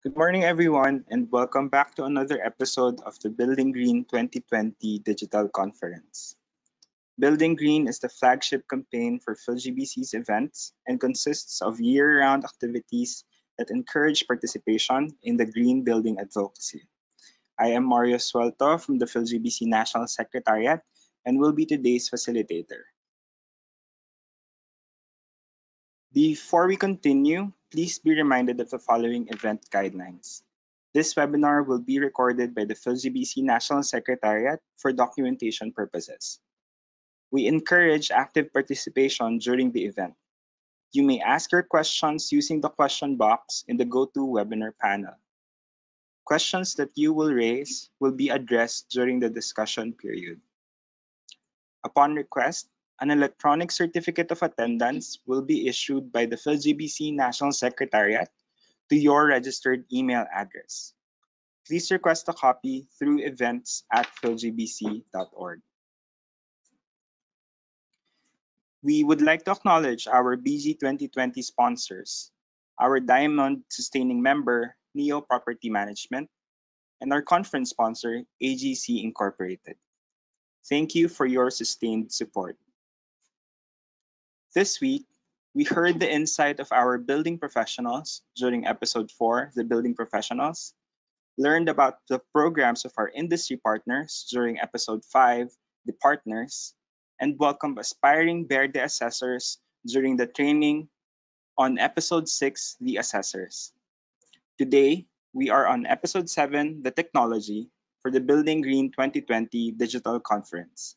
Good morning, everyone, and welcome back to another episode of the Building Green 2020 Digital Conference. Building Green is the flagship campaign for PhilGBC's events and consists of year round activities that encourage participation in the green building advocacy. I am Mario Suelto from the PhilGBC National Secretariat and will be today's facilitator. Before we continue, please be reminded of the following event guidelines. This webinar will be recorded by the PhilGBC National Secretariat for documentation purposes. We encourage active participation during the event. You may ask your questions using the question box in the GoToWebinar panel. Questions that you will raise will be addressed during the discussion period. Upon request, an electronic certificate of attendance will be issued by the PhilGBC National Secretariat to your registered email address. Please request a copy through events@philgbc.org. We would like to acknowledge our BG 2020 sponsors, our Diamond Sustaining Member, Neo Property Management, and our conference sponsor, AGC Incorporated. Thank you for your sustained support. This week, we heard the insight of our building professionals during episode 4, The Building Professionals, learned about the programs of our industry partners during episode 5, The Partners, and welcomed aspiring Verde assessors during the training on episode 6, The Assessors. Today, we are on episode 7, The Technology, for the Building Green 2020 Digital Conference.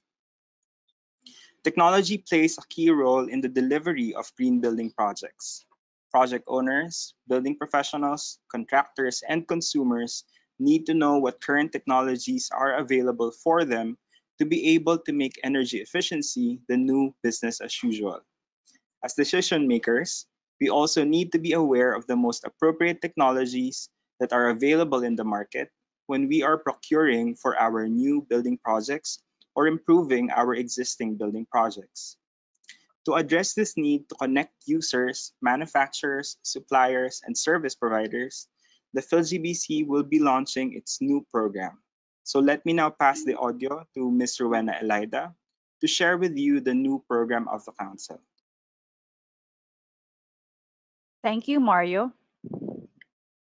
Technology plays a key role in the delivery of green building projects. Project owners, building professionals, contractors, and consumers need to know what current technologies are available for them to be able to make energy efficiency the new business as usual. As decision makers, we also need to be aware of the most appropriate technologies that are available in the market when we are procuring for our new building projects or improving our existing building projects. To address this need to connect users, manufacturers, suppliers, and service providers, the PhilGBC will be launching its new program. So let me now pass the audio to Ms. Rowena Elida to share with you the new program of the Council. Thank you, Mario.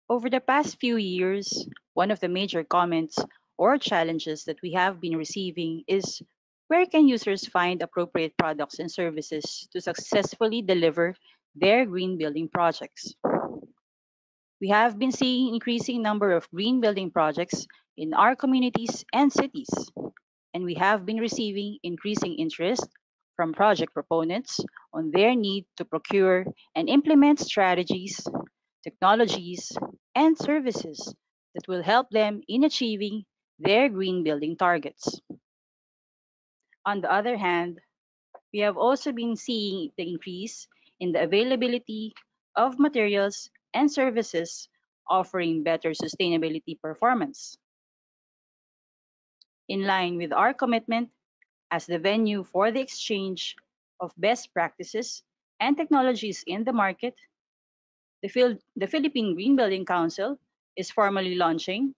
Over the past few years, one of the major comments or challenges that we have been receiving is where can users find appropriate products and services to successfully deliver their green building projects? We have been seeing increasing number of green building projects in our communities and cities, and we have been receiving increasing interest from project proponents on their need to procure and implement strategies, technologies, and services that will help them in achieving their green building targets. On the other hand, we have also been seeing the increase in the availability of materials and services offering better sustainability performance. In line with our commitment as the venue for the exchange of best practices and technologies in the market, the Philippine Green Building Council is formally launching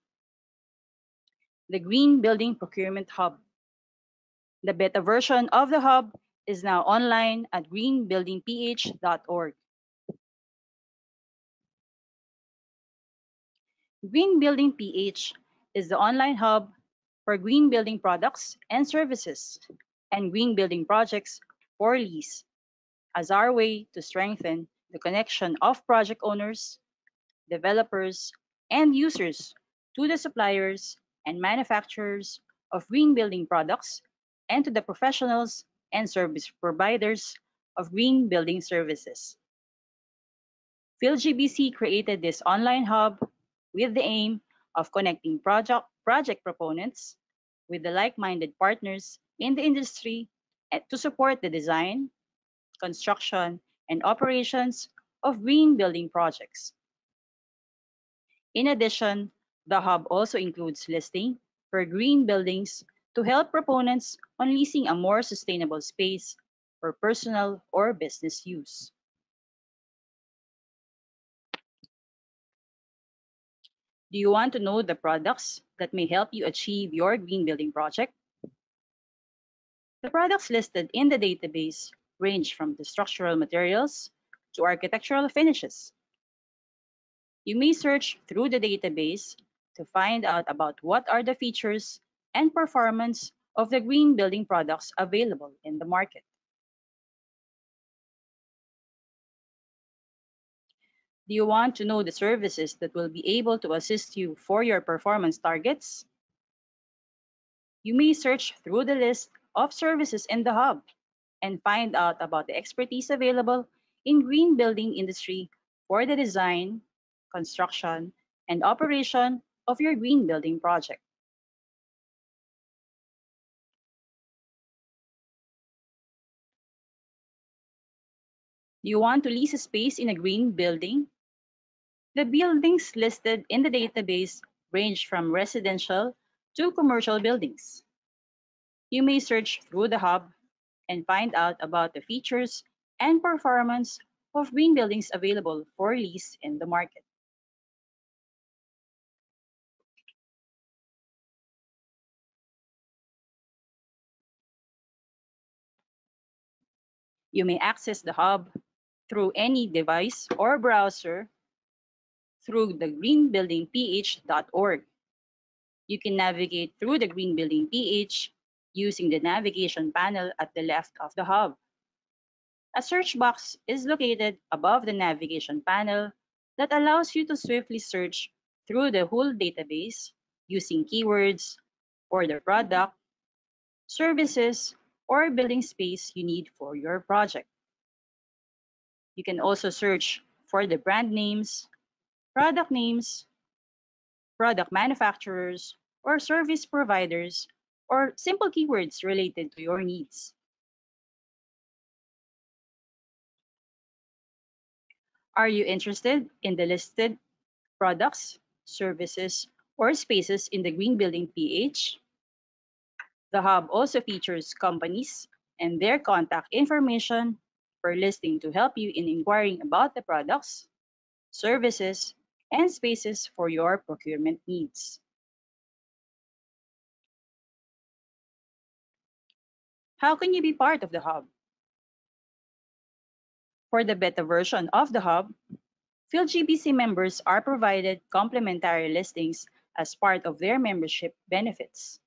the Green Building Procurement Hub. The beta version of the hub is now online at greenbuildingph.org. Green Building PH is the online hub for green building products and services and green building projects for lease as our way to strengthen the connection of project owners, developers, and users to the suppliers and manufacturers of green building products and to the professionals and service providers of green building services. PhilGBC created this online hub with the aim of connecting project proponents with the like-minded partners in the industry to support the design, construction, and operations of green building projects. In addition, the hub also includes listing for green buildings to help proponents on leasing a more sustainable space for personal or business use. Do you want to know the products that may help you achieve your green building project? The products listed in the database range from the structural materials to architectural finishes. You may search through the database to find out about what are the features and performance of the green building products available in the market. Do you want to know the services that will be able to assist you for your performance targets? You may search through the list of services in the hub and find out about the expertise available in green building industry for the design, construction, and operation of your green building project. Do you want to lease a space in a green building? The buildings listed in the database range from residential to commercial buildings. You may search through the hub and find out about the features and performance of green buildings available for lease in the market. You may access the hub through any device or browser through the greenbuildingph.org. You can navigate through the Green Building PH using the navigation panel at the left of the hub. A search box is located above the navigation panel that allows you to swiftly search through the whole database using keywords for the product, services, or building space you need for your project. You can also search for the brand names, product manufacturers, or service providers, or simple keywords related to your needs. Are you interested in the listed products, services, or spaces in the Green Building PH? The hub also features companies and their contact information for listing to help you in inquiring about the products, services, and spaces for your procurement needs. How can you be part of the hub? For the beta version of the hub, PhilGBC members are provided complimentary listings as part of their membership benefits.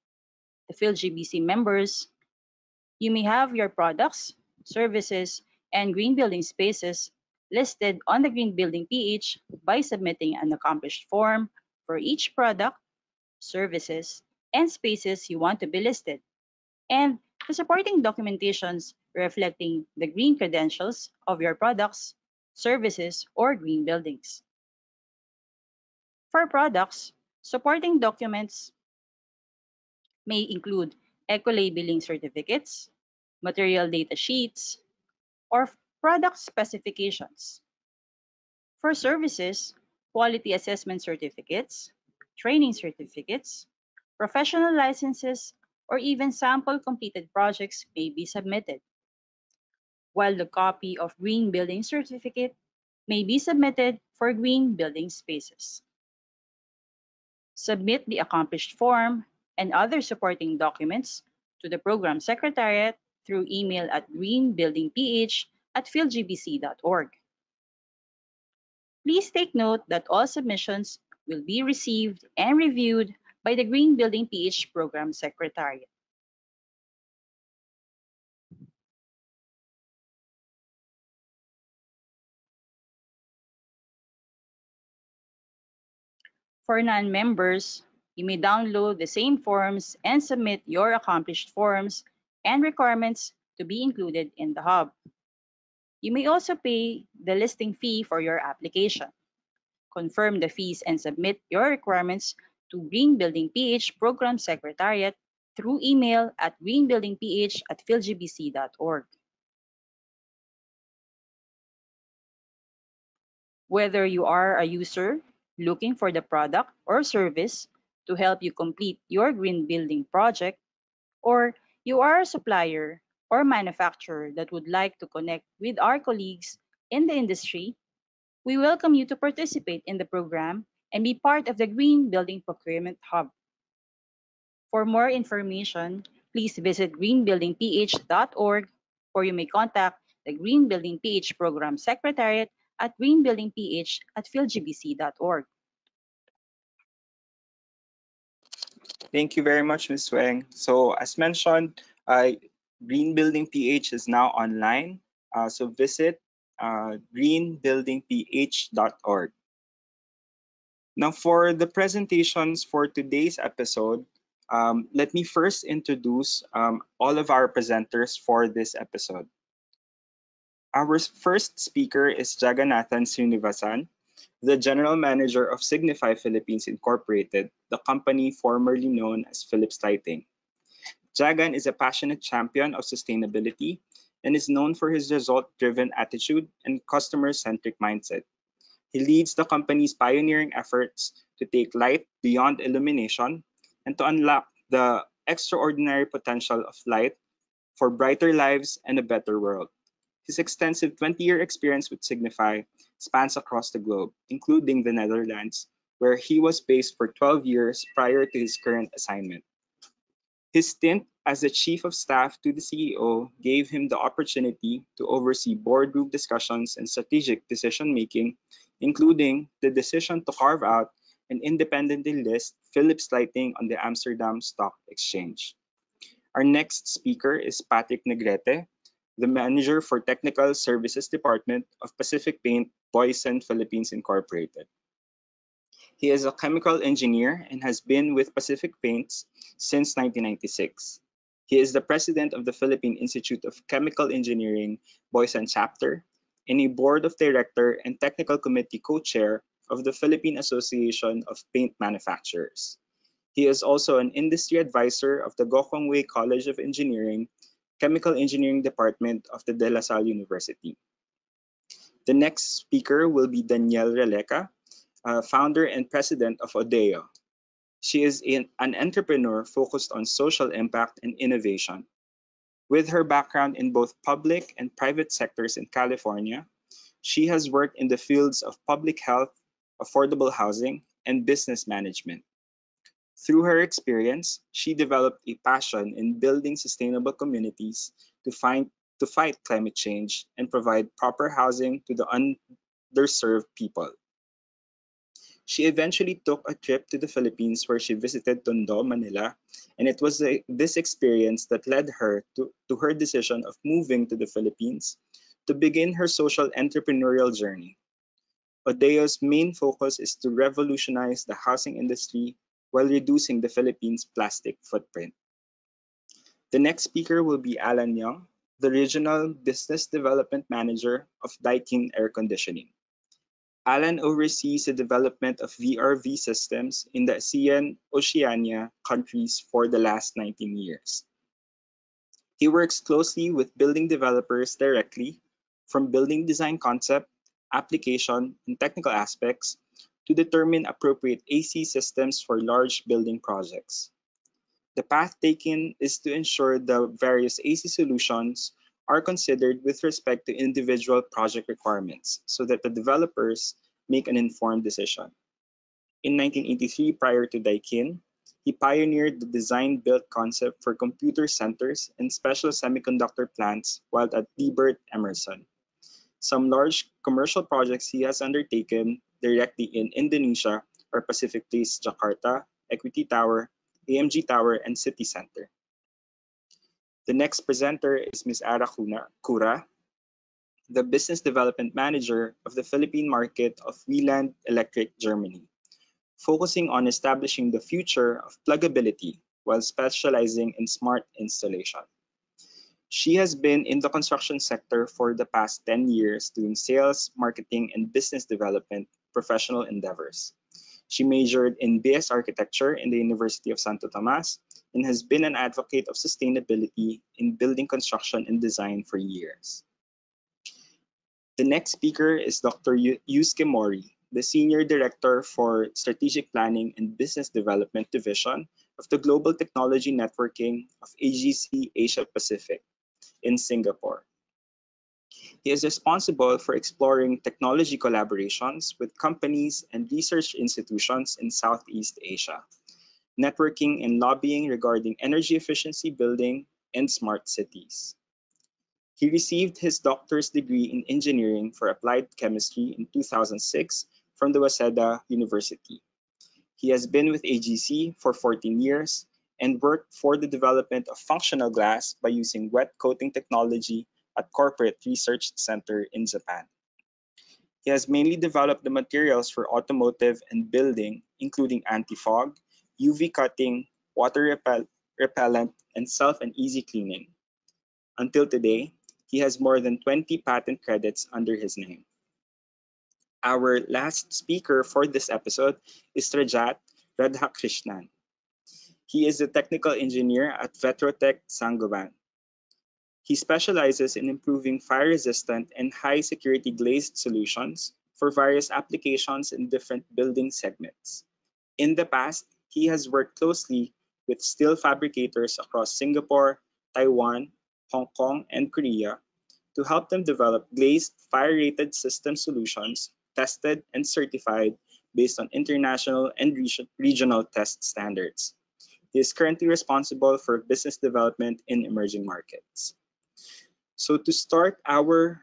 The PhilGBC members, you may have your products, services, and green building spaces listed on the Green Building PH by submitting an accomplished form for each product, services, and spaces you want to be listed, and the supporting documentations reflecting the green credentials of your products, services, or green buildings. For products, supporting documents may include eco-labeling certificates, material data sheets, or product specifications. For services, quality assessment certificates, training certificates, professional licenses, or even sample completed projects may be submitted, while the copy of Green Building Certificate may be submitted for green building spaces. Submit the accomplished form and other supporting documents to the Program Secretariat through email at greenbuildingph@philgbc.org. Please take note that all submissions will be received and reviewed by the Green Building PH Program Secretariat. For non-members, you may download the same forms and submit your accomplished forms and requirements to be included in the hub. You may also pay the listing fee for your application. Confirm the fees and submit your requirements to Green Building PH Program Secretariat through email at greenbuildingph@philgbc.org. Whether you are a user looking for the product or service to help you complete your green building project, or you are a supplier or manufacturer that would like to connect with our colleagues in the industry, we welcome you to participate in the program and be part of the Green Building Procurement Hub. For more information, please visit greenbuildingph.org, or you may contact the Green Building PH Program Secretariat at greenbuildingph@philgbc.org. Thank you very much, Ms. Wang. So as mentioned, Green Building PH is now online. So visit greenbuildingph.org. Now for the presentations for today's episode, let me first introduce all of our presenters for this episode. Our first speaker is Jagannathan Srinivasan, the General Manager of Signify Philippines Incorporated, the company formerly known as Philips Lighting. Jagan is a passionate champion of sustainability and is known for his result-driven attitude and customer-centric mindset. He leads the company's pioneering efforts to take light beyond illumination and to unlock the extraordinary potential of light for brighter lives and a better world. His extensive 20-year experience with Signify spans across the globe, including the Netherlands, where he was based for 12 years prior to his current assignment. His stint as the chief of staff to the CEO gave him the opportunity to oversee boardroom discussions and strategic decision making, including the decision to carve out and independently list Philips Lighting on the Amsterdam Stock Exchange. Our next speaker is Patrick Negrete, the manager for Technical Services Department of Pacific Paint Boysen Philippines Incorporated. He is a chemical engineer and has been with Pacific Paints since 1996. He is the president of the Philippine Institute of Chemical Engineering Boysen Chapter and a board of director and technical committee co-chair of the Philippine Association of Paint Manufacturers. He is also an industry advisor of the Gokongwei College of Engineering, Chemical Engineering Department of the De La Salle University. The next speaker will be Danielle Releca, founder and president of Odeo. She is an entrepreneur focused on social impact and innovation. With her background in both public and private sectors in California, she has worked in the fields of public health, affordable housing, and business management. Through her experience, she developed a passion in building sustainable communities to, to fight climate change and provide proper housing to the underserved people. She eventually took a trip to the Philippines where she visited Tondo, Manila, and it was this experience that led her to her decision of moving to the Philippines to begin her social entrepreneurial journey. Odeo's main focus is to revolutionize the housing industry while reducing the Philippines' plastic footprint. The next speaker will be Alan Young, the Regional Business Development Manager of Daikin Air Conditioning. Alan oversees the development of VRV systems in the ASEAN Oceania countries for the last 19 years. He works closely with building developers directly, from building design concept, application, and technical aspects, to determine appropriate AC systems for large building projects. The path taken is to ensure the various AC solutions are considered with respect to individual project requirements so that the developers make an informed decision. In 1983, prior to Daikin, he pioneered the design-build concept for computer centers and special semiconductor plants while at Liebert Emerson. Some large commercial projects he has undertaken directly in Indonesia are Pacific Place, Jakarta, Equity Tower, AMG Tower, and City Center. The next presenter is Ms. Ara Cura, the Business Development Manager of the Philippine market of Wieland Electric Germany, focusing on establishing the future of pluggability while specializing in smart installation. She has been in the construction sector for the past 10 years doing sales, marketing, and business development professional endeavors. She majored in BS Architecture in the University of Santo Tomas and has been an advocate of sustainability in building construction and design for years. The next speaker is Dr. Yusuke Mori, the Senior Director for Strategic Planning and Business Development Division of the Global Technology Networking of AGC Asia Pacific in Singapore. He is responsible for exploring technology collaborations with companies and research institutions in Southeast Asia, networking and lobbying regarding energy efficiency building and smart cities. He received his doctor's degree in engineering for applied chemistry in 2006 from the Waseda University. He has been with AGC for 14 years and worked for the development of functional glass by using wet coating technology at Corporate Research Center in Japan. He has mainly developed the materials for automotive and building, including anti-fog, UV cutting, repellent, and self and easy cleaning. Until today, he has more than 20 patent credits under his name. Our last speaker for this episode is Rajat Radhakrishnan. He is a technical engineer at Vetrotech Sangoban. He specializes in improving fire-resistant and high-security glazed solutions for various applications in different building segments. In the past, he has worked closely with steel fabricators across Singapore, Taiwan, Hong Kong, and Korea to help them develop glazed fire-rated system solutions tested and certified based on international and regional test standards. He is currently responsible for business development in emerging markets. So to start our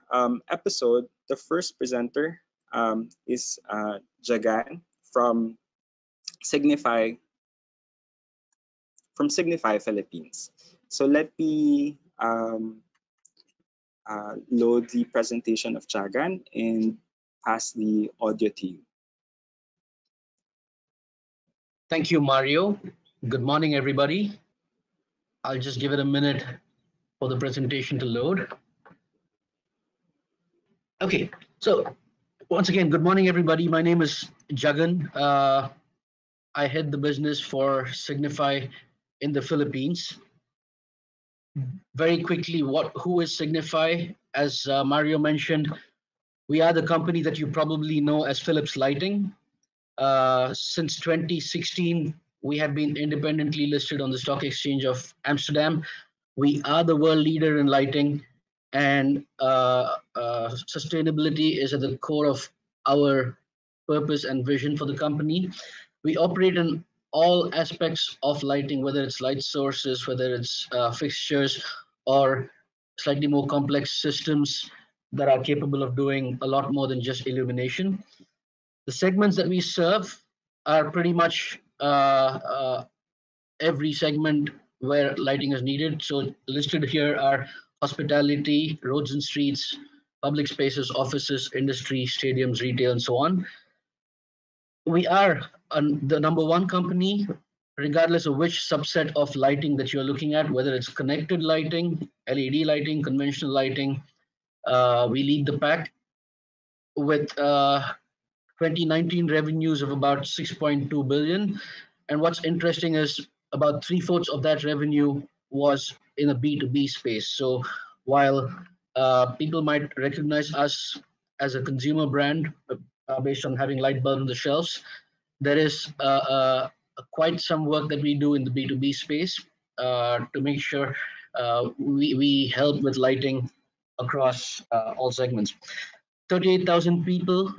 episode, the first presenter is Jagan from Signify Signify Philippines. So let me load the presentation of Jagan and pass the audio to you. Thank you, Mario. Good morning, everybody. I'll just give it a minute for the presentation to load. Okay, so once again, good morning, everybody. My name is Jagan. I head the business for Signify in the Philippines. Very quickly, who is Signify? As Mario mentioned, we are the company that you probably know as Philips Lighting. Since 2016, we have been independently listed on the Stock Exchange of Amsterdam. We are the world leader in lighting, and sustainability is at the core of our purpose and vision for the company. We operate in all aspects of lighting, whether it's light sources, whether it's fixtures, or slightly more complex systems that are capable of doing a lot more than just illumination. The segments that we serve are pretty much every segment where lighting is needed. So listed here are hospitality, roads and streets, public spaces, offices, industry, stadiums, retail, and so on. We are the number one company, regardless of which subset of lighting that you're looking at, whether it's connected lighting, LED lighting, conventional lighting. We lead the pack with 2019 revenues of about 6.2 billion. And what's interesting is about 3/4 of that revenue was in a B2B space. So while people might recognize us as a consumer brand based on having light bulbs on the shelves, there is quite some work that we do in the B2B space to make sure we help with lighting across all segments. 38,000 people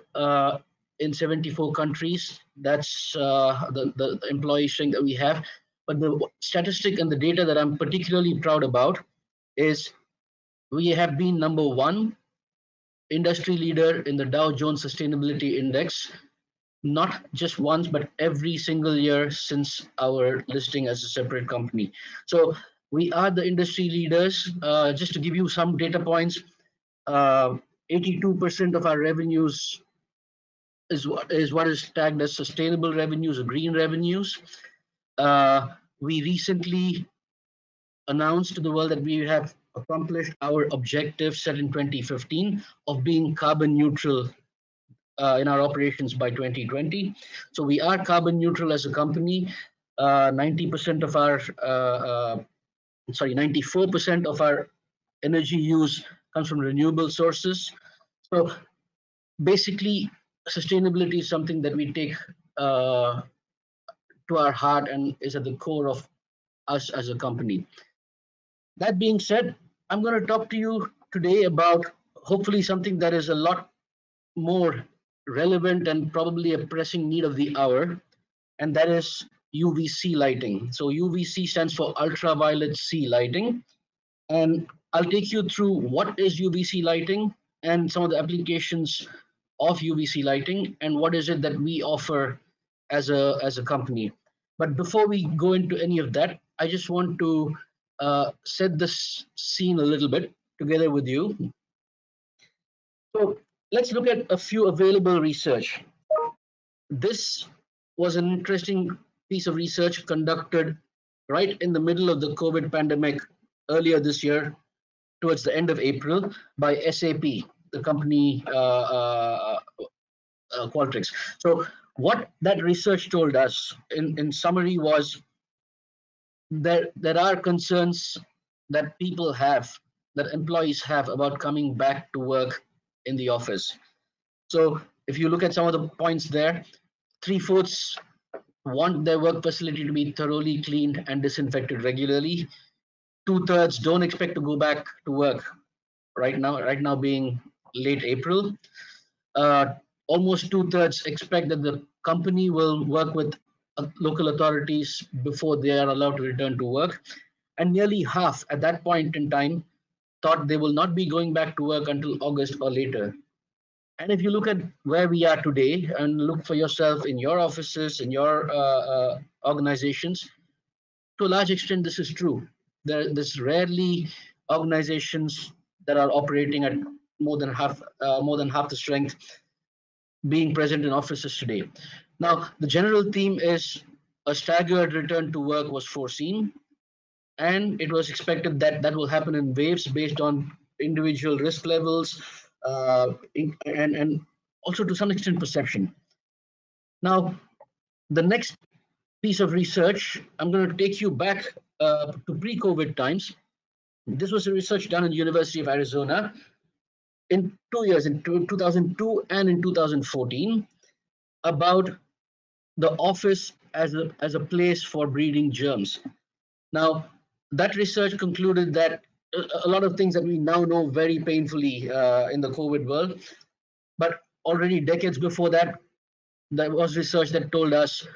in 74 countries. That's the employee strength that we have. But the statistic and the data that I'm particularly proud about is we have been number one industry leader in the Dow Jones Sustainability Index, not just once, but every single year since our listing as a separate company. So we are the industry leaders. Just to give you some data points, 82% of our revenues is what is tagged as sustainable revenues or green revenues. We recently announced to the world that we have accomplished our objective set in 2015 of being carbon neutral in our operations by 2020. So we are carbon neutral as a company. 90% of our, 94% of our energy use comes from renewable sources. So basically, sustainability is something that we take to our heart and is at the core of us as a company. That being said, I'm going to talk to you today about hopefully something that is a lot more relevant and probably a pressing need of the hour, and that is UVC lighting. So UVC stands for ultraviolet C lighting, and I'll take you through what is UVC lighting and some of the applications of UVC lighting and what is it that we offer as a company. But before we go into any of that, I just want to set this scene a little bit together with you. So let's look at a few available research. This was an interesting piece of research conducted right in the middle of the COVID pandemic earlier this year, towards the end of April, by SAP, the company Qualtrics. So, what that research told us, in summary, was there are concerns that people have, that employees have about coming back to work in the office. So, if you look at some of the points there, three-fourths want their work facility to be thoroughly cleaned and disinfected regularly. Two-thirds don't expect to go back to work right now being late April. Uh, Almost two-thirds expect that the company will work with local authorities before they are allowed to return to work. And nearly half at that point in time thought they will not be going back to work until August or later. And if you look at where we are today and look for yourself in your offices, in your organizations, to a large extent, this is true. There's rarely organizations that are operating at more than half the strength being present in offices today. Now, the general theme is a staggered return to work was foreseen, and it was expected that that will happen in waves based on individual risk levels and also to some extent perception. Now, the next piece of research, I'm going to take you back to pre-COVID times. This was a research done in the University of Arizona in 2 years, in 2002 and in 2014, about the office as a place for breeding germs. Now, that research concluded that a lot of things that we now know very painfully in the COVID world, but already decades before that, there was research that told us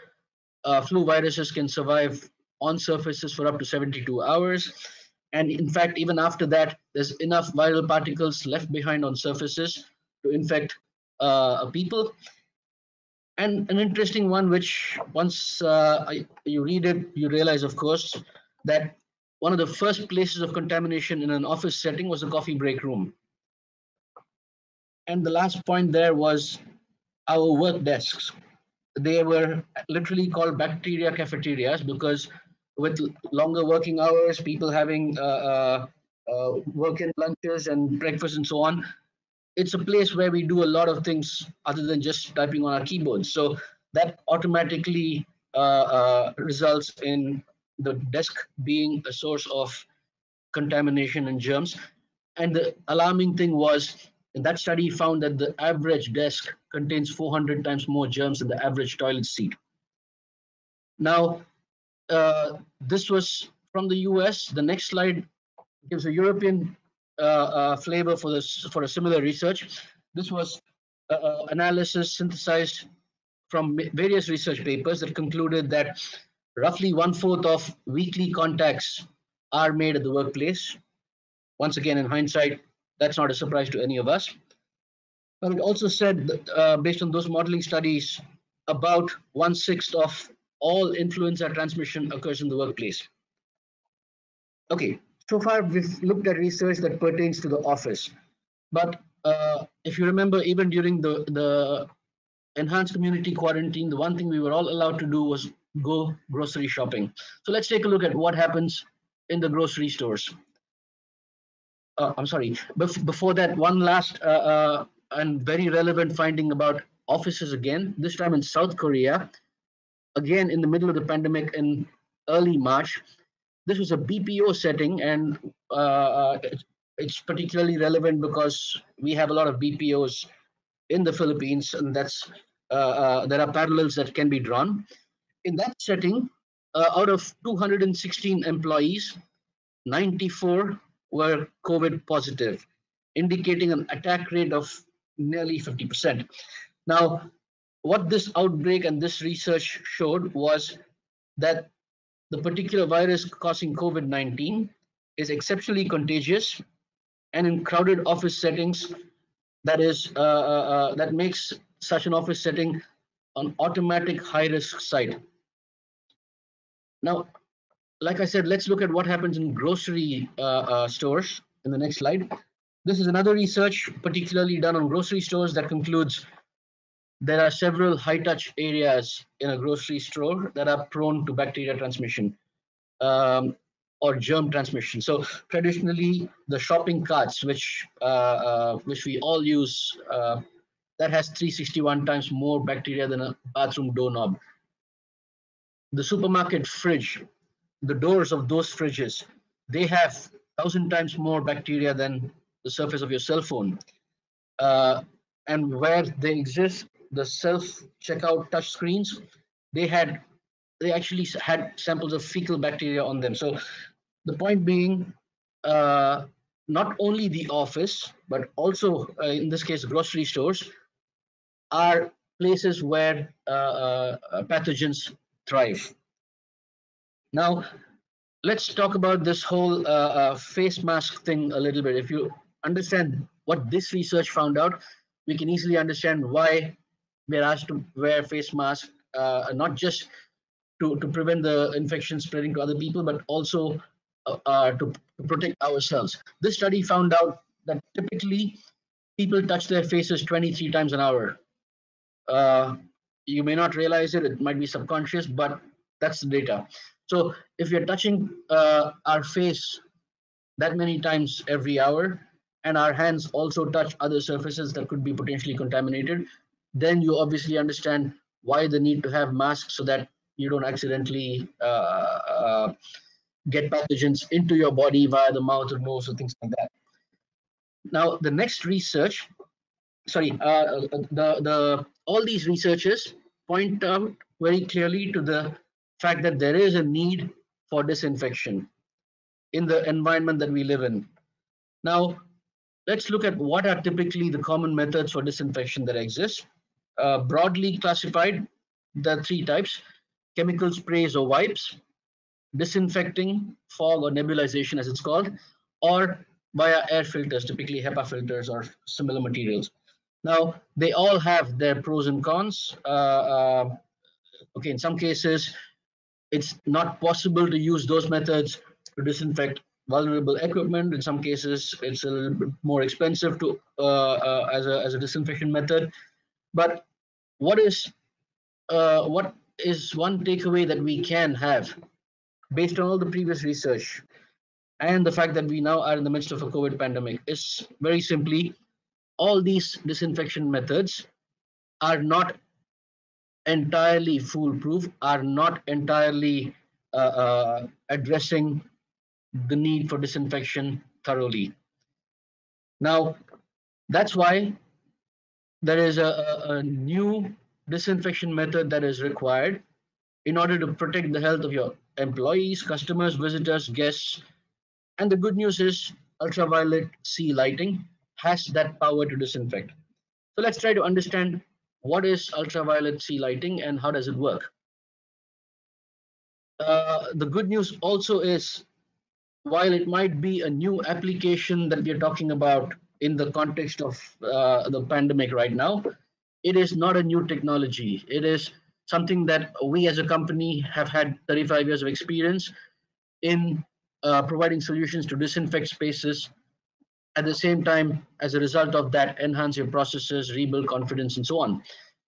flu viruses can survive on surfaces for up to 72 hours. And in fact, even after that, there's enough viral particles left behind on surfaces to infect people. And an interesting one, which once you read it, you realize, of course, that one of the first places of contamination in an office setting was the coffee break room. And the last point there was our work desks. They were literally called bacteria cafeterias because with longer working hours, people having work-in lunches and breakfast and so on, it's a place where we do a lot of things other than just typing on our keyboards. So that automatically results in the desk being a source of contamination and germs. And the alarming thing was, that study found that the average desk contains 400 times more germs than the average toilet seat. Now, this was from the US. The next slide gives a European flavor for this for a similar research. This was analysis synthesized from various research papers that concluded that roughly one-fourth of weekly contacts are made at the workplace. Once again, in hindsight, that's not a surprise to any of us. But it also said that, based on those modeling studies, about one-sixth of all influenza transmission occurs in the workplace. Okay, so far we've looked at research that pertains to the office. But if you remember, even during the enhanced community quarantine, the one thing we were all allowed to do was go grocery shopping. So let's take a look at what happens in the grocery stores. I'm sorry, before that, one last and very relevant finding about offices again, this time in South Korea, again in the middle of the pandemic in early March. This was a BPO setting, and it's particularly relevant because we have a lot of BPOs in the Philippines, and there are parallels that can be drawn. In that setting, out of 216 employees, 94 were COVID positive. indicating an attack rate of nearly 50%. Now, what this outbreak and this research showed was that the particular virus causing COVID 19 is exceptionally contagious, and in crowded office settings, that makes such an office setting an automatic high risk site. Now, like I said, let's look at what happens in grocery stores in the next slide. This is another research particularly done on grocery stores that concludes there are several high touch areas in a grocery store that are prone to bacteria transmission, um, or germ transmission. So traditionally, the shopping carts, which we all use, that has 361 times more bacteria than a bathroom doorknob. The supermarket fridge, the doors of those fridges, they have 1,000 times more bacteria than the surface of your cell phone. Uh, and where they exist, the self-checkout touch screens, they had they actually had samples of fecal bacteria on them. So the point being, uh, not only the office, but also in this case, grocery stores are places where pathogens thrive. Now, let's talk about this whole face mask thing a little bit. If you understand what this research found out, we can easily understand why we're asked to wear face masks, not just to prevent the infection spreading to other people, but also to protect ourselves. This study found out that typically people touch their faces 23 times an hour. Uh, you may not realize it, it might be subconscious, but that's the data. So if you're touching our face that many times every hour, and our hands also touch other surfaces that could be potentially contaminated, then you obviously understand why the need to have masks so that you don't accidentally get pathogens into your body via the mouth or nose or things like that. Now, the next research, sorry, the all these researchers point out very clearly to the fact that there is a need for disinfection in the environment that we live in. Now, let's look at what are typically the common methods for disinfection that exist. Broadly classified, there are three types: chemical sprays or wipes, disinfecting, fog or nebulization as it's called, or via air filters, typically HEPA filters or similar materials. Now, they all have their pros and cons. Okay, in some cases, it's not possible to use those methods to disinfect vulnerable equipment. In some cases, it's a little bit more expensive to as a disinfection method. But what is one takeaway that we can have based on all the previous research and the fact that we now are in the midst of a COVID pandemic is very simply all these disinfection methods are not entirely foolproof, are not entirely addressing the need for disinfection thoroughly. Now, that's why there is a new disinfection method that is required in order to protect the health of your employees, customers, visitors, guests. And the good news is ultraviolet C lighting has that power to disinfect. So let's try to understand what is ultraviolet C lighting and how does it work. The good news also is, while it might be a new application that we are talking about in the context of the pandemic right now, it is not a new technology. It is something that we as a company have had 35 years of experience in providing solutions to disinfect spaces. At the same time, as a result of that, enhance your processes, rebuild confidence, and so on.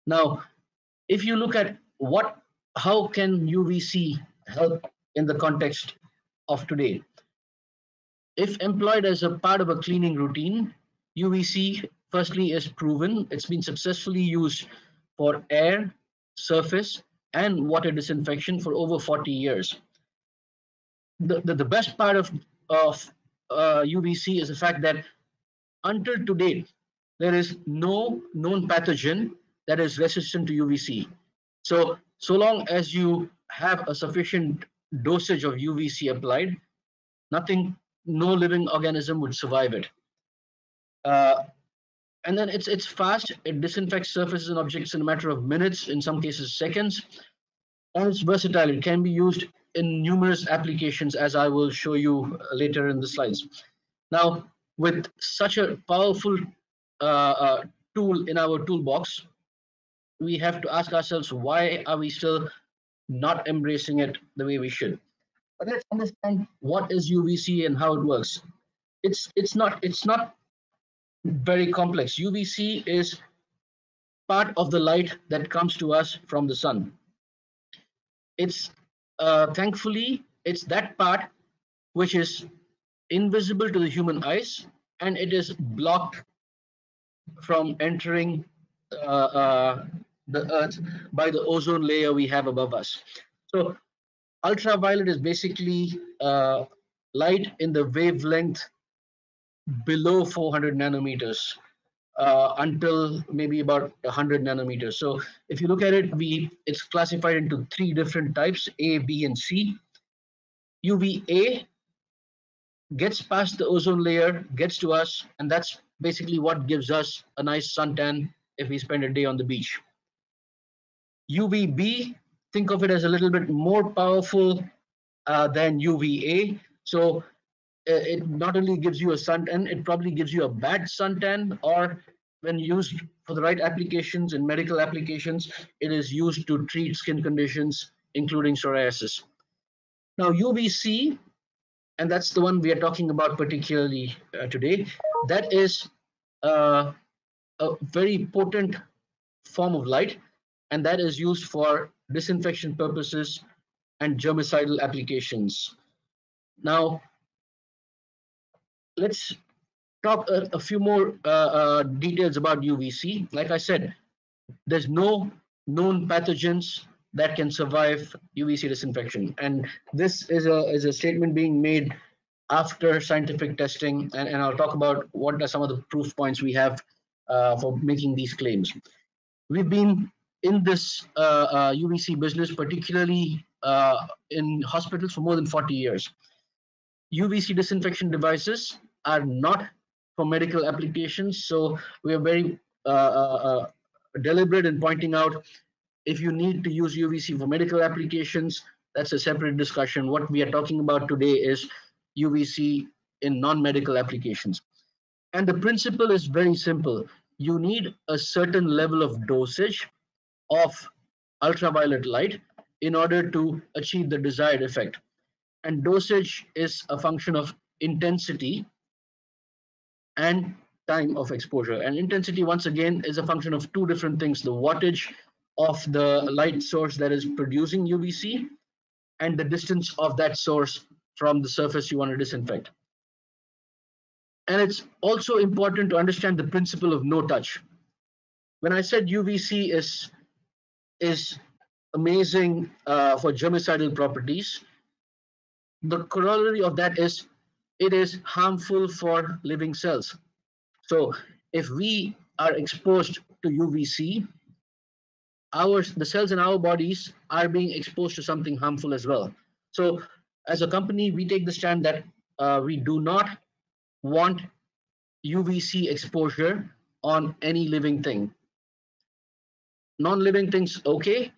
Now, if you look at how can UVC help in the context of today? If employed as a part of a cleaning routine, UVC firstly is proven. It's been successfully used for air, surface, and water disinfection for over 40 years. The best part of UVC is the fact that until today, there is no known pathogen that is resistant to UVC. So long as you have a sufficient dosage of UVC applied, nothing, no living organism would survive it. Uh, and then it's fast. It disinfects surfaces and objects in a matter of minutes, in some cases seconds, and it's versatile. It can be used in numerous applications, as I will show you later in the slides. Now, with such a powerful tool in our toolbox, we have to ask ourselves, why are we still not embracing it the way we should? But let's understand what is UVC and how it works. It's not very complex. UVC is part of the light that comes to us from the sun. It's thankfully it's that part which is invisible to the human eyes, and it is blocked from entering the earth by the ozone layer we have above us. So ultraviolet is basically light in the wavelength below 400 nanometers until maybe about 100 nanometers. So if you look at it, it's classified into three different types: A, B, and C. UVA gets past the ozone layer, gets to us, and that's basically what gives us a nice suntan if we spend a day on the beach. UVB, think of it as a little bit more powerful than UVA. So it not only gives you a suntan, it probably gives you a bad suntan, or when used for the right applications in medical applications, it is used to treat skin conditions, including psoriasis. Now, UVC, and that's the one we are talking about particularly today, that is uh, a very potent form of light, and that is used for disinfection purposes and germicidal applications. Now, let's talk a few more details about UVC. Like I said, there's no known pathogens that can survive UVC disinfection, and this is a statement being made after scientific testing, and I'll talk about what are some of the proof points we have for making these claims. We've been in this UVC business, particularly in hospitals, for more than 40 years. UVC disinfection devices are not for medical applications, so we are very deliberate in pointing out, if you need to use UVC for medical applications, that's a separate discussion. What we are talking about today is UVC in non-medical applications. And the principle is very simple. You need a certain level of dosage of ultraviolet light in order to achieve the desired effect. And dosage is a function of intensity and time of exposure. And intensity, once again, is a function of two different things: the wattage of the light source that is producing UVC and the distance of that source from the surface you want to disinfect. And it's also important to understand the principle of no touch. When I said UVC is amazing for germicidal properties, the corollary of that is it is harmful for living cells. So if we are exposed to UVC, the cells in our bodies are being exposed to something harmful as well. So as a company, we take the stand that we do not want UVC exposure on any living thing. Non-living things, okay,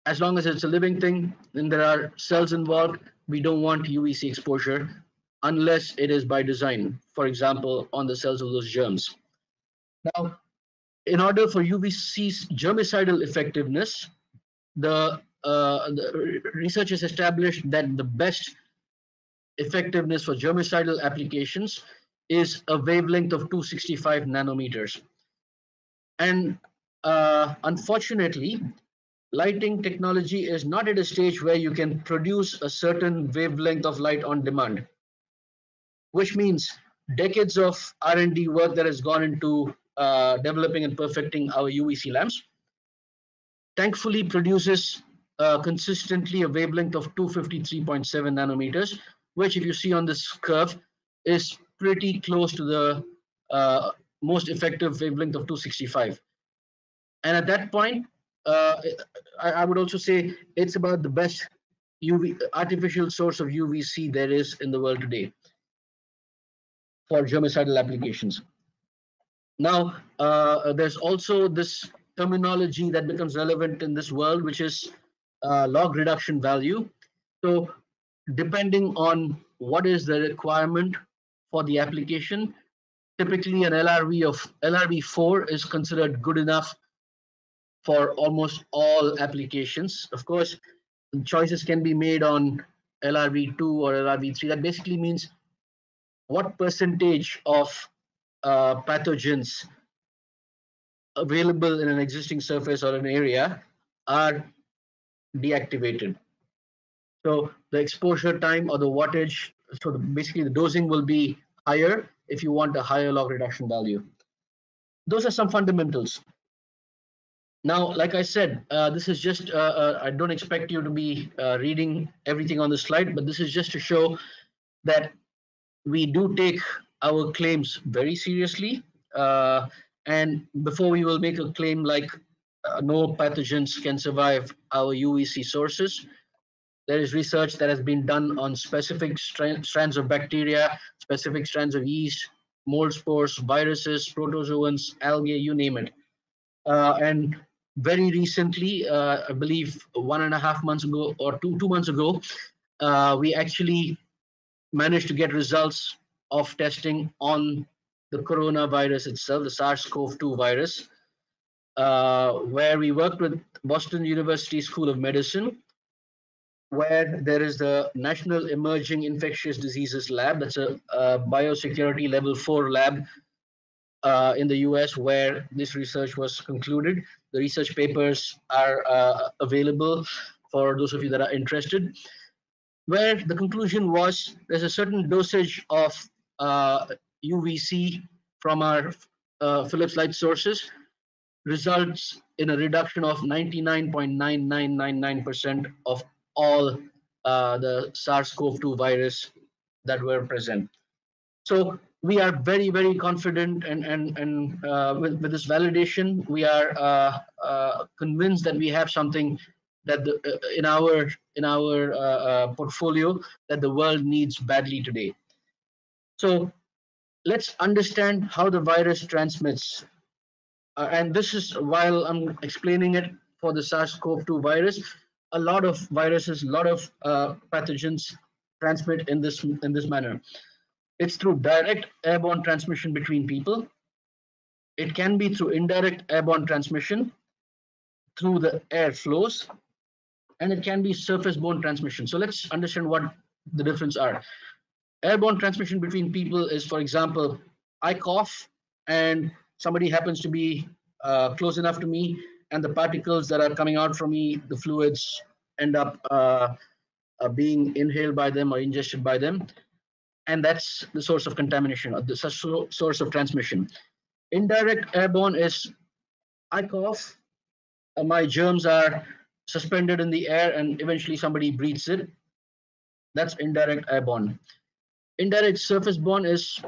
as long as it's a living thing and there are cells involved, we don't want UVC exposure unless it is by design, for example, on the cells of those germs. Now, in order for UVC's germicidal effectiveness, the research has established that the best effectiveness for germicidal applications is a wavelength of 265 nanometers. And unfortunately, lighting technology is not at a stage where you can produce a certain wavelength of light on demand, which means decades of R&D work that has gone into developing and perfecting our UVC lamps thankfully produces consistently a wavelength of 253.7 nanometers, which, if you see on this curve, is pretty close to the most effective wavelength of 265. And at that point, uh, I would also say it's about the best artificial source of UVC there is in the world today for germicidal applications. Now, there's also this terminology that becomes relevant in this world, which is log reduction value. So, depending on what is the requirement for the application, typically an LRV4 is considered good enough for almost all applications. Of course, choices can be made on LRV2 or LRV3. That basically means what percentage of pathogens available in an existing surface or an area are deactivated. So the exposure time or the wattage, so basically the dosing will be higher if you want a higher log reduction value. Those are some fundamentals. Now, like I said, this is just, I don't expect you to be reading everything on the slide, but this is just to show that we do take our claims very seriously. And before we will make a claim like no pathogens can survive our UVC sources, there is research that has been done on specific strands of bacteria, specific strands of yeast, mold spores, viruses, protozoans, algae, you name it. And very recently, I believe 1.5 months ago or 2 months ago, we actually managed to get results of testing on the coronavirus itself, the SARS-CoV-2 virus, where we worked with Boston University School of Medicine, where there is the National Emerging Infectious Diseases Lab. That's a biosecurity level 4 lab in the US where this research was concluded. The research papers are available for those of you that are interested, where the conclusion was there's a certain dosage of uh, UVC from our Philips light sources results in a reduction of 99.9999% of all the SARS-CoV-2 virus that were present. So we are very, very confident, and with this validation, we are convinced that we have something that in our portfolio that the world needs badly today. So let's understand how the virus transmits. And this is while I'm explaining it for the SARS-CoV-2 virus, a lot of viruses, a lot of pathogens transmit in this manner. It's through direct airborne transmission between people. It can be through indirect airborne transmission through the air flows, and it can be surface-borne transmission. So let's understand what the difference are. Airborne transmission between people is, for example, I cough and somebody happens to be close enough to me, and the particles that are coming out from me, the fluids, end up being inhaled by them or ingested by them, and that's the source of contamination or the source of transmission. Indirect airborne is I cough, my germs are suspended in the air, and eventually somebody breathes it. That's indirect airborne. Indirect surface borne is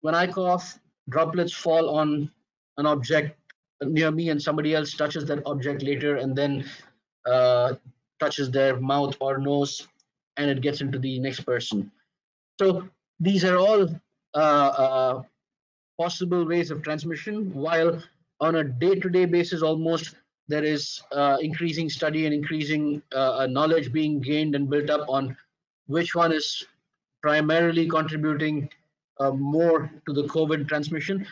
when I cough, droplets fall on an object near me, and somebody else touches that object later and then uh, touches their mouth or nose, and it gets into the next person. So these are all possible ways of transmission, while on a day-to-day basis, almost there is increasing study and increasing knowledge being gained and built up on which one is primarily contributing more to the COVID transmission.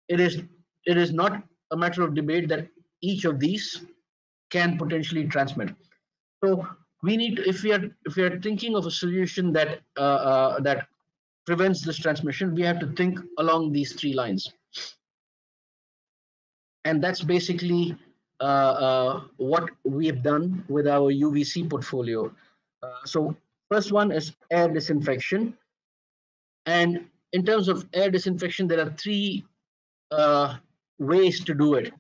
It is not a matter of debate that each of these can potentially transmit. So we need to, if we are thinking of a solution that prevents this transmission, we have to think along these three lines, and that's basically what we have done with our UVC portfolio. So first one is air disinfection, and in terms of air disinfection, there are three uh, ways to do it.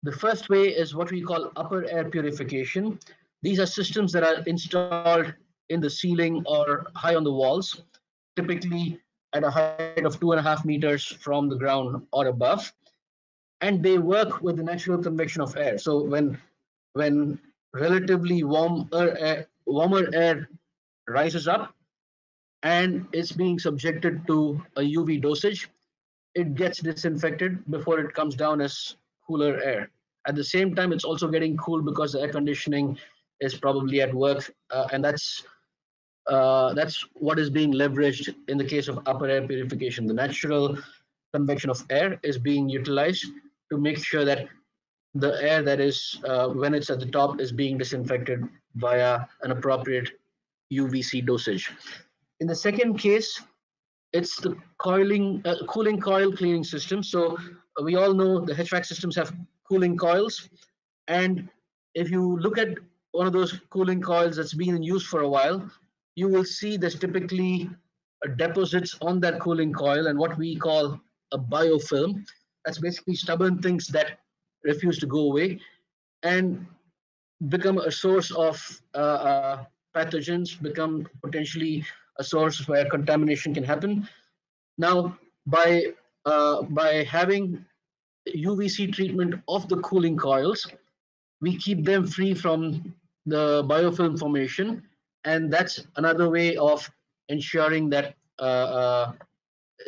The first way is what we call upper air purification. These are systems that are installed in the ceiling or high on the walls, typically at a height of 2.5 meters from the ground or above, and they work with the natural convection of air. So when relatively warmer air rises up and is being subjected to a UV dosage, it gets disinfected before it comes down as cooler air. At the same time, it's also getting cool because the air conditioning is probably at work, and that's what is being leveraged in the case of upper air purification. The natural convection of air is being utilized to make sure that the air that is when it's at the top is being disinfected via an appropriate UVC dosage. In the second case, it's the cooling coil cleaning system. So we all know the HVAC systems have cooling coils, and if you look at one of those cooling coils that's been in use for a while, you will see there's typically deposits on that cooling coil and what we call a biofilm. That's basically stubborn things that refuse to go away and become a source of pathogens, become potentially a source where contamination can happen. Now, by having UVC treatment of the cooling coils, we keep them free from the biofilm formation, and that's another way of ensuring that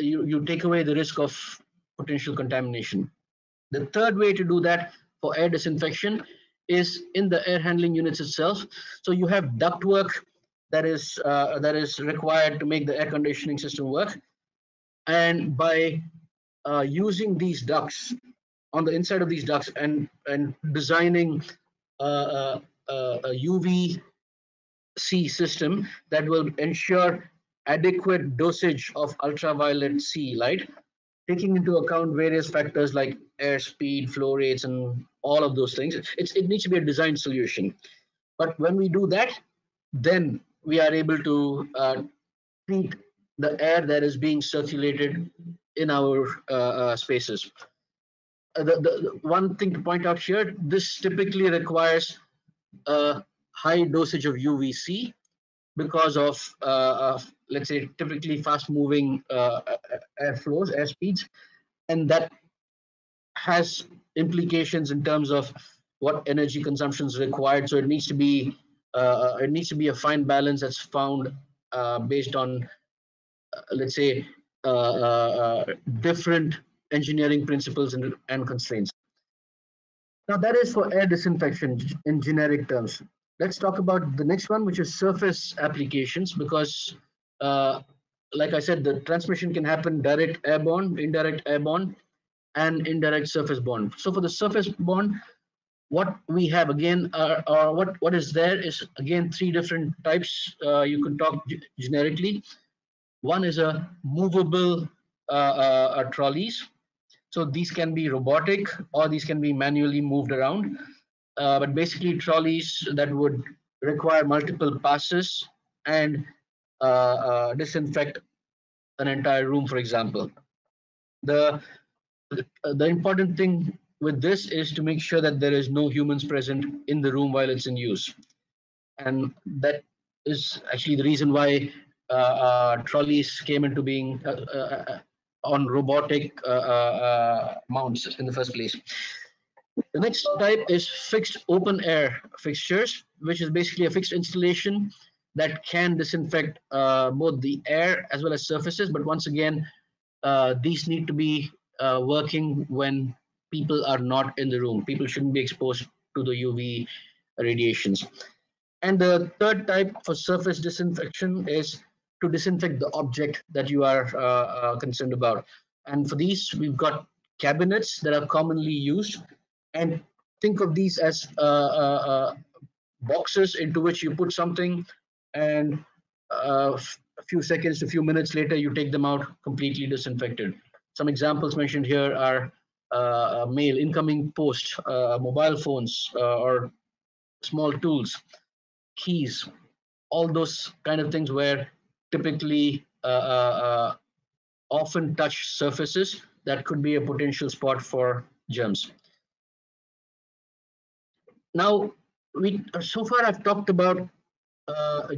you take away the risk of potential contamination. The third way to do that for air disinfection is in the air handling units itself. So you have ductwork that is required to make the air conditioning system work, and by using these ducts on the inside of these ducts and designing a UVC system that will ensure adequate dosage of ultraviolet C light, taking into account various factors like airspeed, flow rates, and all of those things. It needs to be a design solution. But when we do that, then we are able to treat the air that is being circulated in our spaces. The one thing to point out here, this typically requires a high dosage of UVC because of let's say, typically fast moving air flows, air speeds, and that has implications in terms of what energy consumption is required. So it needs to be a fine balance that's found based on let's say different engineering principles and constraints. Now that is for air disinfection in generic terms. Let's talk about the next one, which is surface applications, because like I said, the transmission can happen direct airborne, indirect airborne, and indirect surface borne. So for the surface borne, what we have again, or what is there is again three different types. You can talk generically. One is a movable trolleys. So these can be robotic or these can be manually moved around. But basically, trolleys that would require multiple passes and disinfect an entire room, for example. The the important thing with this is to make sure that there is no humans present in the room while it's in use, and that is actually the reason why trolleys came into being on robotic mounts in the first place. The next type is fixed open air fixtures, which is basically a fixed installation that can disinfect both the air as well as surfaces. But once again, these need to be working when people are not in the room. People shouldn't be exposed to the UV radiations. And the third type for surface disinfection is to disinfect the object that you are concerned about. And for these, we've got cabinets that are commonly used. And think of these as boxes into which you put something, and a few seconds to a few minutes later, you take them out completely disinfected. Some examples mentioned here are mail, incoming post, mobile phones, or small tools, keys, all those kind of things where typically often touch surfaces that could be a potential spot for germs. Now, we so far I've talked about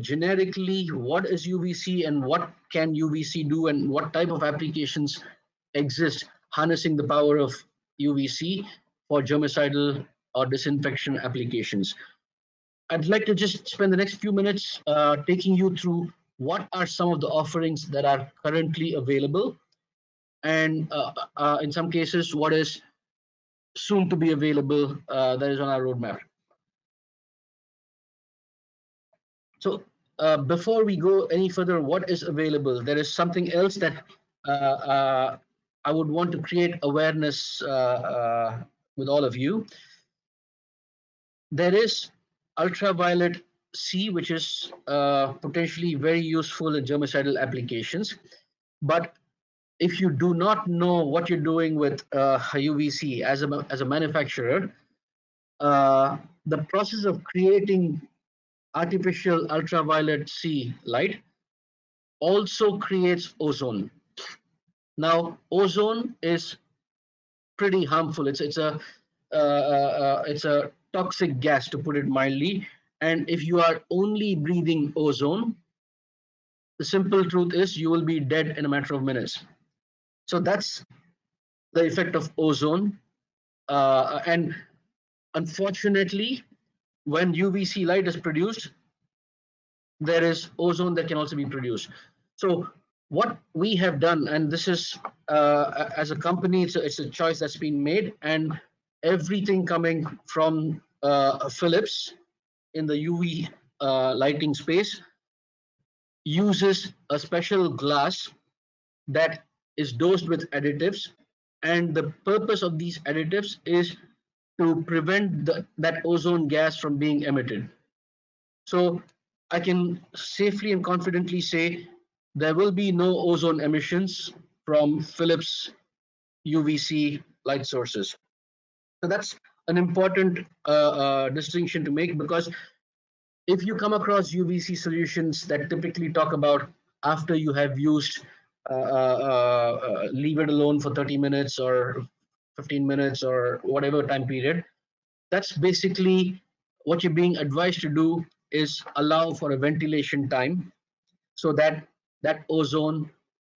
generically what is UVC and what can UVC do and what type of applications exist harnessing the power of UVC for germicidal or disinfection applications. I'd like to just spend the next few minutes taking you through what are some of the offerings that are currently available and in some cases, what is soon to be available that is on our roadmap. So before we go any further, what is available? There is something else that I would want to create awareness with all of you. There is ultraviolet C, which is potentially very useful in germicidal applications. But if you do not know what you're doing with UVC as a manufacturer, the process of creating artificial ultraviolet C light also creates ozone. Now, ozone is pretty harmful. It's a toxic gas, to put it mildly. And if you are only breathing ozone, the simple truth is you will be dead in a matter of minutes. So that's the effect of ozone. And unfortunately, when UVC light is produced, there is ozone that can also be produced. So what we have done, and this is as a company, it's a choice that's been made, and everything coming from Philips in the UV lighting space uses a special glass that is dosed with additives, and the purpose of these additives is to prevent that ozone gas from being emitted. So I can safely and confidently say there will be no ozone emissions from Philips UVC light sources. So that's an important distinction to make, because if you come across UVC solutions that typically talk about after you have used leave it alone for 30 minutes or 15 minutes or whatever time period, that's basically what you're being advised to do, is allow for a ventilation time so that that ozone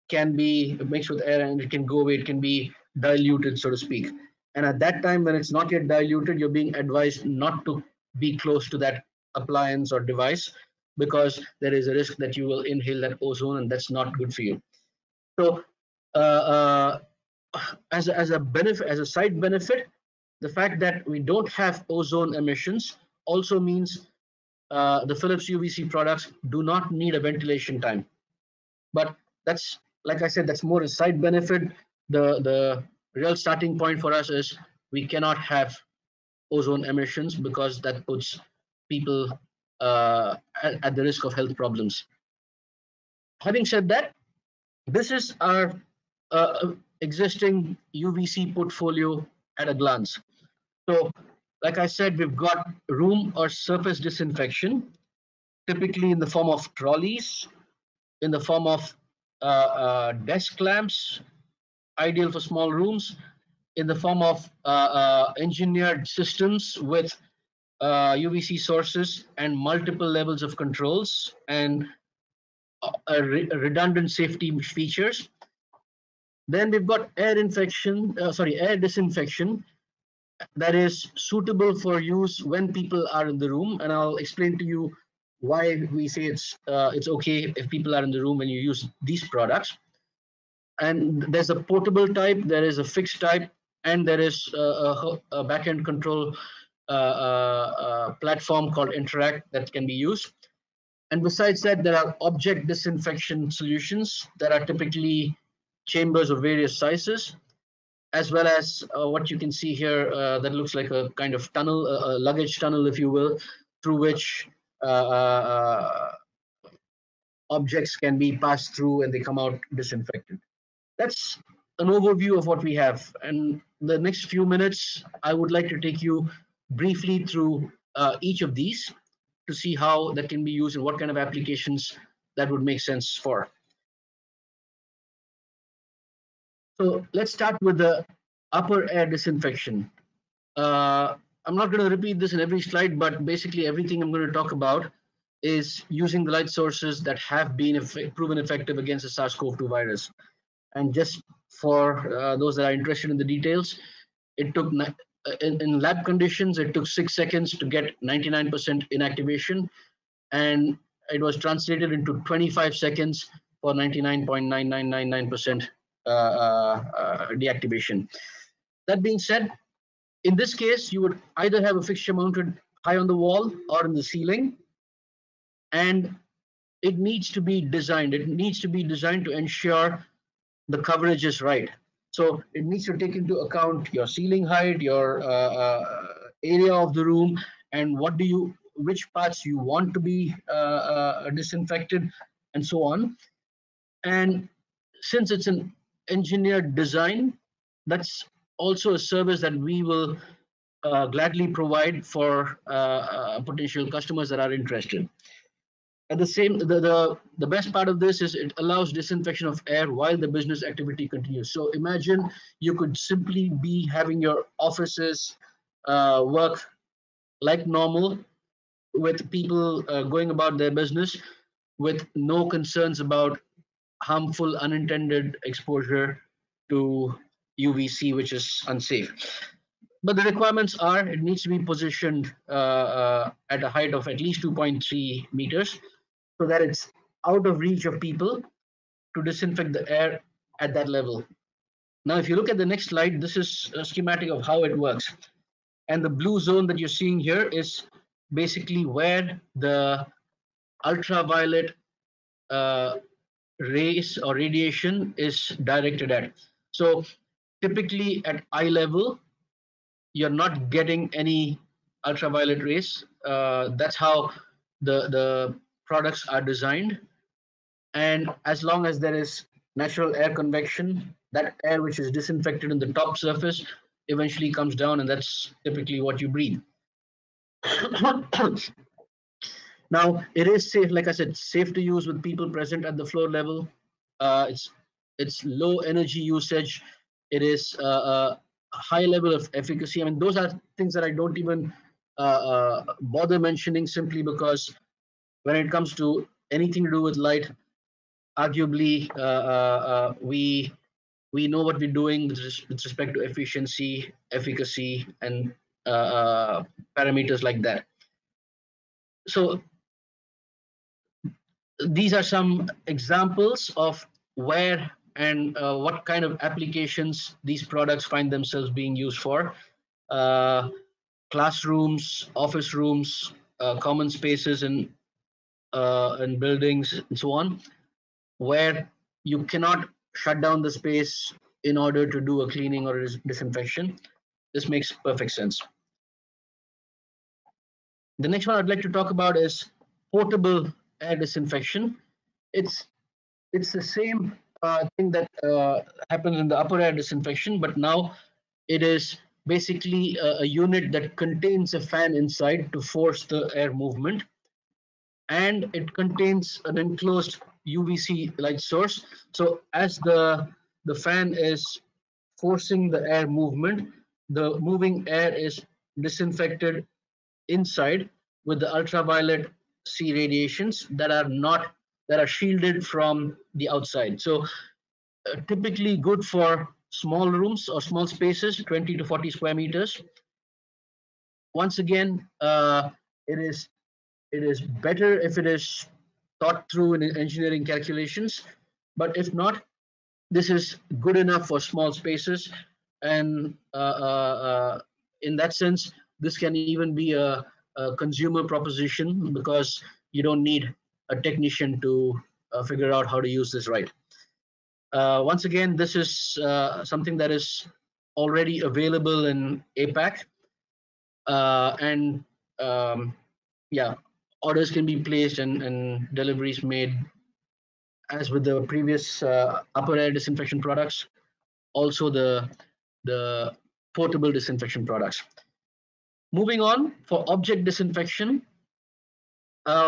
can be mixed with air and it can go away, it can be diluted, so to speak. And at that time, when it's not yet diluted, you're being advised not to be close to that appliance or device, because there is a risk that you will inhale that ozone, and that's not good for you. So uh, as a benefit, as a side benefit, the fact that we don't have ozone emissions also means the Philips UVC products do not need a ventilation time. But that's, like I said, that's more a side benefit. The real starting point for us is we cannot have ozone emissions, because that puts people at the risk of health problems. Having said that, this is our existing UVC portfolio at a glance. So, like I said, we've got room or surface disinfection, typically in the form of trolleys, in the form of desk lamps, ideal for small rooms, in the form of engineered systems with UVC sources and multiple levels of controls and redundant safety features. Then we've got air disinfection that is suitable for use when people are in the room, and I'll explain to you why we say it's okay if people are in the room when you use these products. And there's a portable type, there is a fixed type, and there is a backend control platform called Interact that can be used. And besides that, there are object disinfection solutions that are typically chambers of various sizes, as well as what you can see here that looks like a kind of tunnel, a luggage tunnel, if you will, through which objects can be passed through and they come out disinfected. That's an overview of what we have. And the next few minutes, I would like to take you briefly through each of these to see how that can be used and what kind of applications that would make sense for. So let's start with the upper air disinfection. I'm not going to repeat this in every slide, but basically everything I'm going to talk about is using the light sources that have been proven effective against the SARS-CoV-2 virus. And just for those that are interested in the details, it took in lab conditions, it took 6 seconds to get 99% inactivation, and it was translated into 25 seconds for 99.9999% deactivation. That being said, in this case, you would either have a fixture mounted high on the wall or in the ceiling, and it needs to be designed. It needs to be designed to ensure the coverage is right. So it needs to take into account your ceiling height, your area of the room, and which parts you want to be disinfected, and so on. And since it's an engineered design, that's also a service that we will gladly provide for potential customers that are interested. At the same, the best part of this is it allows disinfection of air while the business activity continues. So imagine you could simply be having your offices work like normal, with people going about their business with no concerns about harmful unintended exposure to UVC, which is unsafe. But the requirements are it needs to be positioned at a height of at least 2.3 meters so that it's out of reach of people to disinfect the air at that level. Now, if you look at the next slide, this is a schematic of how it works. And the blue zone that you're seeing here is basically where the ultraviolet uh, rays or radiation is directed at. So typically at eye level, you're not getting any ultraviolet rays. That's how the products are designed. And as long as there is natural air convection, that air which is disinfected in the top surface eventually comes down, and that's typically what you breathe. Now, it is safe, like I said, safe to use with people present at the floor level. It's low energy usage. It is a high level of efficacy. I mean, those are things that I don't even bother mentioning, simply because when it comes to anything to do with light, arguably we know what we're doing with respect to efficiency, efficacy, and parameters like that. So these are some examples of where and what kind of applications these products find themselves being used for. Uh, Classrooms, office rooms, common spaces in buildings, and so on, where you cannot shut down the space in order to do a cleaning or disinfection. This makes perfect sense. The next one I'd like to talk about is portable air disinfection. It's it's the same thing that happens in the upper air disinfection, but now it is basically a unit that contains a fan inside to force the air movement, and it contains an enclosed UVC light source. So as the fan is forcing the air movement, the moving air is disinfected inside with the ultraviolet C radiations that are shielded from the outside. So typically good for small rooms or small spaces, 20 to 40 square meters. Once again, it is better if it is thought through in engineering calculations, but if not, this is good enough for small spaces, and in that sense, this can even be a consumer proposition because you don't need a technician to figure out how to use this right. Once again, this is something that is already available in APAC, and yeah, orders can be placed and deliveries made as with the previous upper air disinfection products, also the portable disinfection products. Moving on, for object disinfection,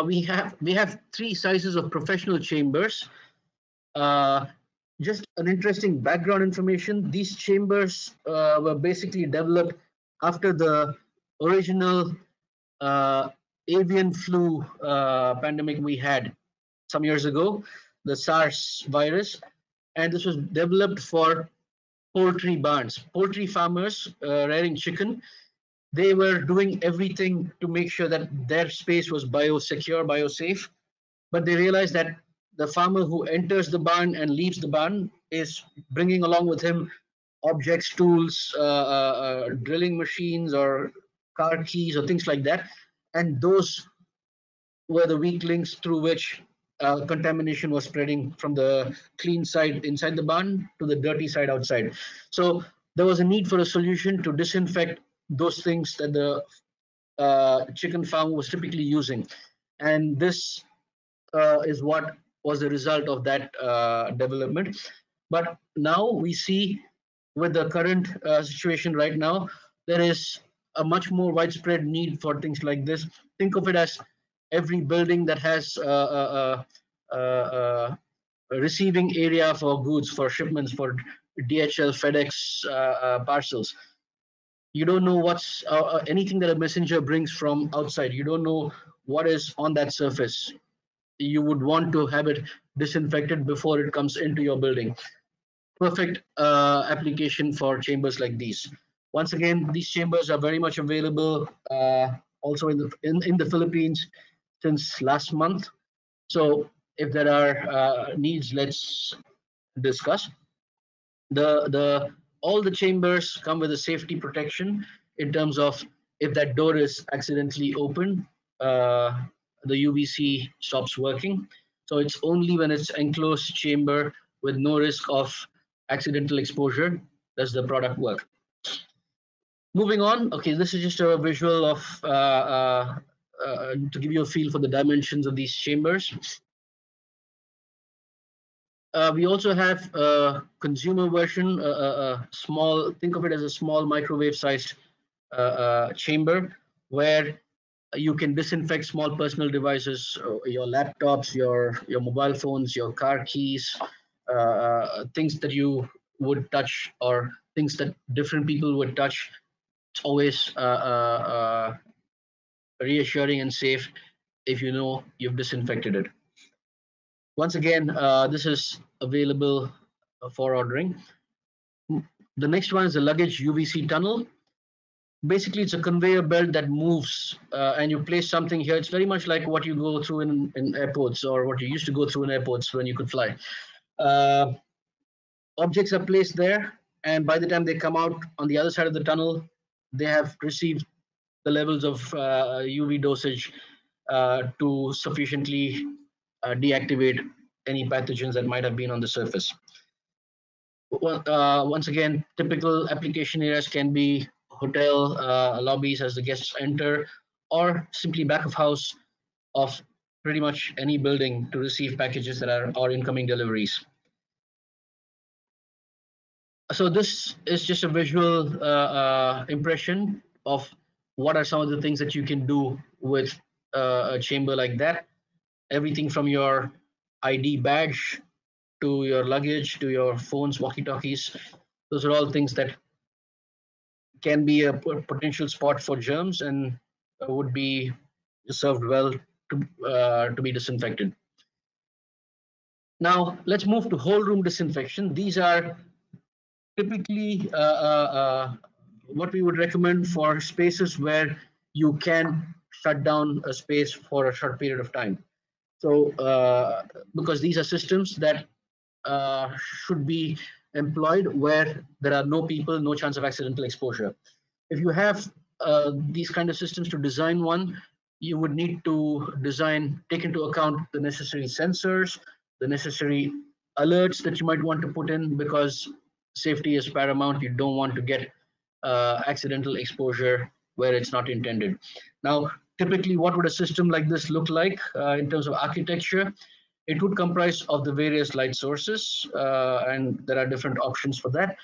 we have three sizes of professional chambers. Uh, just an interesting background information: these chambers were basically developed after the original uh, avian flu pandemic we had some years ago, the SARS virus, and this was developed for poultry barns. Poultry farmers rearing chicken, they were doing everything to make sure that their space was biosecure, biosafe, but they realized that the farmer who enters the barn and leaves the barn is bringing along with him objects, tools, drilling machines, or car keys, or things like that. And those were the weak links through which contamination was spreading from the clean side inside the barn to the dirty side outside. So there was a need for a solution to disinfect those things that the chicken farm was typically using. And this is what was the result of that development. But now we see, with the current situation right now, there is a much more widespread need for things like this. Think of it as every building that has a receiving area for goods, for shipments, for DHL, FedEx parcels. You don't know what's anything that a messenger brings from outside. You don't know what is on that surface. You would want to have it disinfected before it comes into your building. Perfect application for chambers like these. Once again, these chambers are very much available also in the Philippines since last month. So if there are needs, let's discuss. The all the chambers come with a safety protection in terms of, if that door is accidentally open, uh, the UVC stops working. So it's only when it's enclosed chamber with no risk of accidental exposure does the product work. Moving on, okay, this is just a visual of to give you a feel for the dimensions of these chambers. We also have a consumer version, a small, think of it as a small microwave-sized chamber where you can disinfect small personal devices, your laptops, your mobile phones, your car keys, things that you would touch or things that different people would touch. It's always reassuring and safe if you know you've disinfected it. Once again, this is available for ordering. The next one is the luggage UVC tunnel. Basically, it's a conveyor belt that moves, and you place something here. It's very much like what you go through in airports, or what you used to go through in airports when you could fly. Uh, Objects are placed there, and by the time they come out on the other side of the tunnel, they have received the levels of UV dosage to sufficiently deactivate any pathogens that might have been on the surface. Once again, typical application areas can be hotel lobbies as the guests enter, or simply back of house of pretty much any building to receive packages that are or incoming deliveries. So this is just a visual impression of what are some of the things that you can do with a chamber like that. Everything from your ID badge to your luggage to your phones, walkie-talkies. Those are all things that can be a potential spot for germs and would be served well to be disinfected. Now let's move to whole room disinfection. These are typically what we would recommend for spaces where you can shut down a space for a short period of time. So because these are systems that should be employed where there are no people, no chance of accidental exposure. If you have these kind of systems to design one, you would need to take into account the necessary sensors, the necessary alerts that you might want to put in, because safety is paramount. You don't want to get accidental exposure where it's not intended. Now, typically, what would a system like this look like in terms of architecture? It would comprise of the various light sources, and there are different options for that.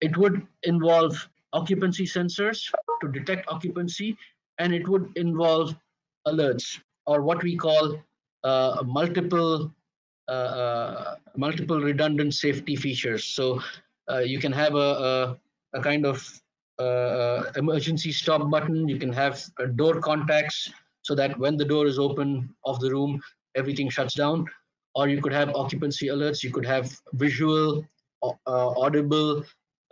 It would involve occupancy sensors to detect occupancy, and it would involve alerts, or what we call multiple redundant safety features. So you can have a kind of emergency stop button. You can have door contacts so that when the door is open of the room, everything shuts down. Or you could have occupancy alerts. You could have visual, audible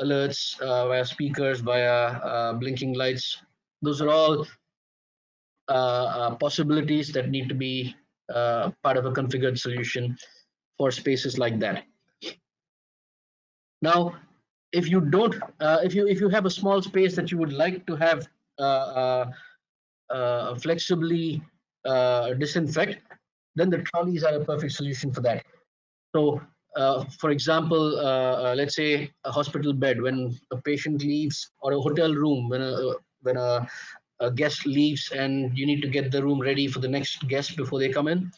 alerts via speakers, via blinking lights. Those are all possibilities that need to be part of a configured solution for spaces like that. Now, if you don't, if you have a small space that you would like to have flexibly disinfect, then the trolleys are a perfect solution for that. So, for example, let's say a hospital bed, when a patient leaves, or a hotel room when a guest leaves, and you need to get the room ready for the next guest before they come in,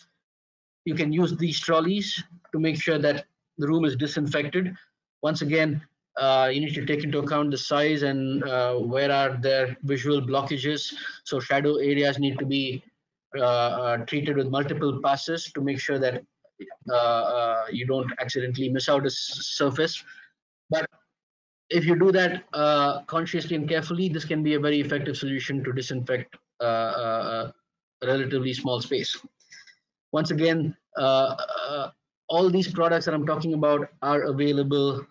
you can use these trolleys to make sure that the room is disinfected. Once again, you need to take into account the size and where are there visual blockages. So shadow areas need to be treated with multiple passes to make sure that you don't accidentally miss out a surface. But if you do that consciously and carefully, this can be a very effective solution to disinfect a relatively small space. Once again, all these products that I'm talking about are available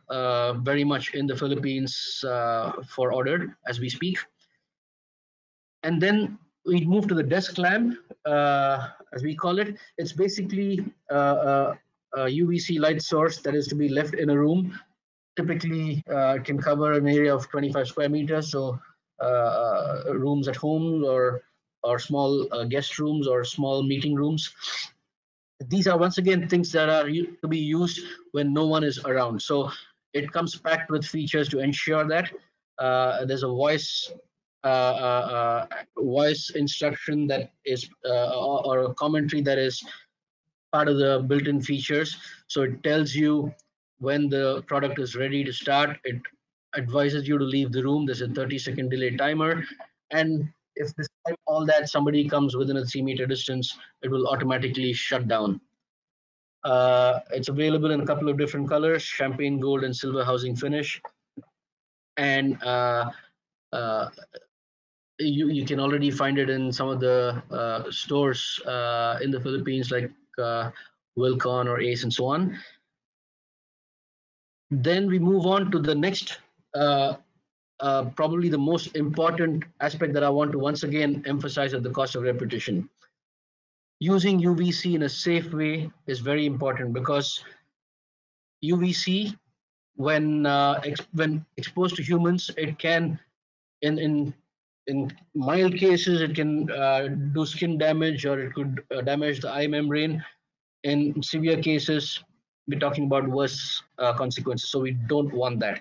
very much in the Philippines for order as we speak. And then we move to the desk lamp, as we call it. It's basically a UVC light source that is to be left in a room. Typically, it can cover an area of 25 square meters, so rooms at home, or small guest rooms, or small meeting rooms. These are once again things that are to be used when no one is around. So it comes packed with features to ensure that there's a voice instruction that is or a commentary that is part of the built-in features. So it tells you when the product is ready to start. It advises you to leave the room. There's a 30-second delay timer, and if despite all that somebody comes within a 3-meter distance, it will automatically shut down. It's available in a couple of different colors: champagne, gold, and silver housing finish. And uh, you can already find it in some of the stores in the Philippines, like Wilcon or Ace and so on. Then we move on to the next, uh, probably the most important aspect that I want to once again emphasize at the cost of repetition. Using UVC in a safe way is very important, because UVC, when exposed to humans, it can, in mild cases, it can do skin damage, or it could damage the eye membrane. In severe cases, we're talking about worse consequences. So we don't want that.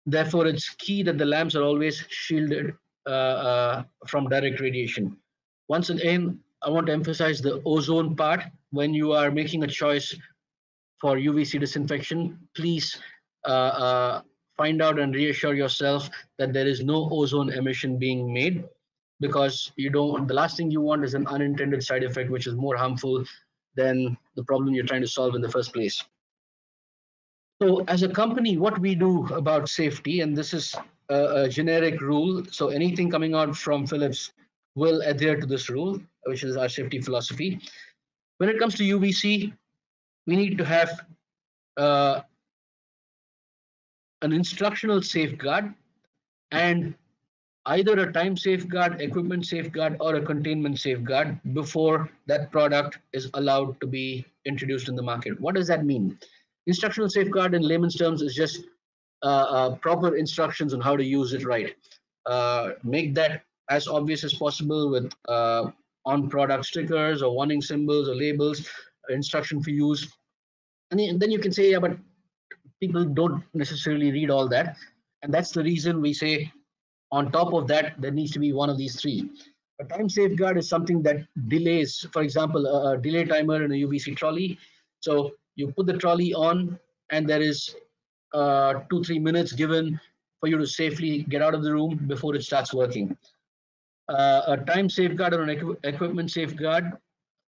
Therefore, it's key that the lamps are always shielded from direct radiation. Once again, I want to emphasize the ozone part. When you are making a choice for UVC disinfection, please find out and reassure yourself that there is no ozone emission being made, because you don't. The last thing you want is an unintended side effect, which is more harmful than the problem you're trying to solve in the first place. So, as a company, what we do about safety, and this is a generic rule, so anything coming out from Philips will adhere to this rule, which is our safety philosophy. When it comes to UVC, we need to have uh, an instructional safeguard, and either a time safeguard, equipment safeguard, or a containment safeguard before that product is allowed to be introduced in the market. What does that mean? Instructional safeguard in layman's terms is just proper instructions on how to use it right. Make that as obvious as possible with on product stickers or warning symbols or labels, instruction for use. And then you can say, yeah, but people don't necessarily read all that. And that's the reason we say, on top of that, there needs to be one of these three. A time safeguard is something that delays, for example, a delay timer in a UVC trolley. So you put the trolley on, and there is 2-3 minutes given for you to safely get out of the room before it starts working. A time safeguard or an equipment safeguard.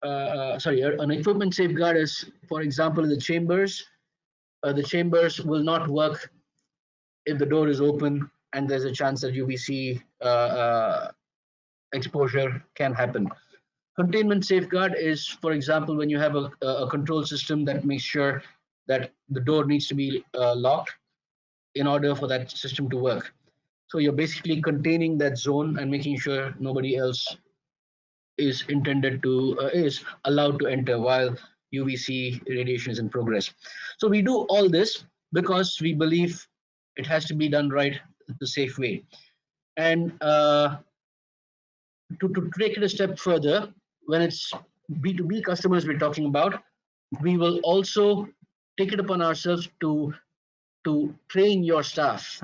An equipment safeguard is, for example, in the chambers. The chambers will not work if the door is open and there's a chance that UVC exposure can happen. Containment safeguard is, for example, when you have a control system that makes sure that the door needs to be locked in order for that system to work. So you're basically containing that zone and making sure nobody else is allowed to enter while UVC radiation is in progress. So we do all this. because we believe it has to be done right the safe way. And to take it a step further, when it's B2B customers we're talking about, we will also take it upon ourselves to train your staff,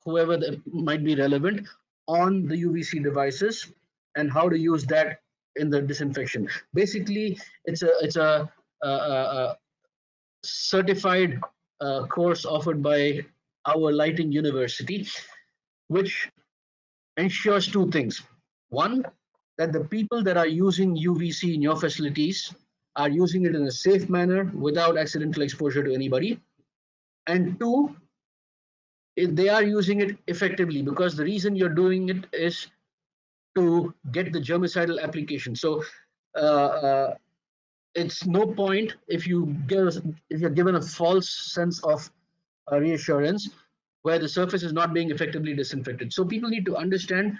whoever that might be relevant, on the UVC devices and how to use that in the disinfection. Basically, it's a certified course offered by our lighting university, which ensures two things. One, that the people that are using UVC in your facilities are using it in a safe manner without accidental exposure to anybody. And two, if they are using it effectively, because the reason you're doing it is to get the germicidal application. So it's no point if you're given a false sense of reassurance where the surface is not being effectively disinfected. So people need to understand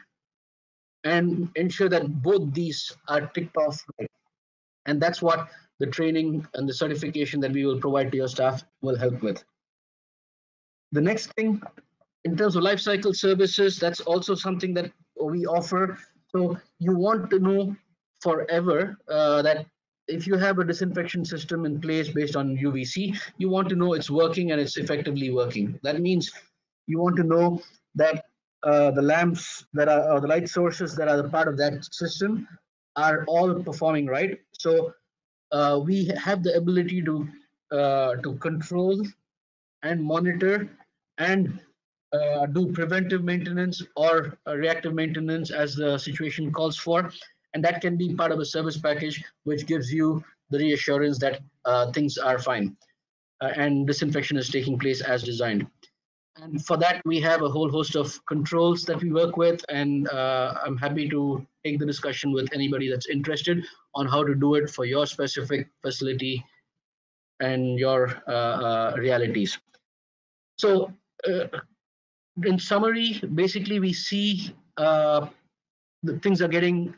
and ensure that both these are ticked off right. And that's what the training and the certification that we will provide to your staff will help with. The next thing, in terms of life cycle services, that's also something that we offer. So you want to know forever that if you have a disinfection system in place based on UVC, you want to know it's working and it's effectively working. That means you want to know that the lamps that are, or the light sources that are the part of that system are all performing right. So we have the ability to control and monitor and do preventive maintenance or reactive maintenance as the situation calls for. And that can be part of a service package, which gives you the reassurance that things are fine and disinfection is taking place as designed. And for that, we have a whole host of controls that we work with. And I'm happy to take the discussion with anybody that's interested on how to do it for your specific facility and your realities. So, in summary, basically, we see the things are getting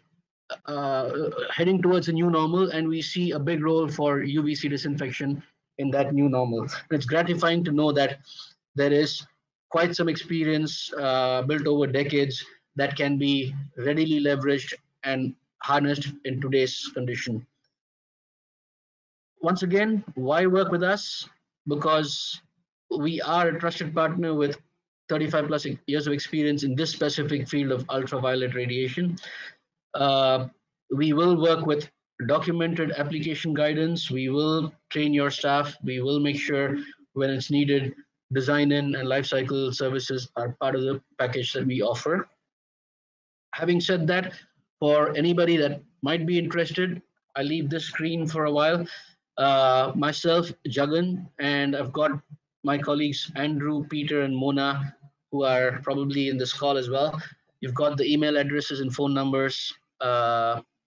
heading towards a new normal, and we see a big role for UVC disinfection in that new normal. It's gratifying to know that there is quite some experience built over decades that can be readily leveraged and harnessed in today's condition. Once again, why work with us? Because we are a trusted partner with 35 plus years of experience in this specific field of ultraviolet radiation. Uh, we will work with documented application guidance. We will train your staff. We will make sure when it's needed, design in and lifecycle services are part of the package that we offer. Having said that, for anybody that might be interested, I leave this screen for a while. Myself, Jagan, and I've got my colleagues Andrew, Peter, and Mona, who are probably in this call as well. You've got the email addresses and phone numbers.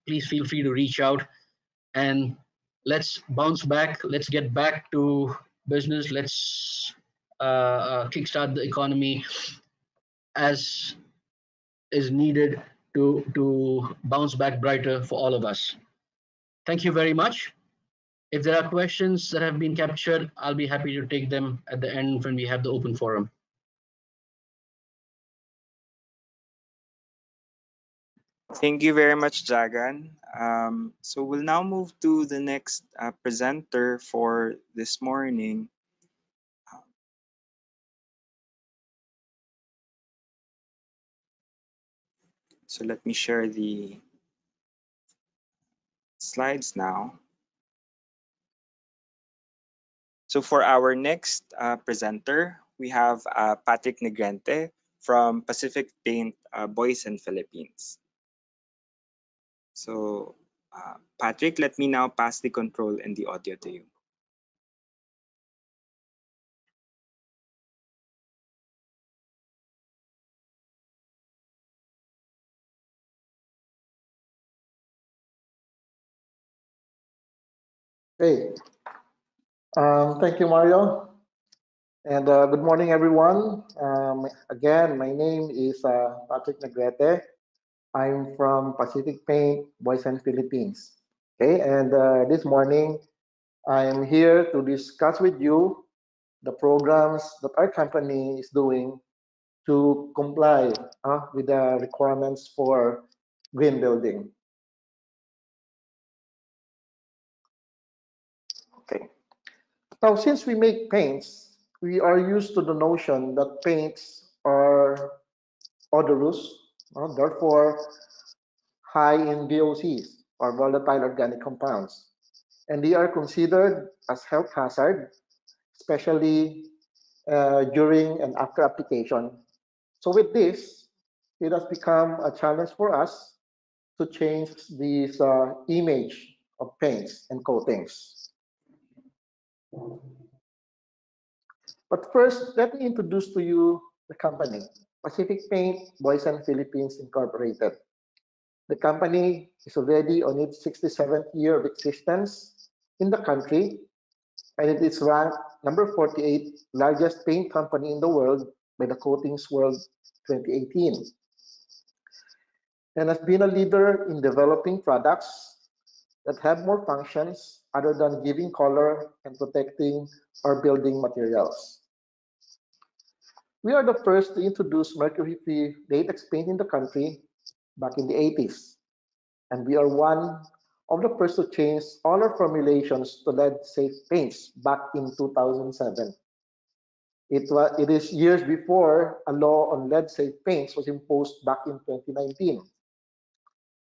Please feel free to reach out and let's bounce back. Let's get back to business. Let's kickstart the economy as is needed to bounce back brighter for all of us. Thank you very much. If there are questions that have been captured, I'll be happy to take them at the end when we have the open forum. Thank you very much, Jagan. So we'll now move to the next presenter for this morning. So let me share the slides now. So for our next presenter, we have Patrick Negrente from Pacific Paint Boys and Philippines. So Patrick, let me now pass the control and the audio to you. Hey, thank you, Mario, and good morning, everyone. Again, my name is Patrick Negrete. I'm from Pacific Paint, Boys and Philippines. Okay, and this morning I'm here to discuss with you the programs that our company is doing to comply with the requirements for green building. Okay. Now, since we make paints, we are used to the notion that paints are odorous, therefore high in VOCs or volatile organic compounds, and they are considered as health hazard, especially during and after application. So with this, it has become a challenge for us to change this image of paints and coatings. But first, let me introduce to you the company, Pacific Paint Boys and Philippines Incorporated. The company is already on its 67th year of existence in the country, and it is ranked number 48 largest paint company in the world by the Coatings World 2018, and has been a leader in developing products that have more functions other than giving color and protecting our building materials. We are the first to introduce mercury-free latex paint in the country back in the 80s, and we are one of the first to change all our formulations to lead-safe paints back in 2007. It is years before a law on lead-safe paints was imposed back in 2019.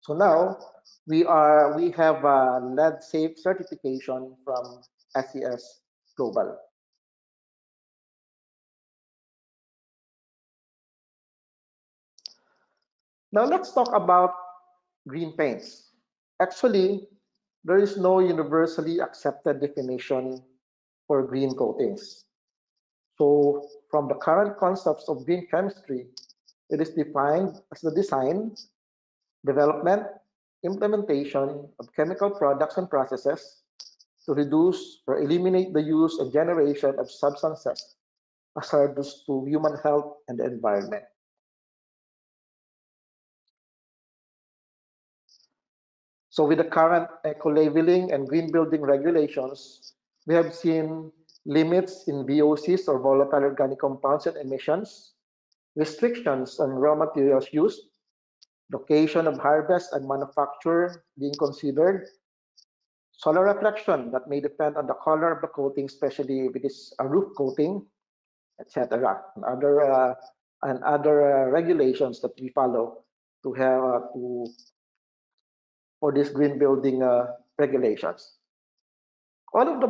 So now we have a lead-safe certification from SES Global. Now let's talk about green paints. Actually, there is no universally accepted definition for green coatings. So from the current concepts of green chemistry, it is defined as the design, development, implementation of chemical products and processes to reduce or eliminate the use and generation of substances hazardous to human health and the environment. So with the current eco-labeling and green building regulations, we have seen limits in VOCs or volatile organic compounds and emissions, restrictions on raw materials used, location of harvest and manufacture being considered, solar reflection that may depend on the color of the coating, especially if it is a roof coating, etc., and other regulations that we follow to have for these green building regulations. All of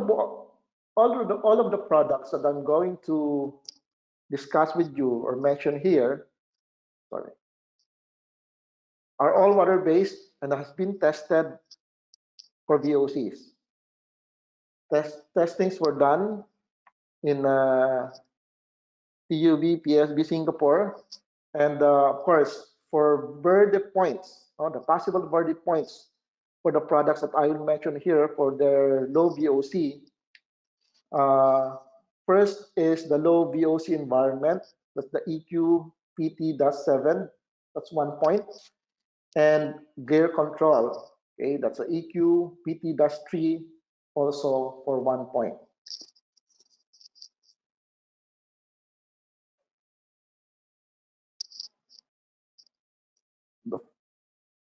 the products that I'm going to discuss with you or mention here, sorry, are all water-based and has been tested for VOCs. Testings were done in TUB, PSB Singapore, and of course, for Verde points, the possible Verde points for the products that I will mention here for their low VOC. First is the low VOC environment. That's the EQ PT-7. That's 1 point. And gear control. Okay, that's the EQ PT-3, also for 1 point.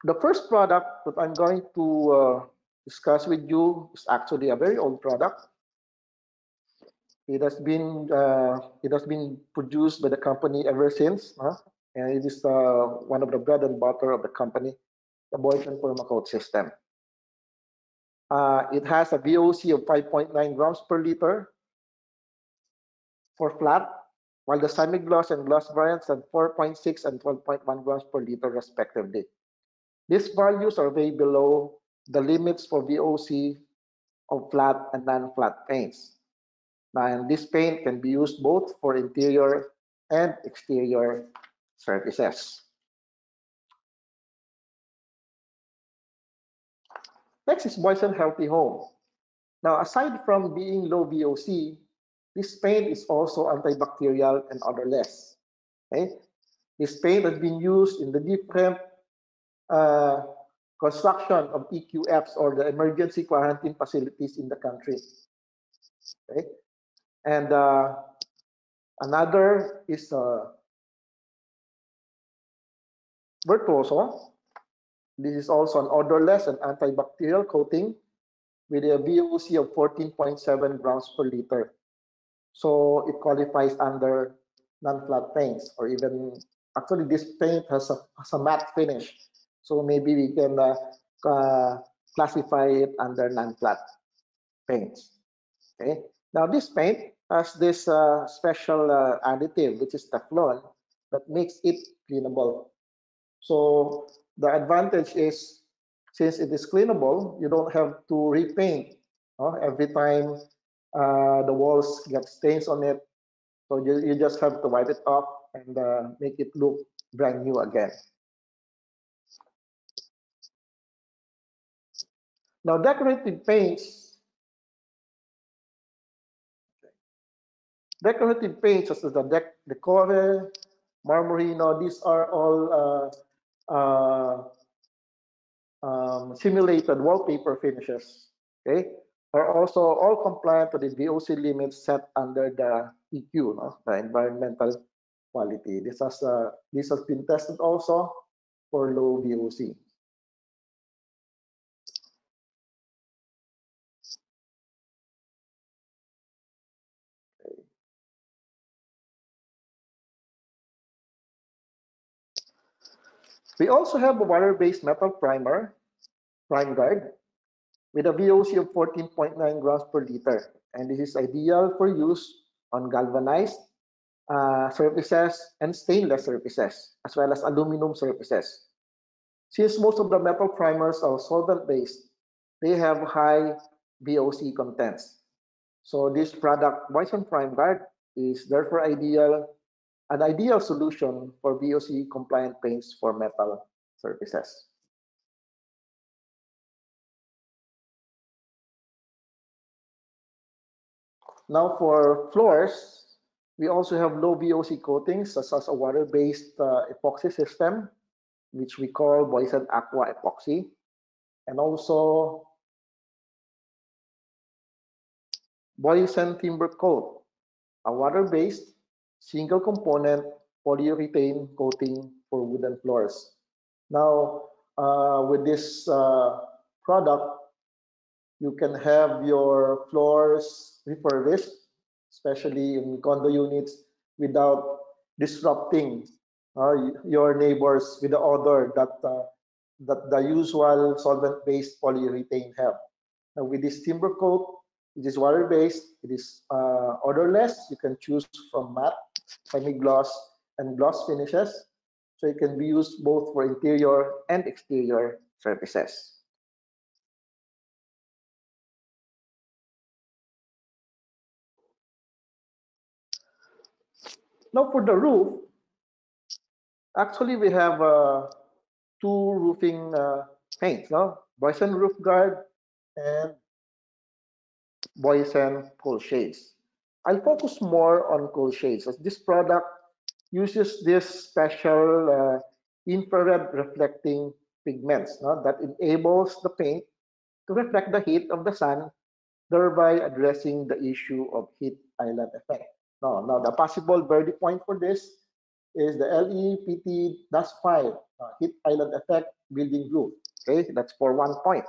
The first product that I'm going to discuss with you is actually a very old product. It has been produced by the company ever since, and it is one of the bread and butter of the company, the Boyton Permacoat system. It has a VOC of 5.9 grams per liter for flat, while the semi-gloss and gloss variants have 4.6 and 12.1 grams per liter respectively. These values are way below the limits for VOC of flat and non-flat paints. Now, and this paint can be used both for interior and exterior surfaces. Next is Boyson Healthy Home. Now, aside from being low VOC, this paint is also antibacterial and odorless. Okay? This paint has been used in the different construction of EQFs or the emergency quarantine facilities in the country. Okay? And another is Virtuoso. This is also an odorless and antibacterial coating with a VOC of 14.7 grams per liter. So it qualifies under non-flat paints, or even actually this paint has a matte finish. So maybe we can uh, classify it under non-flat paints. Okay. Now this paint has this special additive, which is Teflon, that makes it cleanable. So the advantage is, since it is cleanable, you don't have to repaint every time the walls get stains on it. So you just have to wipe it off and make it look brand new again. Now decorative paints such as the Decore, Marmorino, these are all simulated wallpaper finishes. Okay, are also all compliant to the VOC limits set under the EQ, the environmental quality. This has been tested also for low VOC. We also have a water-based metal primer, Prime Guard, with a VOC of 14.9 grams per liter. And this is ideal for use on galvanized surfaces and stainless surfaces, as well as aluminum surfaces. Since most of the metal primers are solvent-based, they have high VOC contents. So this product, Bison Prime Guard, is therefore an ideal solution for VOC compliant paints for metal surfaces. Now for floors, we also have low VOC coatings such as a water-based epoxy system, which we call Bison Aqua Epoxy, and also Bison Timber Coat, a water-based single component polyurethane coating for wooden floors. Now, with this product, you can have your floors refurbished, especially in condo units, without disrupting your neighbors with the odor that the usual solvent-based polyurethane have. Now, with this timber coat, it is water-based, it is odorless. You can choose from matte, semi-gloss, and gloss finishes. So it can be used both for interior and exterior surfaces. Now for the roof, actually we have two roofing paints, no? Boysen Roof Guard and Boysen Cool Shades. I'll focus more on cool shades as this product uses this special infrared reflecting pigments, no, that enables the paint to reflect the heat of the sun, thereby addressing the issue of heat island effect. Now the possible birdie point for this is the LEPT-5 heat island effect building group. Okay, that's for 1 point.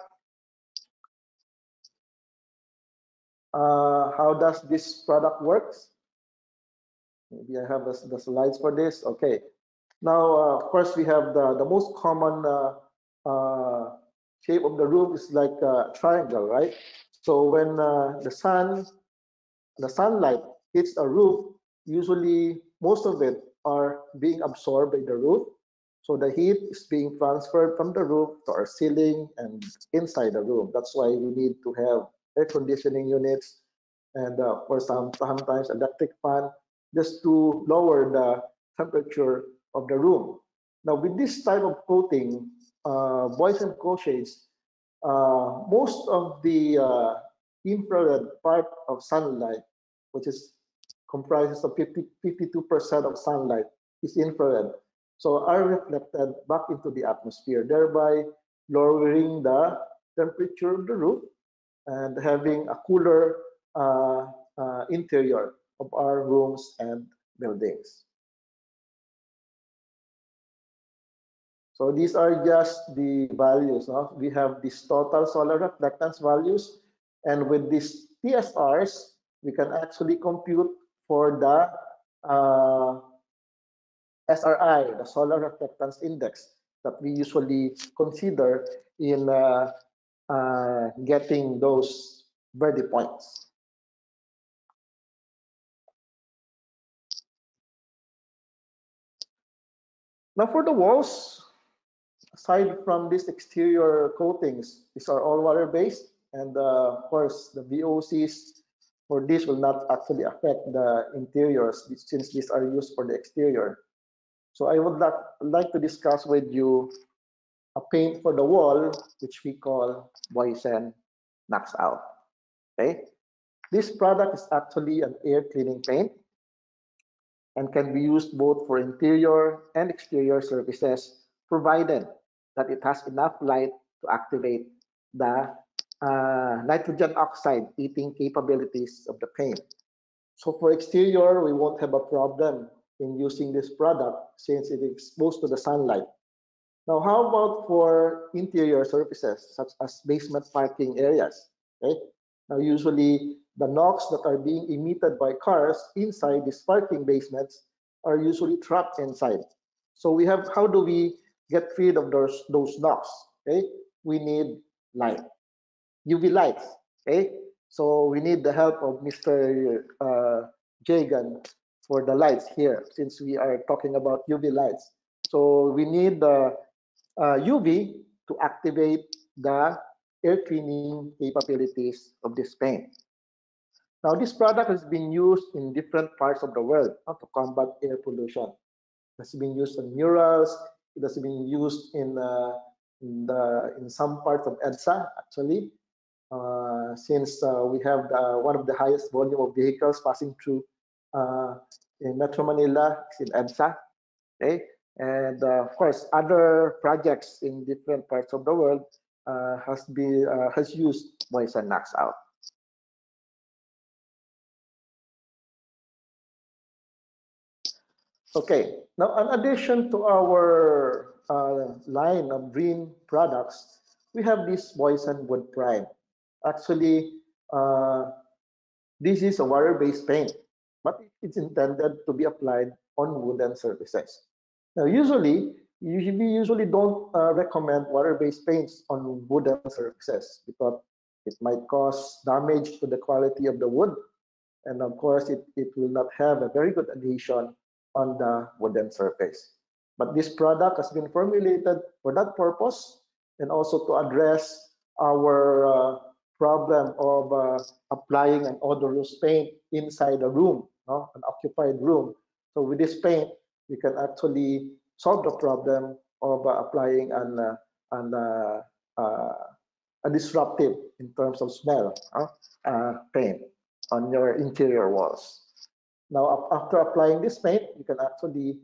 How does this product works? Maybe I have the slides for this. Okay. Now, of course, we have the most common shape of the roof is like a triangle, right? So when the sunlight hits a roof, usually most of it are being absorbed by the roof. So the heat is being transferred from the roof to our ceiling and inside the room. That's why we need to have air conditioning units and for sometimes electric fan just to lower the temperature of the room. Now with this type of coating, boys and co-shades, most of the infrared part of sunlight, which is comprises of 52% of sunlight, is infrared. So are reflected back into the atmosphere, thereby lowering the temperature of the roof and having a cooler interior of our rooms and buildings. So these are just the values. No? We have these total solar reflectance values, and with these TSRs, we can actually compute for the SRI, the solar reflectance index, that we usually consider in getting those Verdi points. Now for the walls, aside from these exterior coatings, these are all water-based, and of course the VOCs for this will not actually affect the interiors since these are used for the exterior. So I would like to discuss with you a paint for the wall, which we call Boysen Knocks Out. Okay, this product is actually an air cleaning paint and can be used both for interior and exterior surfaces, provided that it has enough light to activate the nitrogen oxide eating capabilities of the paint. So for exterior, we won't have a problem in using this product since it is exposed to the sunlight. Now, how about for interior surfaces, such as basement parking areas? Okay? Now, usually the NOx that are being emitted by cars inside these parking basements are usually trapped inside. So we have, how do we get rid of those NOx? Okay? We need light, UV lights. Okay? So we need the help of Mr. Jagan for the lights here, since we are talking about UV lights. So we need the UV to activate the air cleaning capabilities of this paint. Now, this product has been used in different parts of the world to combat air pollution. It has been used in murals. It has been used in some parts of EDSA, actually, since we have one of the highest volume of vehicles passing through in Metro Manila, in EDSA. Okay, and of course, other projects in different parts of the world has used Boysen Knocks Out. Okay, now in addition to our line of green products, we have this Boysen Wood Prime. Actually, this is a water-based paint, but it's intended to be applied on wooden surfaces. Now, we usually don't recommend water-based paints on wooden surfaces because it might cause damage to the quality of the wood, and of course, it will not have a very good adhesion on the wooden surface. But this product has been formulated for that purpose and also to address our problem of applying an odorless paint inside a room, no? An occupied room. So with this paint, we can actually solve the problem of applying a disruptive in terms of smell paint on your interior walls. Now, after applying this paint, you can actually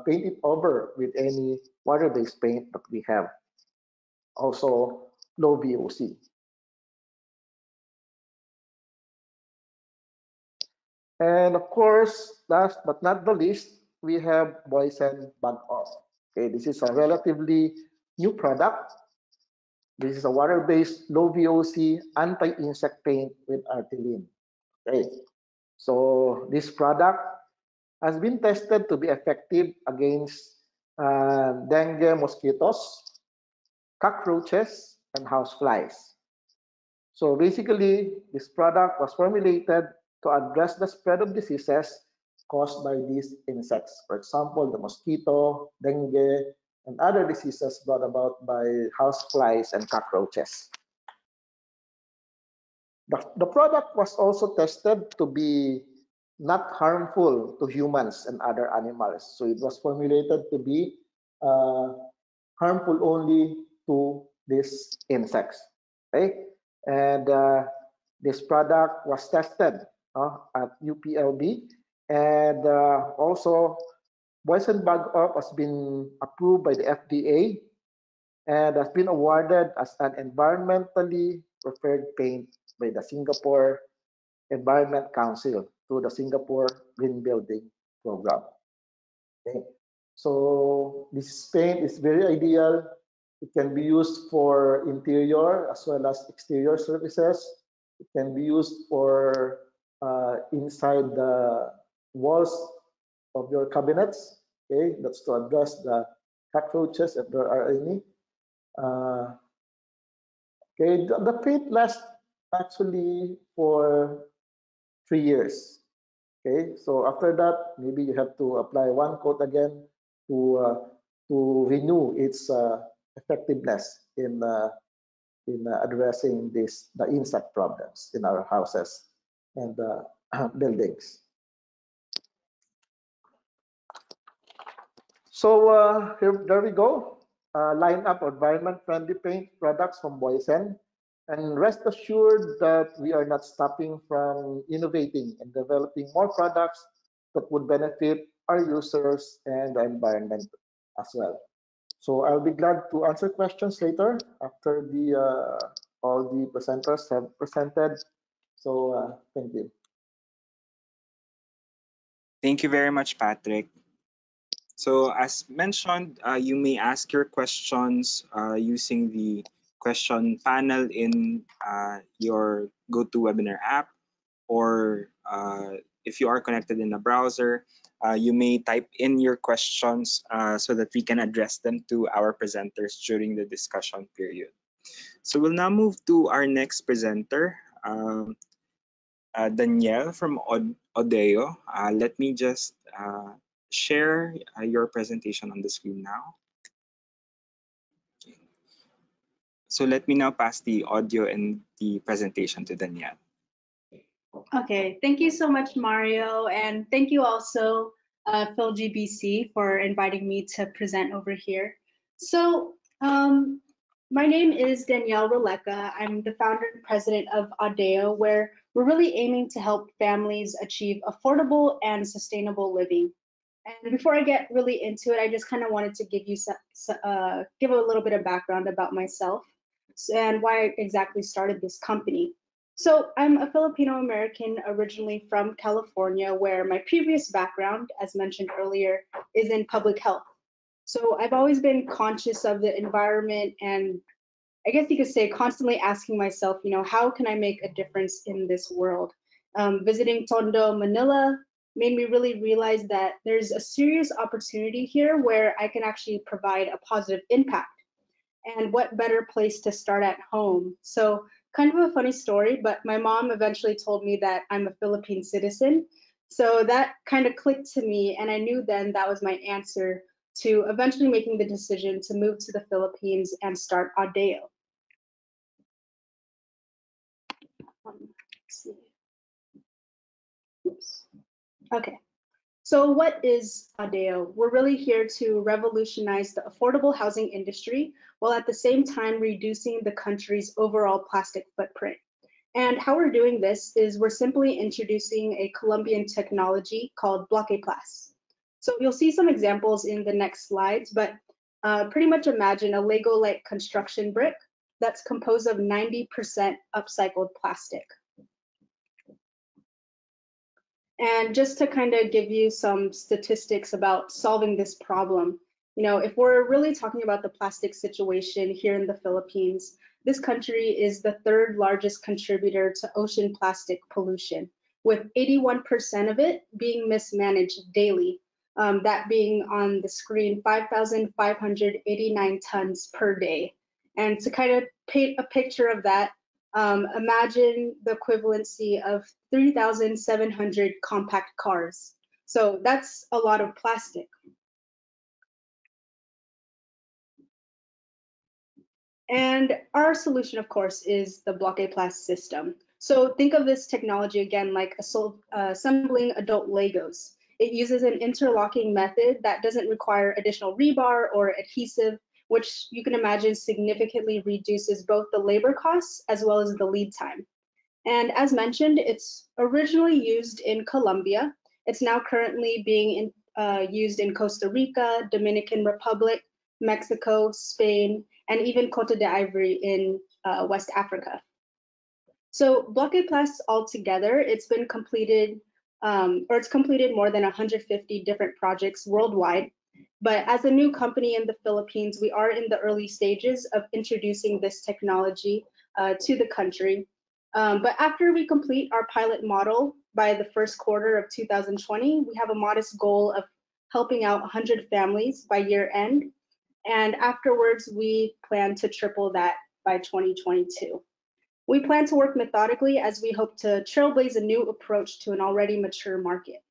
paint it over with any water-based paint that we have. Also, low VOC. And of course, last but not the least, we have Boysen Bug Off. Okay, this is a relatively new product. This is a water-based low VOC anti-insect paint with artillene. Okay, so this product has been tested to be effective against dengue mosquitoes, cockroaches, and houseflies. So basically, this product was formulated to address the spread of diseases caused by these insects. For example, the mosquito, dengue, and other diseases brought about by houseflies and cockroaches. The product was also tested to be not harmful to humans and other animals. So it was formulated to be harmful only to these insects. Okay? And this product was tested at UPLB, and also Boysen Bug Off has been approved by the FDA and has been awarded as an environmentally preferred paint by the Singapore Environment Council through the Singapore Green Building Program. Okay. So this paint is very ideal. It can be used for interior as well as exterior surfaces. It can be used for inside the walls of your cabinets. Okay, that's to address the cockroaches if there are any. Uh, okay, the paint lasts actually for 3 years. Okay, so after that, maybe you have to apply one coat again to uh, to renew its effectiveness in addressing the insect problems in our houses and buildings. So there we go. Line up environment-friendly paint products from Boysen. And rest assured that we are not stopping from innovating and developing more products that would benefit our users and the environment as well. So I'll be glad to answer questions later after the all the presenters have presented. So thank you. Thank you very much, Patrick. So as mentioned, you may ask your questions using the question panel in your GoToWebinar app, or if you are connected in a browser, you may type in your questions so that we can address them to our presenters during the discussion period. So we'll now move to our next presenter, Danielle from Odeo. Let me just share your presentation on the screen now. So let me now pass the audio and the presentation to Danielle. Okay, thank you so much, Mario, and thank you also, PHILGBC, for inviting me to present over here. So, my name is Danielle Roleka. I'm the founder and president of Adeo, where we're really aiming to help families achieve affordable and sustainable living. And before I get really into it, I just kind of wanted to give you give a little bit of background about myself and why I exactly started this company. So I'm a Filipino American originally from California, where my previous background, as mentioned earlier, is in public health. So I've always been conscious of the environment, and I guess you could say constantly asking myself, how can I make a difference in this world? Visiting Tondo, Manila made me really realize that there's a serious opportunity here where I can actually provide a positive impact. And what better place to start at home? So, kind of a funny story, but my mom eventually told me that I'm a Philippine citizen. So that kind of clicked to me, and I knew then that was my answer to eventually making the decision to move to the Philippines and start Adeo. Let's see. Oops. Okay. So what is Adeo? We're really here to revolutionize the affordable housing industry while at the same time reducing the country's overall plastic footprint. And how we're doing this is we're simply introducing a Colombian technology called Bloque Plus. So you'll see some examples in the next slides, but pretty much imagine a Lego-like construction brick that's composed of 90% upcycled plastic. And just to kind of give you some statistics about solving this problem, if we're really talking about the plastic situation here in the Philippines, this country is the third largest contributor to ocean plastic pollution, with 81% of it being mismanaged daily. That being on the screen 5,589 tons per day. And to kind of paint a picture of that, imagine the equivalency of 3,700 compact cars. So that's a lot of plastic. And our solution, of course, is the Bloque Plus system. So think of this technology again like assembling adult Legos. It uses an interlocking method that doesn't require additional rebar or adhesive, which you can imagine significantly reduces both the labor costs as well as the lead time. And as mentioned, it's originally used in Colombia. It's now currently being used in Costa Rica, Dominican Republic, Mexico, Spain, and even Cote d'Ivoire in West Africa. So Blockade-Plast altogether, it's been completed, or it's completed more than 150 different projects worldwide. But as a new company in the Philippines, we are in the early stages of introducing this technology to the country. But after we complete our pilot model by the first quarter of 2020, we have a modest goal of helping out 100 families by year end. And afterwards, we plan to triple that by 2022. We plan to work methodically as we hope to trailblaze a new approach to an already mature market.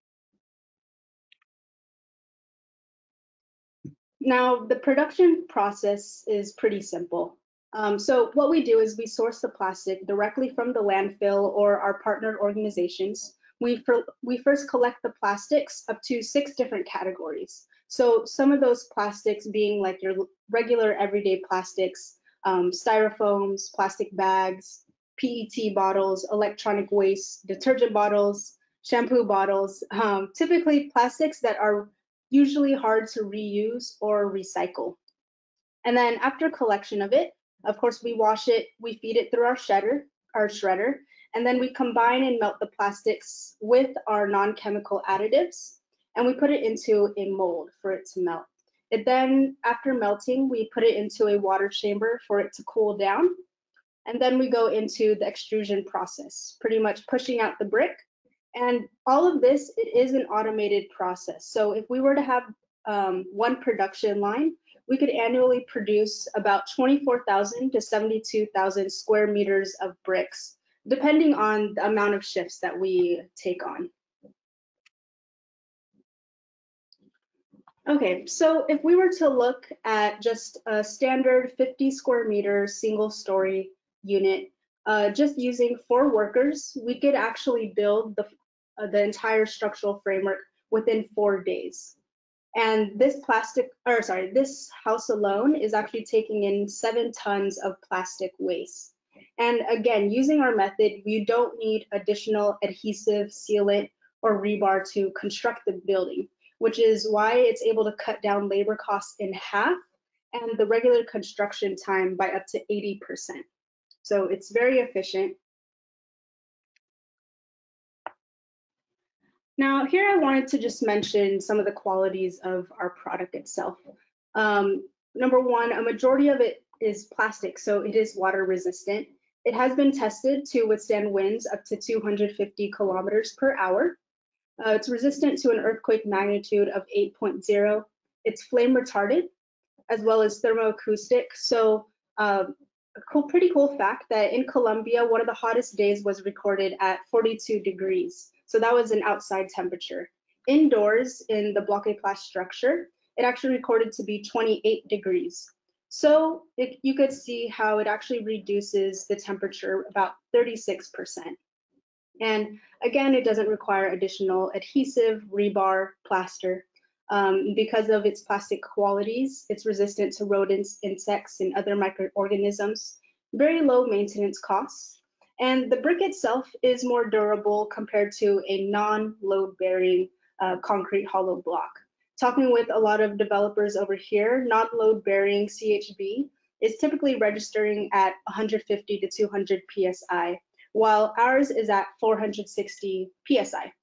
Now, the production process is pretty simple. So what we do is we source the plastic directly from the landfill or our partnered organizations. We first collect the plastics up to 6 different categories. So some of those plastics being like your regular everyday plastics, styrofoams, plastic bags, PET bottles, electronic waste, detergent bottles, shampoo bottles, typically plastics that are usually hard to reuse or recycle. And then after collection of it, of course, we wash it, we feed it through our shredder, and then we combine and melt the plastics with our non-chemical additives, and we put it into a mold for it to melt. It then, after melting, we put it into a water chamber for it to cool down, and then we go into the extrusion process, pretty much pushing out the brick. And all of this, it is an automated process. So if we were to have one production line, we could annually produce about 24,000 to 72,000 square meters of bricks, depending on the amount of shifts that we take on. Okay, so if we were to look at just a standard 50 square meter single story unit, just using 4 workers, we could actually build the entire structural framework within 4 days. And this this house alone is actually taking in 7 tons of plastic waste. And again, using our method, you don't need additional adhesive, sealant, or rebar to construct the building, which is why it's able to cut down labor costs in half and the regular construction time by up to 80%. So it's very efficient. Now, here I wanted to just mention some of the qualities of our product itself. Number one, a majority of it is plastic, so it is water resistant. It has been tested to withstand winds up to 250 kilometers per hour. It's resistant to an earthquake magnitude of 8.0. It's flame retardant as well as thermoacoustic. So pretty cool fact that in Colombia, one of the hottest days was recorded at 42 degrees. So that was an outside temperature. Indoors in the Blockade-Plast structure, it actually recorded to be 28 degrees. So you could see how it actually reduces the temperature about 36%. And again, it doesn't require additional adhesive, rebar, plaster. Because of its plastic qualities, it's resistant to rodents, insects, and other microorganisms, very low maintenance costs. And the brick itself is more durable compared to a non-load bearing concrete hollow block. Talking with a lot of developers over here, non-load bearing CHB is typically registering at 150 to 200 PSI, while ours is at 460 PSI.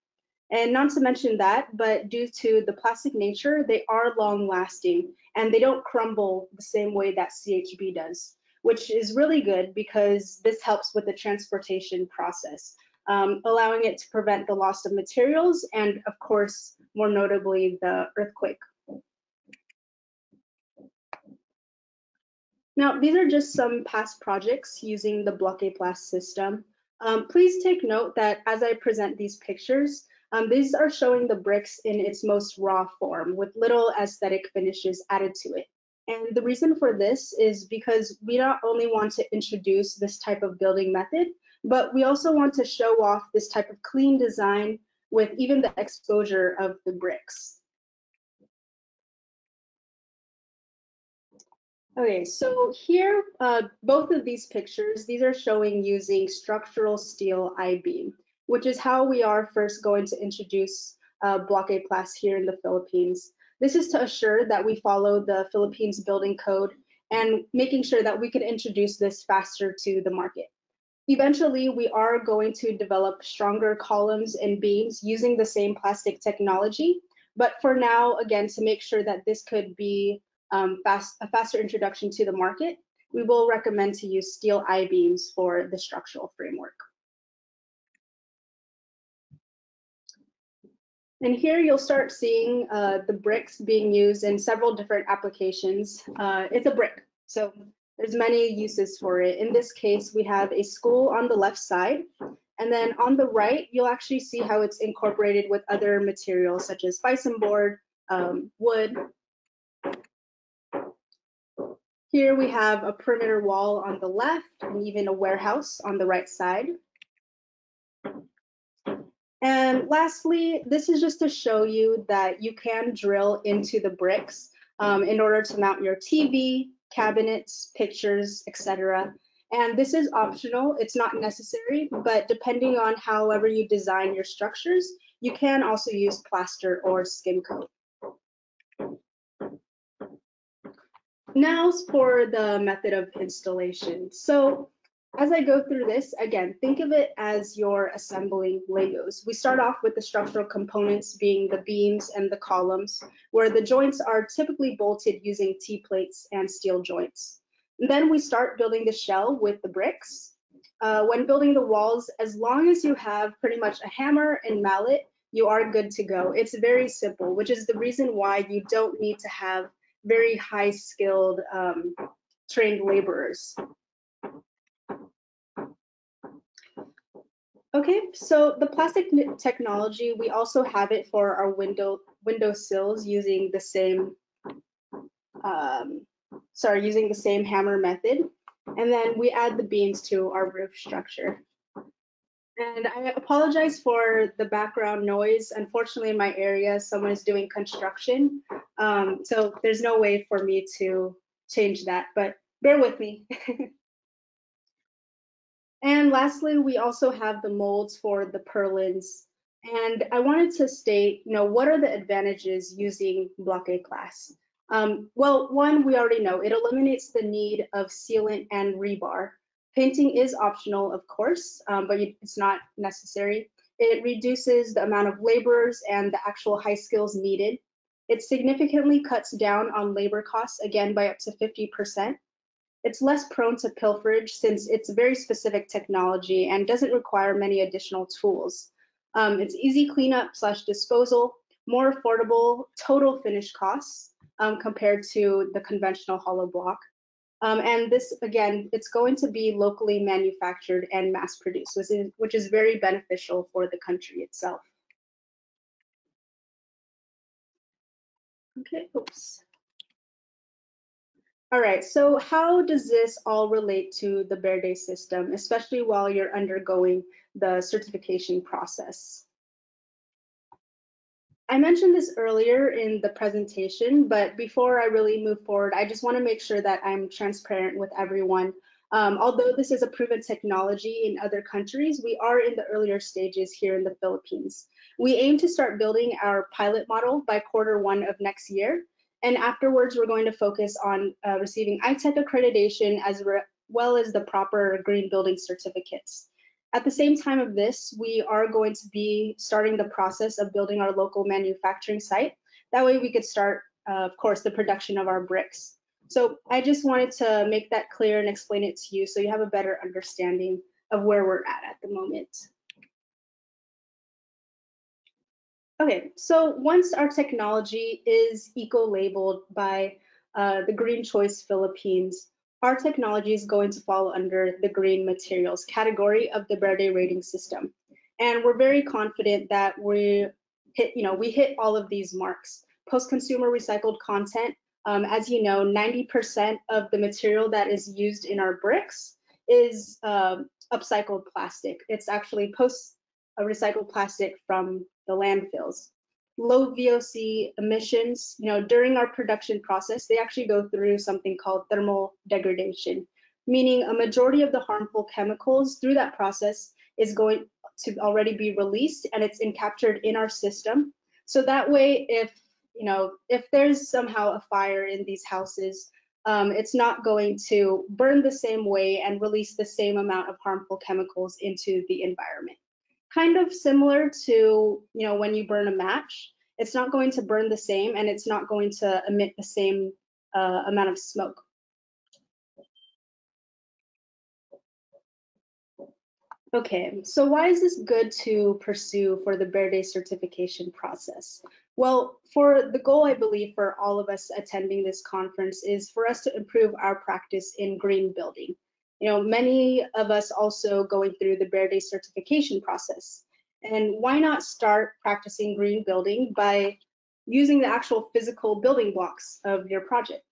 And not to mention that, but due to the plastic nature, they are long lasting and they don't crumble the same way that CHB does, which is really good because this helps with the transportation process, allowing it to prevent the loss of materials and, of course, more notably, the earthquake. Now, these are just some past projects using the Blockade-Plast system. Please take note that as I present these pictures, these are showing the bricks in its most raw form with little aesthetic finishes added to it. And the reason for this is because we not only want to introduce this type of building method, but we also want to show off this type of clean design with even the exposure of the bricks. Okay, so here, both of these pictures, these are showing using structural steel I-beam, which is how we are first going to introduce Blockade-Plast here in the Philippines. This is to assure that we follow the Philippines building code and making sure that we can introduce this faster to the market. Eventually, we are going to develop stronger columns and beams using the same plastic technology. But for now, again, to make sure that this could be a faster introduction to the market, we will recommend to use steel I-beams for the structural framework. And here you'll start seeing the bricks being used in several different applications. It's a brick, so there's many uses for it. In this case, we have a school on the left side, and then on the right, you'll actually see how it's incorporated with other materials such as bison board, wood. Here we have a perimeter wall on the left and even a warehouse on the right side. And lastly, this is just to show you that you can drill into the bricks in order to mount your TV, cabinets, pictures, etc. And this is optional, it's not necessary, but depending on however you design your structures, you can also use plaster or skim coat. Now for the method of installation. So as I go through this, again, think of it as you're assembling Legos. We start off with the structural components being the beams and the columns, where the joints are typically bolted using T-plates and steel joints. And then we start building the shell with the bricks. When building the walls, as long as you have pretty much a hammer and mallet, you are good to go. It's very simple, which is the reason why you don't need to have very high skilled trained laborers. Okay, so the plastic technology, we also have it for our window sills using the same using the same hammer method, and then we add the beams to our roof structure. And I apologize for the background noise. Unfortunately, in my area, someone is doing construction, so there's no way for me to change that, but bear with me. And lastly, we also have the molds for the purlins. And I wanted to state, what are the advantages using blockade glass? Well, one, we already know, it eliminates the need of sealant and rebar. Painting is optional, of course, but it's not necessary. It reduces the amount of laborers and the actual high skills needed. It significantly cuts down on labor costs, again, by up to 50%. It's less prone to pilferage since it's a very specific technology and doesn't require many additional tools. It's easy cleanup / disposal, more affordable total finish costs compared to the conventional hollow block. And this, again, it's going to be locally manufactured and mass produced, which is very beneficial for the country itself. Okay, oops. All right, so how does this all relate to the Verde system, especially while you're undergoing the certification process? I mentioned this earlier in the presentation, but before I really move forward, I just want to make sure that I'm transparent with everyone. Although this is a proven technology in other countries, we are in the earlier stages here in the Philippines. We aim to start building our pilot model by Q1 of next year. And afterwards, we're going to focus on receiving ITEC accreditation as well as the proper green building certificates. At the same time of this, we are going to be starting the process of building our local manufacturing site. That way we could start, of course, the production of our bricks. So I just wanted to make that clear and explain it to you so you have a better understanding of where we're at the moment. Okay, so once our technology is eco-labeled by the Green Choice Philippines, our technology is going to fall under the green materials category of the Verde rating system. And we're very confident that we hit all of these marks. Post-consumer recycled content, as you know, 90% of the material that is used in our bricks is upcycled plastic. It's actually recycled plastic from the landfills. Low VOC emissions, during our production process, they actually go through something called thermal degradation, meaning a majority of the harmful chemicals through that process is going to already be released and it's captured in our system. So that way, if there's somehow a fire in these houses, it's not going to burn the same way and release the same amount of harmful chemicals into the environment. Kind of similar to, when you burn a match, it's not going to burn the same and it's not going to emit the same amount of smoke. Okay, so why is this good to pursue for the Verde certification process? Well, for the goal, I believe, for all of us attending this conference is for us to improve our practice in green building. Many of us also going through the Verde certification process. And why not start practicing green building by using the actual physical building blocks of your project?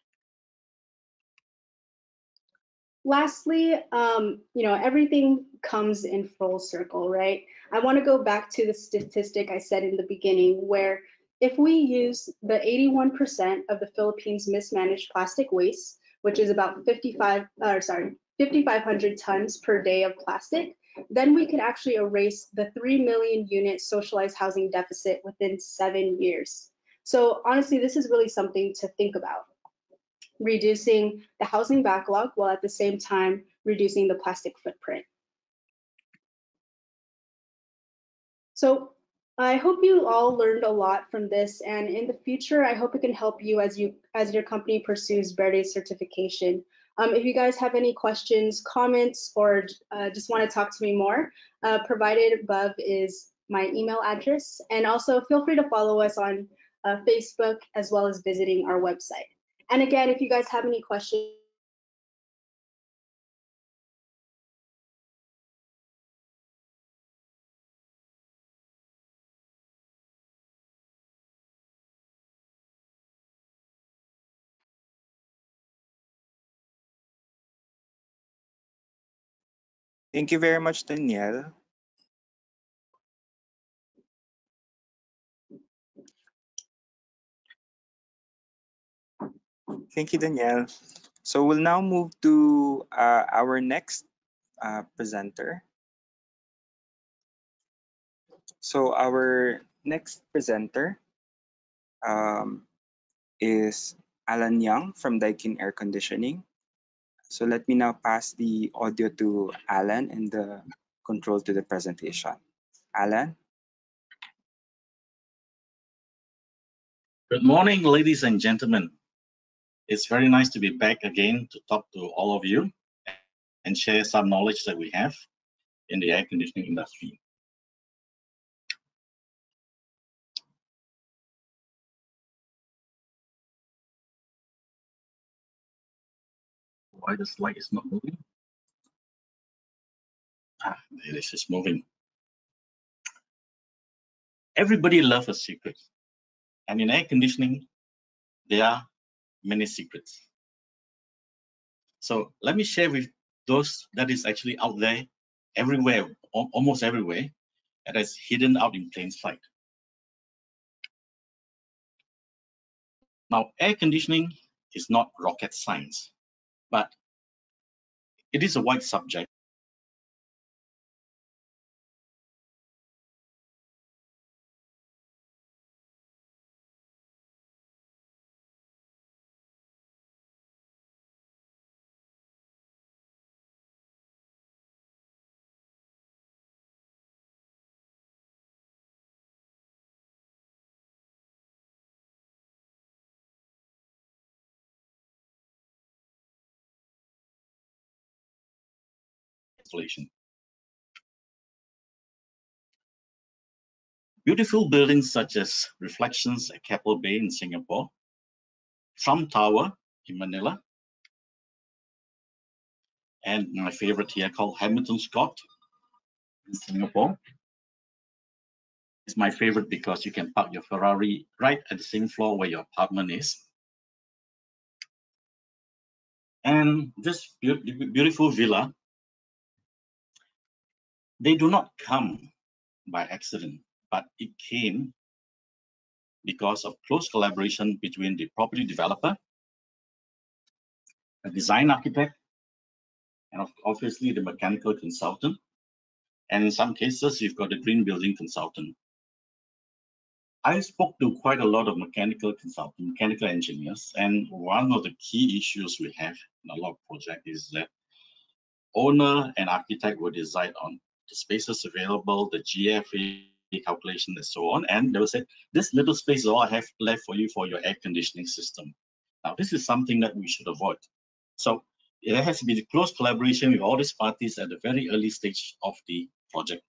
Lastly, everything comes in full circle, right? I want to go back to the statistic I said in the beginning, where if we use the 81% of the Philippines mismanaged plastic waste, which is about 5,500 tons per day of plastic, then we could actually erase the 3 million unit socialized housing deficit within 7 years. So honestly, this is really something to think about, reducing the housing backlog while at the same time reducing the plastic footprint. So I hope you all learned a lot from this, and in the future, I hope it can help you as your company pursues Verde certification. If you guys have any questions, comments, or just want to talk to me more, provided above is my email address, and also feel free to follow us on Facebook as well as visiting our website. And again, if you guys have any questions, Thank you very much, Danielle. Thank you, Danielle. So we'll now move to our next presenter. So our next presenter um, is Alan Young from Daikin Air Conditioning. So let me now pass the audio to Alan and the control to the presentation. Alan? Good morning, ladies and gentlemen. It's very nice to be back again to talk to all of you and share some knowledge that we have in the air conditioning industry. Why the slide is not moving? It is just moving. Everybody loves a secret. And in air conditioning, there are many secrets. So let me share with those that is actually out there everywhere, almost everywhere, that is hidden out in plain sight. Now, air conditioning is not rocket science, but it is a wide subject. Installation. Beautiful buildings such as Reflections at Keppel Bay in Singapore, Trump Tower in Manila, and my favorite here called Hamilton Scott in Singapore. It's my favorite because you can park your Ferrari right at the same floor where your apartment is. And this beautiful villa, they do not come by accident, but it came because of close collaboration between the property developer, a design architect, and obviously the mechanical consultant. And in some cases, you've got a green building consultant. I spoke to quite a lot of mechanical consultants, mechanical engineers, and one of the key issues we have in a lot of projects is that owner and architect will decide on the spaces available, the GFA calculation, and so on, and they will say, this little space is all I have left for you for your air conditioning system. Now, this is something that we should avoid. So there has to be close collaboration with all these parties at the very early stage of the project.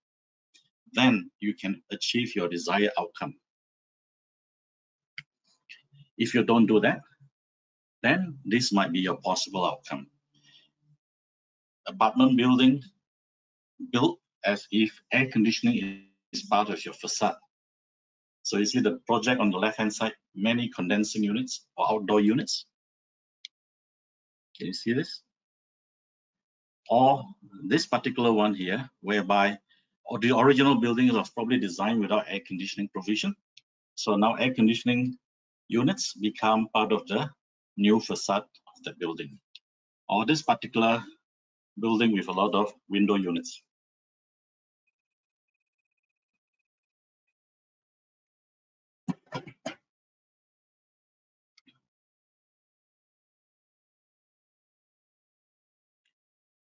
Then you can achieve your desired outcome. If you don't do that, then this might be your possible outcome. Apartment building built as if air conditioning is part of your facade. So you see the project on the left-hand side, many condensing units or outdoor units. Can you see this? Or this particular one here, whereby the original building was probably designed without air conditioning provision. So now air conditioning units become part of the new facade of the building. Or this particular building with a lot of window units.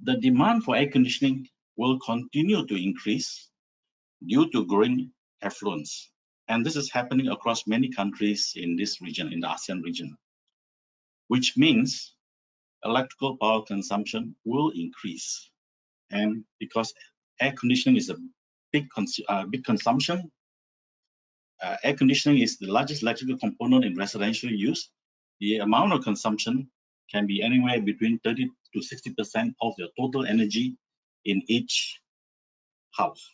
The demand for air conditioning will continue to increase due to growing affluence. And this is happening across many countries in this region, in the ASEAN region, which means electrical power consumption will increase. And because air conditioning is a big consumption, air conditioning is the largest electrical component in residential use. The amount of consumption can be anywhere between 30 to 60% of the total energy in each house.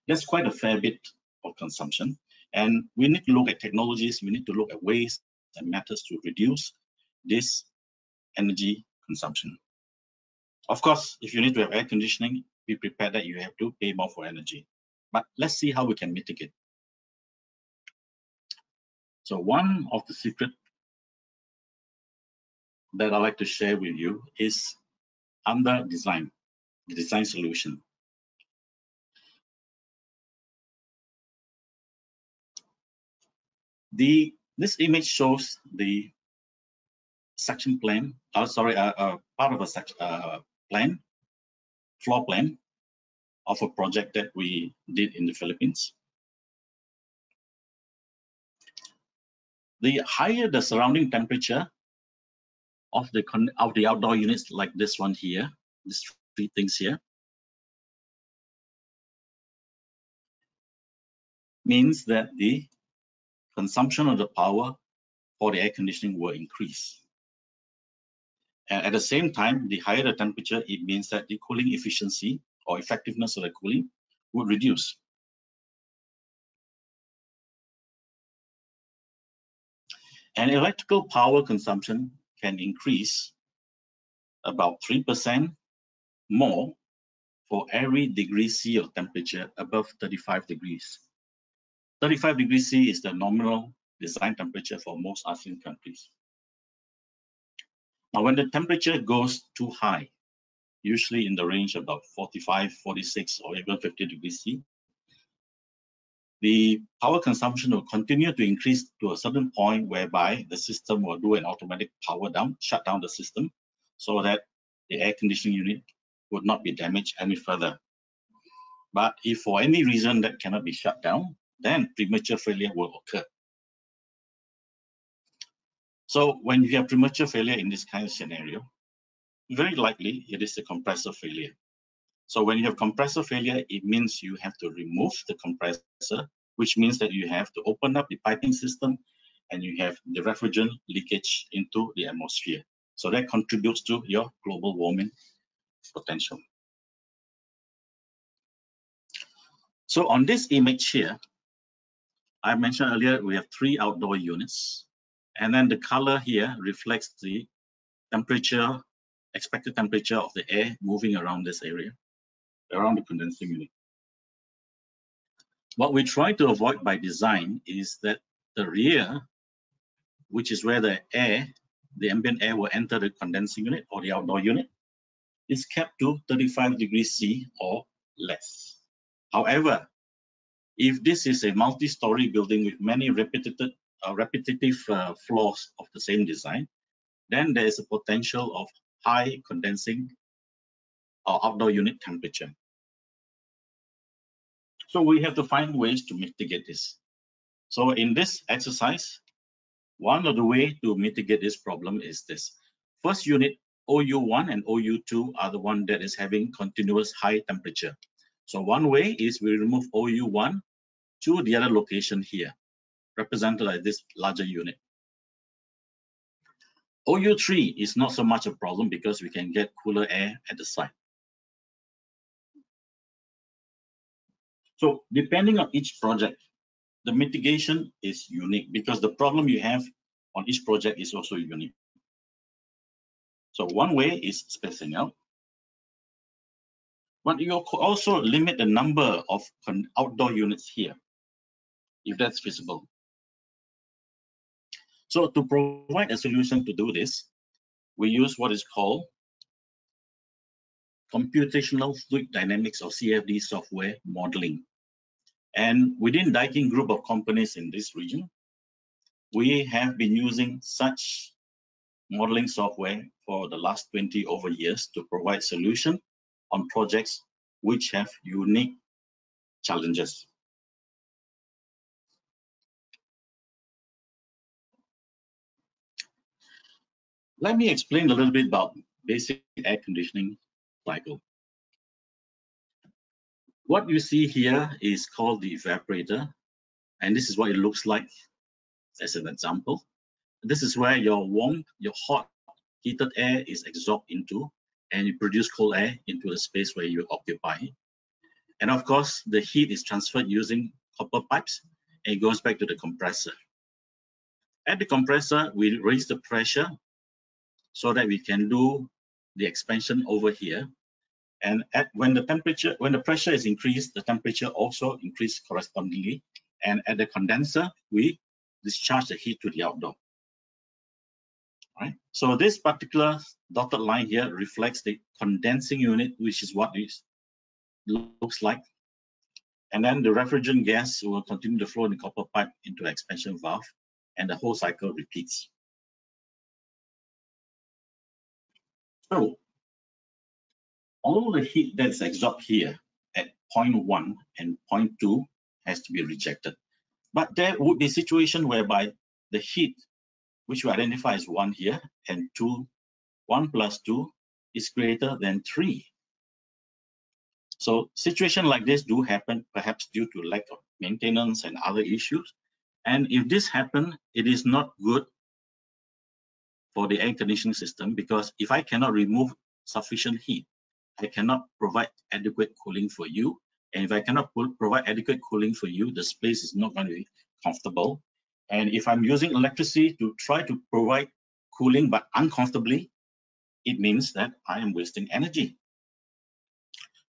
That's quite a fair bit of consumption. And we need to look at technologies, we need to look at ways and methods to reduce this energy consumption. Of course, if you need to have air conditioning, be prepared that you have to pay more for energy. But let's see how we can mitigate. So one of the secrets that I'd like to share with you is under design, the design solution. This image shows the section plan, part of a plan, floor plan of a project that we did in the Philippines. The higher the surrounding temperature of the outdoor units, like this one here, these three things here, means that the consumption of the power for the air conditioning will increase. And at the same time, the higher the temperature, it means that the cooling efficiency or effectiveness of the cooling would reduce. And electrical power consumption can increase about 3% more for every degree C of temperature above 35 degrees. 35 degrees C is the nominal design temperature for most ASEAN countries. Now, when the temperature goes too high, usually in the range of about 45, 46, or even 50 degrees C, the power consumption will continue to increase to a certain point whereby the system will do an automatic power down, shut down the system, so that the air conditioning unit would not be damaged any further. But if for any reason that cannot be shut down, then premature failure will occur. So when you have premature failure in this kind of scenario, very likely it is a compressor failure. So when you have compressor failure, it means you have to remove the compressor, which means that you have to open up the piping system and you have the refrigerant leakage into the atmosphere. So that contributes to your global warming potential. So on this image here, I mentioned earlier, we have 3 outdoor units. And then the color here reflects the temperature, expected temperature of the air moving around this area, around the condensing unit. What we try to avoid by design is that the rear, which is where the air, the ambient air will enter the condensing unit or the outdoor unit, is kept to 35 degrees C or less. However, If this is a multi-story building with many repetitive floors of the same design, then there is a potential of high condensing or outdoor unit temperature. So we have to find ways to mitigate this. So in this exercise, one of the ways to mitigate this problem is this. First unit, OU1 and OU2 are the one that is having continuous high temperature. So one way is we remove OU1 to the other location here, represented by this larger unit. OU3 is not so much a problem because we can get cooler air at the site. So depending on each project, the mitigation is unique because the problem you have on each project is also unique. So one way is spacing out, but you also limit the number of outdoor units here, if that's feasible. So to provide a solution to do this, we use what is called computational fluid dynamics or CFD software modeling. And within Daikin group of companies in this region, we have been using such modeling software for the last 20 over years to provide solution on projects which have unique challenges. Let me explain a little bit about basic air conditioning cycle. What you see here is called the evaporator, and this is what it looks like as an example. This is where your warm, your hot, heated air is absorbed into, and you produce cold air into the space where you occupy. And of course, the heat is transferred using copper pipes, and it goes back to the compressor. At the compressor, we raise the pressure so that we can do the expansion over here. And when the pressure is increased, the temperature also increases correspondingly. And at the condenser, we discharge the heat to the outdoor. Right? So this particular dotted line here reflects the condensing unit, which is what it looks like. And then the refrigerant gas will continue to flow in the copper pipe into the expansion valve, and the whole cycle repeats. So all the heat that's absorbed here at point 1 and point 2 has to be rejected. But there would be a situation whereby the heat, which we identify as 1 here, and 1 plus 2 is greater than 3. So situations like this do happen, perhaps due to lack of maintenance and other issues. And if this happens, it is not good for the air conditioning system, because if I cannot remove sufficient heat, I cannot provide adequate cooling for you. And if I cannot provide adequate cooling for you, the space is not going to be comfortable. And if I'm using electricity to try to provide cooling but uncomfortably, it means that I am wasting energy.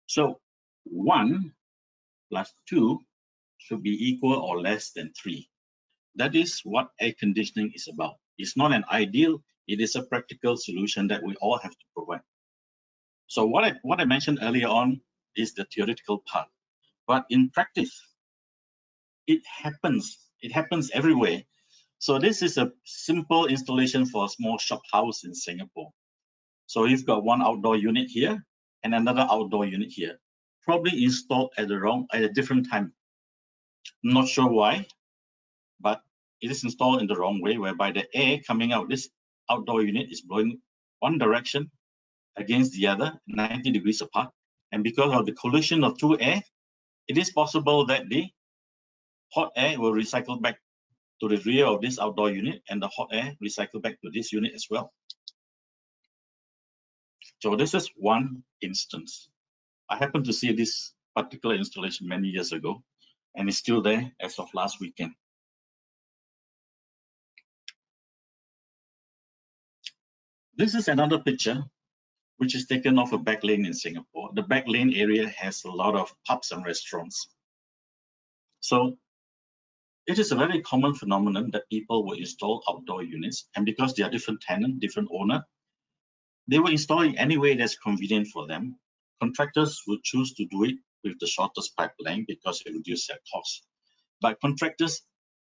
So 1 plus 2 should be equal or less than 3. That is what air conditioning is about. It's not an ideal, it is a practical solution that we all have to provide. So what I mentioned earlier on is the theoretical part. But in practice, it happens everywhere. So this is a simple installation for a small shop house in Singapore. So you've got one outdoor unit here and another outdoor unit here, probably installed at a different time. Not sure why, but it is installed in the wrong way, whereby the air coming out this outdoor unit is blowing one direction against the other, 90 degrees apart. And because of the collision of two air, it is possible that the hot air will recycle back to the rear of this outdoor unit, and the hot air recycle back to this unit as well. So this is one instance. I happened to see this particular installation many years ago, and it's still there as of last weekend. This is another picture which is taken off a back lane in Singapore. The back lane area has a lot of pubs and restaurants. So it is a very common phenomenon that people will install outdoor units, and because they are different tenant, different owner, they will install it any way that's convenient for them. Contractors will choose to do it with the shortest pipe length because it reduces their cost. But contractors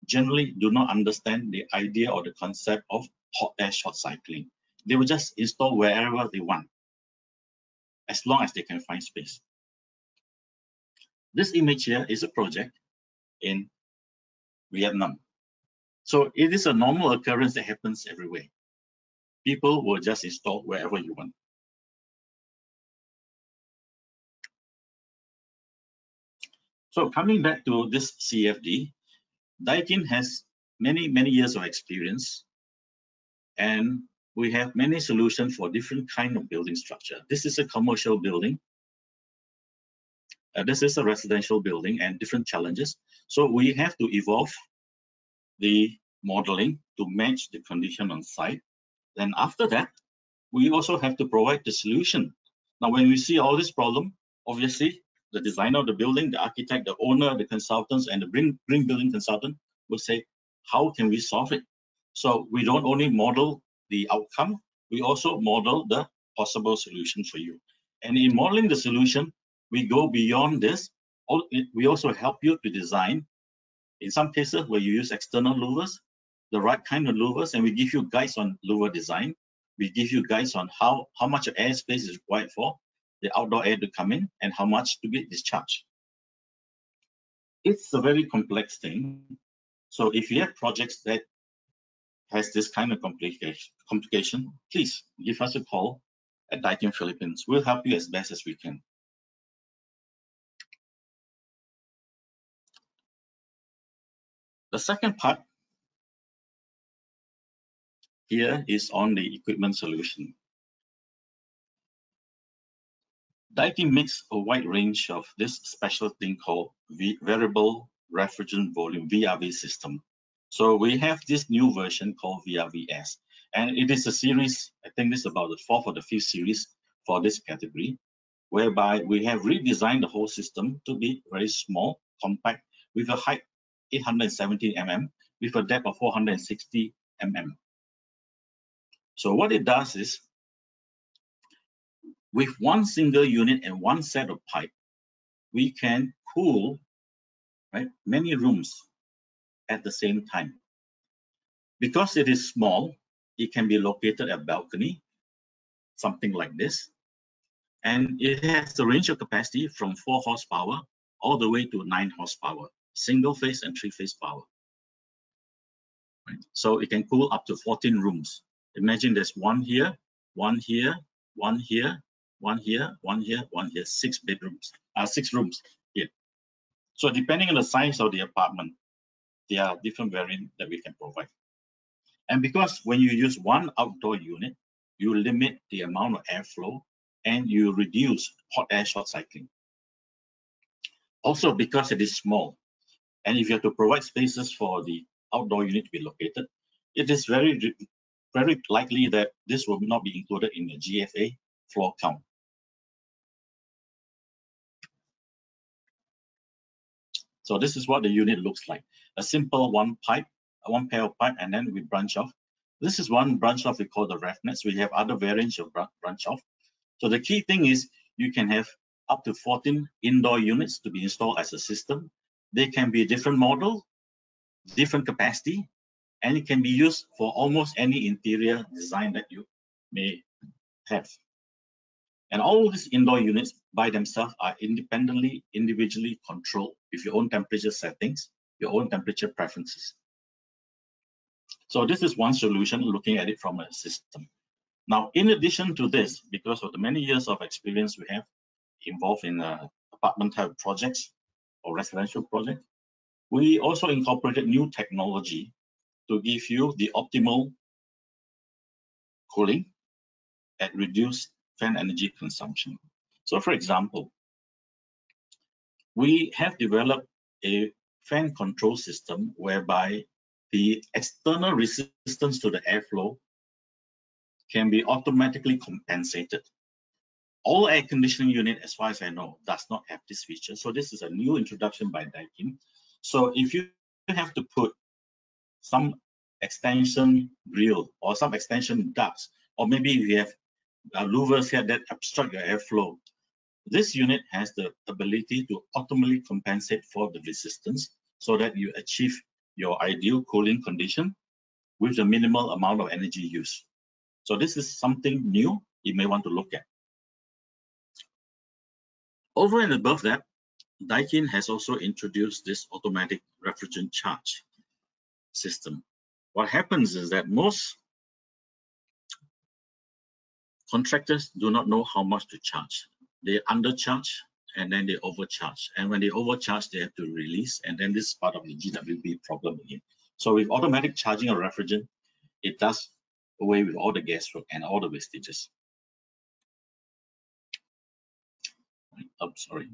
generally do not understand the idea or the concept of hot air short cycling. They will just install wherever they want, as long as they can find space. This image here is a project in Vietnam. So it is a normal occurrence that happens everywhere. People will just install wherever you want. So coming back to this CFD, Daikin has many years of experience, and we have many solutions for different kind of building structure. This is a commercial building. This is a residential building and different challenges. So we have to evolve the modeling to match the condition on site. Then after that, we also have to provide the solution. Now, when we see all this problem, obviously the designer of the building, the architect, the owner, the consultants, and the green building consultant will say, how can we solve it? So we don't only model the outcome, we also model the possible solution for you. And in modeling the solution, we go beyond this. We also help you to design, in some cases where you use external louvers, the right kind of louvers, and we give you guides on louver design. We give you guides on how much airspace is required for the outdoor air to come in and how much to be discharged. It's a very complex thing. So if you have projects that has this kind of complication, please give us a call at Daikin Philippines. We'll help you as best as we can. The second part here is on the equipment solution. Daikin makes a wide range of this special thing called variable refrigerant volume VRV system. So we have this new version called VRVS, and it is a series. I think this is about the fourth or the fifth series for this category, whereby we have redesigned the whole system to be very small, compact, with a height 870 mm, with a depth of 460 mm. So what it does is, with one single unit and one set of pipe, we can cool many rooms at the same time. Because it is small, it can be located at balcony, something like this. And it has a range of capacity from 4 horsepower all the way to 9 horsepower, single phase and 3-phase power. So it can cool up to 14 rooms. Imagine there's one here, one here, one here, one here, one here, one here, 6 rooms here. So depending on the size of the apartment, there are different variants that we can provide. And because when you use one outdoor unit, you limit the amount of airflow and you reduce hot air short cycling. Also, because it is small, and if you have to provide spaces for the outdoor unit to be located, it is very likely that this will not be included in the GFA floor count. So this is what the unit looks like. A simple one pair of pipe, and then we branch off. This is one branch off we call the ref nets. We have other variants of branch off. So the key thing is you can have up to 14 indoor units to be installed as a system. They can be different model, different capacity, and it can be used for almost any interior design that you may have. And all these indoor units by themselves are individually controlled with your own temperature settings, your own temperature preferences. So this is one solution, looking at it from a system. Now, in addition to this, because of the many years of experience we have involved in apartment type projects or residential projects, we also incorporated new technology to give you the optimal cooling at reduced fan energy consumption. So for example, we have developed a fan control system whereby the external resistance to the airflow can be automatically compensated. All air conditioning unit, as far as I know, does not have this feature. So this is a new introduction by Daikin. So if you have to put some extension grill or some extension ducts, or maybe you have louvers here that obstruct your airflow, This unit has the ability to automatically compensate for the resistance so that you achieve your ideal cooling condition with the minimal amount of energy used. So this is something new you may want to look at. Over and above that, Daikin has also introduced this automatic refrigerant charge system. What happens is that most contractors do not know how much to charge. They undercharge and then they overcharge. And when they overcharge, they have to release. And then this is part of the GWB problem again. So with automatic charging of refrigerant, it does away with all the gas work and all the wastages. Oh, sorry.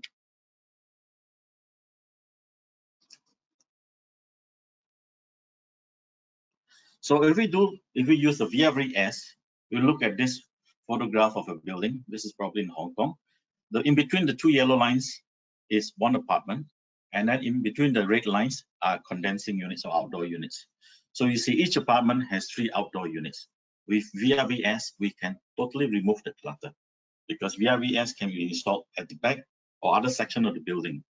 So if we use the VRVS, we look at this photograph of a building. This is probably in Hong Kong. In between the two yellow lines is one apartment, and then in between the red lines are condensing units or outdoor units. So you see each apartment has 3 outdoor units. With VRVS, we can totally remove the clutter because VRVS can be installed at the back or other section of the building.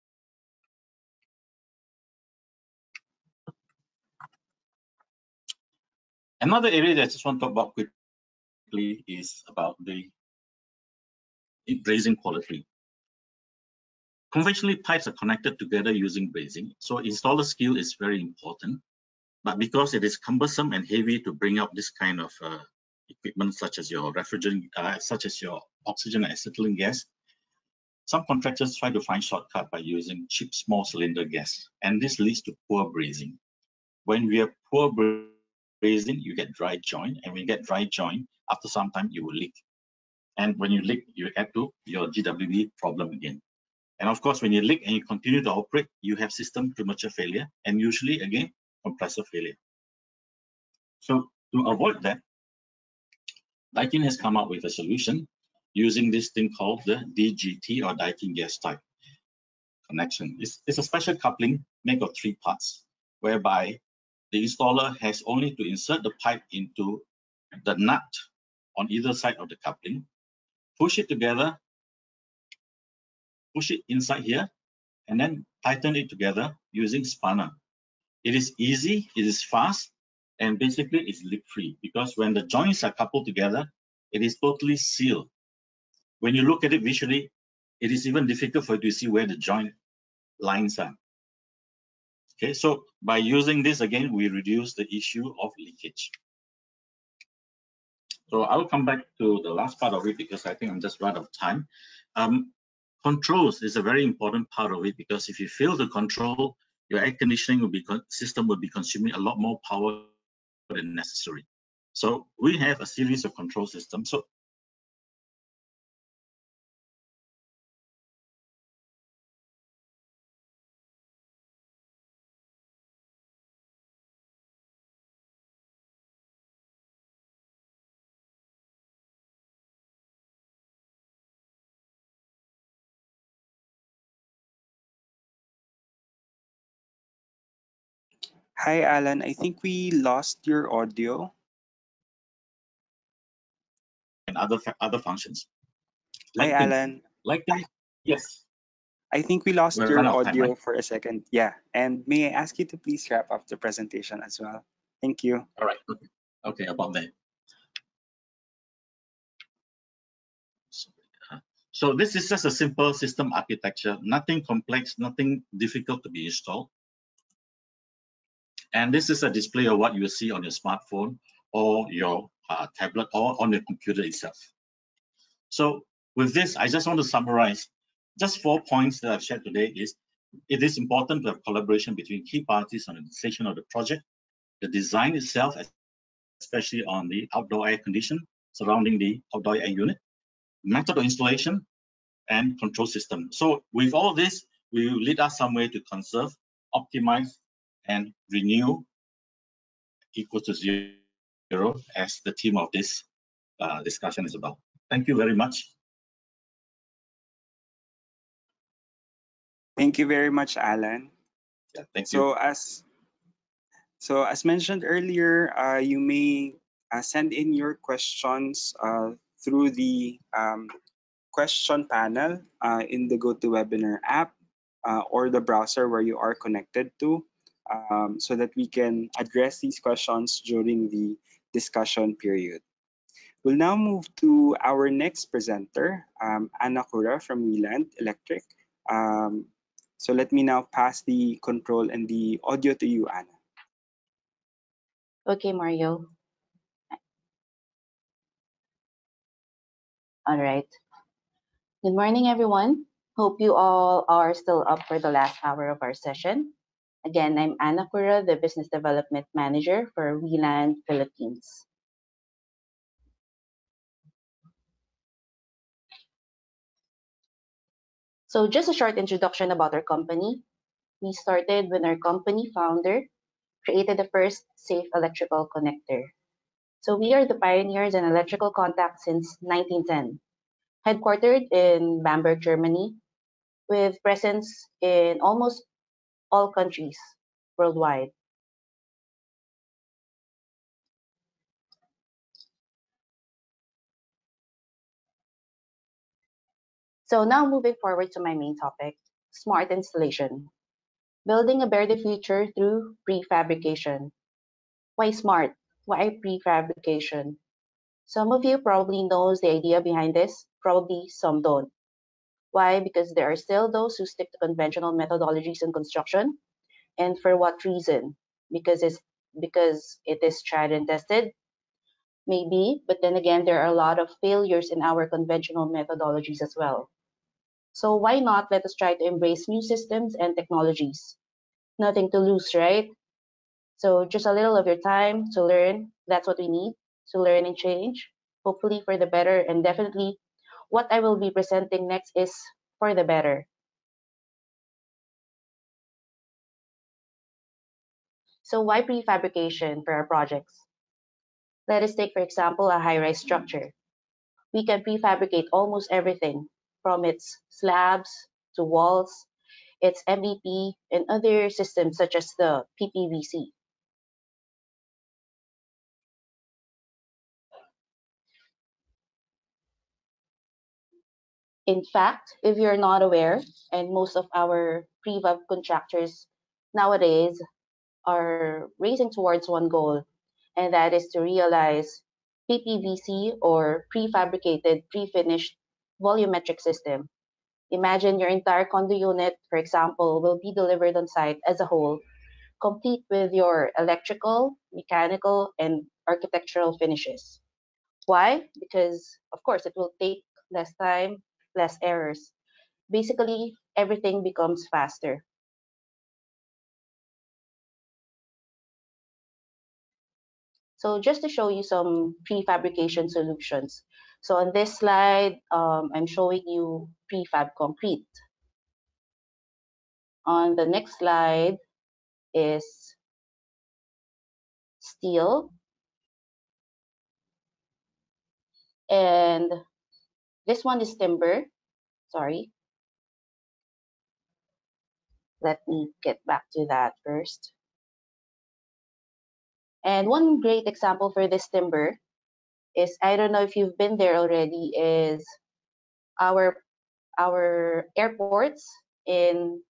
Another area that I just want to talk about quickly is about the brazing quality. Conventionally, pipes are connected together using brazing, so installer skill is very important. But because it is cumbersome and heavy to bring up this kind of equipment, such as your refrigerant, such as your oxygen and acetylene gas, some contractors try to find shortcut by using cheap small cylinder gas, and this leads to poor brazing. When we have poor brazing, you get dry joint, and when you get dry joint, after some time you will leak. And when you leak, you add to your GWB problem again. And of course, when you leak and you continue to operate, you have system premature failure, and usually again compressor failure. So to avoid that, Daikin has come up with a solution using this thing called the DGT or Daikin gas type connection. It's a special coupling made of 3 parts, whereby the installer has only to insert the pipe into the nut on either side of the coupling, push it together, push it inside here, and then tighten it together using spanner. It is easy, it is fast, and basically it's leak-free because when the joints are coupled together, it is totally sealed. When you look at it visually, it is even difficult for you to see where the joint lines are. Okay, so by using this again, we reduce the issue of leakage. So I will come back to the last part of it because I think I'm just right out of time. Controls is a very important part of it because if you fail to control, your air conditioning system will be consuming a lot more power than necessary. So we have a series of control systems. So Hi, Alan. I think we lost your audio. and other functions. Hi, Lighting. Alan. Lighting, yes. I think we lost We're run your out of time, audio right? for a second. Yeah. And may I ask you to please wrap up the presentation as well? Thank you. All right. Okay, about that. So this is just a simple system architecture, nothing complex, nothing difficult to be installed. And this is a display of what you will see on your smartphone or your tablet or on your computer itself. So with this, I just want to summarize just 4 points that I've shared today is it is important to have collaboration between key parties on the decision of the project, the design itself, especially on the outdoor air condition surrounding the outdoor air unit, method of installation, and control system. So with all this, will lead us somewhere to conserve, optimize, and renew equal to zero as the theme of this discussion is about. Thank you very much. Thank you very much, Alan. Yeah, thank you. So as mentioned earlier, you may send in your questions through the question panel in the GoToWebinar app or the browser where you are connected to, so that we can address these questions during the discussion period. We'll now move to our next presenter, Anna Kura from Wieland Electric. So let me now pass the control and the audio to you, Anna. Okay, Mario. All right. Good morning, everyone. Hope you all are still up for the last hour of our session. Again, I'm Anna Cura, the Business Development Manager for Wieland Philippines. So just a short introduction about our company. We started when our company founder created the first safe electrical connector. So we are the pioneers in electrical contact since 1910, headquartered in Bamberg, Germany, with presence in almost all countries worldwide. So now moving forward to my main topic, smart installation. Building a better future through prefabrication. Why smart? Why prefabrication? Some of you probably knows the idea behind this, probably some don't. Why? Because there are still those who stick to conventional methodologies in construction. And for what reason? Because it is tried and tested? Maybe, but then again, there are a lot of failures in our conventional methodologies as well. So why not let us try to embrace new systems and technologies? Nothing to lose, right? So just a little of your time to learn. That's what we need to learn and change, hopefully for the better. And definitely what I will be presenting next is for the better. So why prefabrication for our projects? Let us take, for example, a high-rise structure. We can prefabricate almost everything from its slabs to walls, its MVP, and other systems such as the PPVC. In fact, if you're not aware, and most of our prefab contractors nowadays are racing towards one goal, and that is to realize PPVC or prefabricated, pre-finished volumetric system. Imagine your entire condo unit, for example, will be delivered on site as a whole, complete with your electrical, mechanical, and architectural finishes. Why? Because, of course, it will take less time, less errors. Basically, everything becomes faster. So just to show you some prefabrication solutions. So on this slide, I'm showing you prefab concrete. On the next slide is steel. And this one is timber. Sorry. Let me get back to that first. And one great example for this timber is, I don't know if you've been there already, is our airports in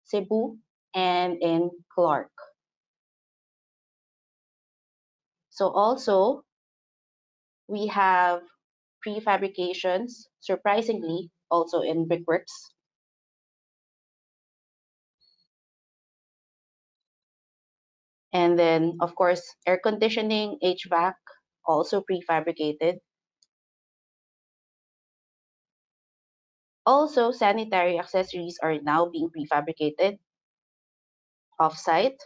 Cebu and in Clark. So also we have prefabrications, surprisingly, also in brickworks. And then, of course, air conditioning, HVAC, also prefabricated. Also, sanitary accessories are now being prefabricated off-site.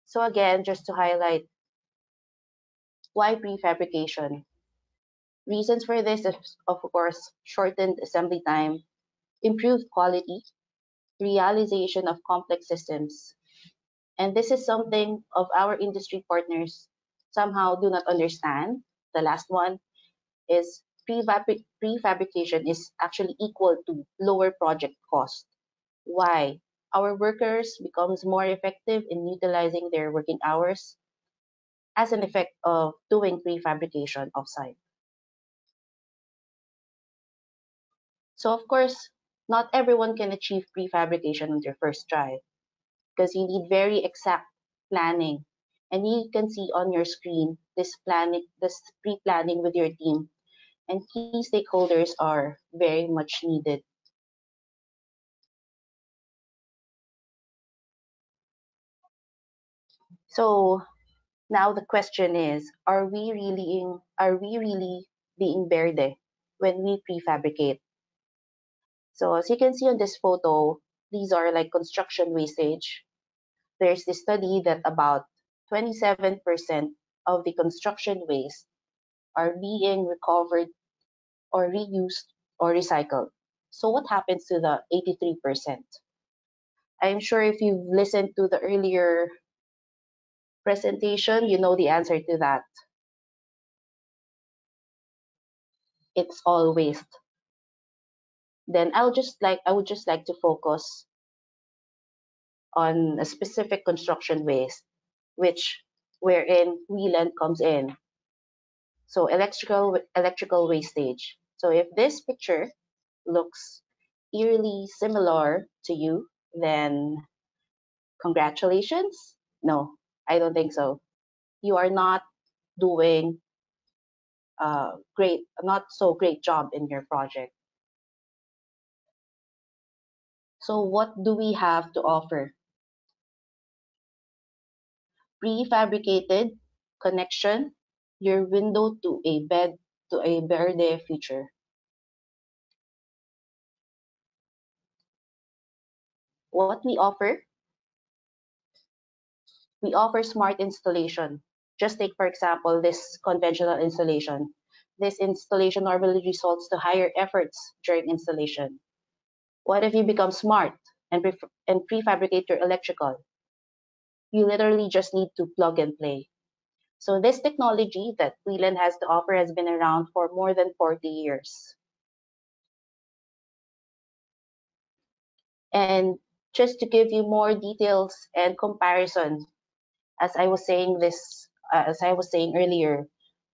So again, just to highlight why prefabrication. Reasons for this is, of course, shortened assembly time, improved quality, realization of complex systems. And this is something of our industry partners somehow do not understand. The last one is prefabrication is actually equal to lower project cost. Why? Our workers becomes more effective in utilizing their working hours as an effect of doing prefabrication offsite. So of course, not everyone can achieve prefabrication on their first try because you need very exact planning. And you can see on your screen this planning, this pre-planning with your team, and key stakeholders are very much needed. So now the question is, are we really being verde when we prefabricate? So as you can see on this photo, these are like construction wastage. There's this study that about 27% of the construction waste are being recovered or reused or recycled. So what happens to the 83%? I'm sure if you've listened to the earlier presentation, you know the answer to that. It's all waste. Then I would just like to focus on a specific construction waste, which wherein WLAN comes in. So electrical wastage. So if this picture looks eerily similar to you, then congratulations. No, I don't think so. You are not doing not so great job in your project. So what do we have to offer? Prefabricated connection, your window to a Verde future. What we offer smart installation. Just take, for example, this conventional installation. This installation normally results to higher efforts during installation. What if you become smart and prefabricate your electrical? You literally just need to plug and play. So this technology that Wheelan has to offer has been around for more than 40 years. And just to give you more details and comparison, as I was saying earlier,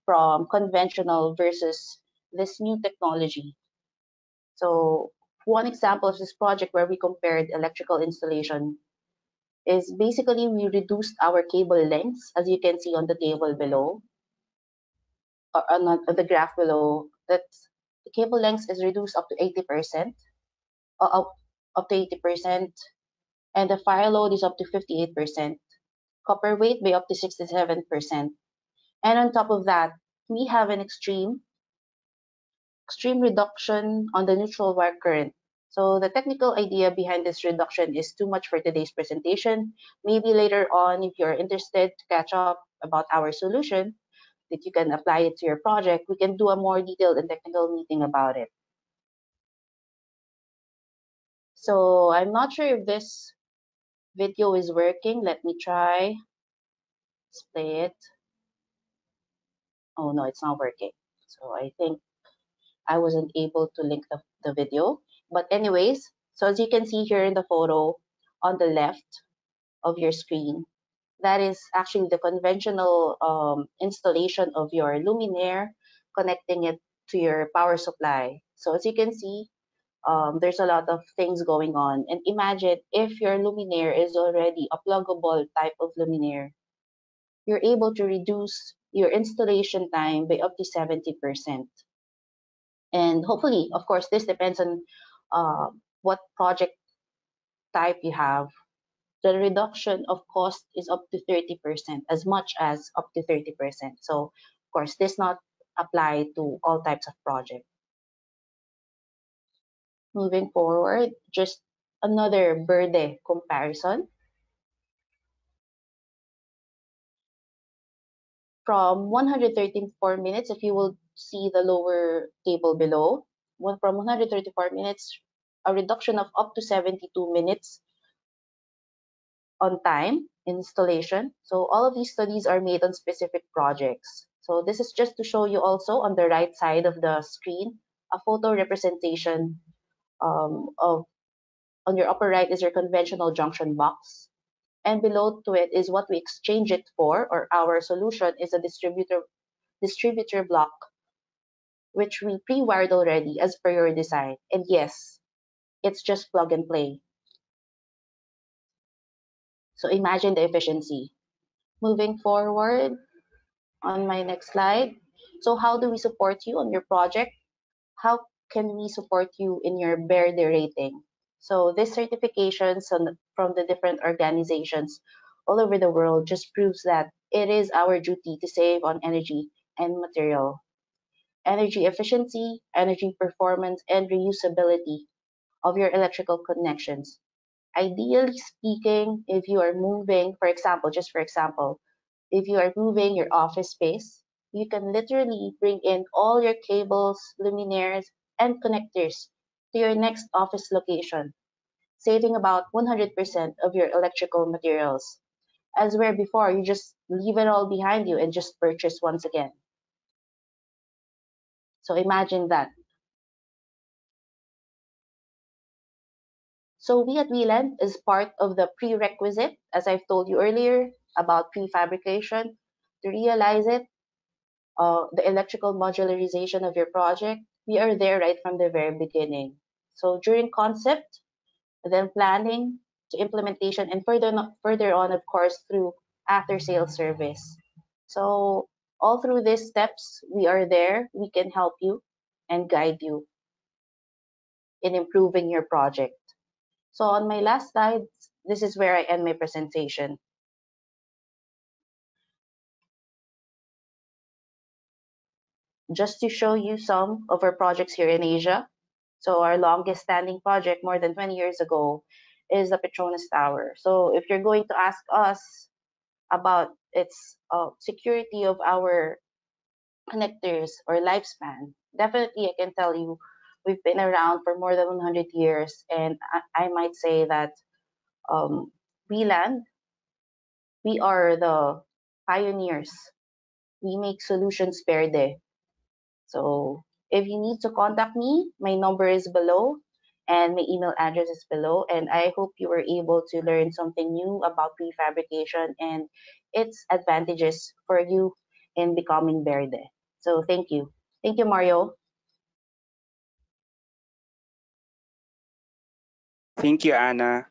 from conventional versus this new technology. So one example of this project where we compared electrical installation is basically we reduced our cable lengths, as you can see on the table below, or on the graph below. That the cable length is reduced up to 80%, up to 80%, and the fire load is up to 58%, copper weight by up to 67%. And on top of that, we have an extreme reduction on the neutral wire current. So the technical idea behind this reduction is too much for today's presentation. Maybe later on, if you're interested to catch up about our solution, that you can apply it to your project, we can do a more detailed and technical meeting about it. So I'm not sure if this video is working. Let me try. Let's play it. Oh no, it's not working. So I think I wasn't able to link the video. But anyways, so as you can see here in the photo on the left of your screen, that is actually the conventional installation of your luminaire, connecting it to your power supply. So as you can see, there's a lot of things going on. And imagine if your luminaire is already a pluggable type of luminaire, you're able to reduce your installation time by up to 70%. And hopefully, of course, this depends on what project type you have. The reduction of cost is up to 30%, as much as up to 30%. So, of course, this not apply to all types of project. Moving forward, just another Verde comparison. From 134 minutes, if you will see the lower table below, from 134 minutes, a reduction of up to 72 minutes on time installation. So all of these studies are made on specific projects. So this is just to show you also on the right side of the screen, a photo representation of, on your upper right is your conventional junction box. And below to it is what we exchange it for, or our solution is a distributor block which we pre-wired already as per your design. And yes, it's just plug and play. So imagine the efficiency. Moving forward on my next slide. So how do we support you on your project? How can we support you in your BERDE rating? So these certifications from the different organizations all over the world just proves that it is our duty to save on energy and material. Energy efficiency, energy performance, and reusability of your electrical connections. Ideally speaking, if you are moving, for example, just for example, if you are moving your office space, you can literally bring in all your cables, luminaires, and connectors to your next office location, saving about 100% of your electrical materials. As where before, you just leave it all behind you and just purchase once again. So imagine that. So we at WLAN is part of the prerequisite, as I've told you earlier, about prefabrication. To realize it, the electrical modularization of your project, we are there right from the very beginning. So during concept, then planning to implementation, and further on, of course, through after sales service. So all through these steps, we are there. We can help you and guide you in improving your project. So on my last slide, this is where I end my presentation. Just to show you some of our projects here in Asia. So our longest standing project more than 20 years ago is the Petronas Tower. So if you're going to ask us about its security of our connectors or lifespan, definitely I can tell you we've been around for more than 100 years, and I might say that um, WLAN, we are the pioneers. We make solutions verde. So if you need to contact me, my number is below and my email address is below. And I hope you were able to learn something new about prefabrication and its advantages for you in becoming verde. So thank you. Thank you, Mario. Thank you, Anna.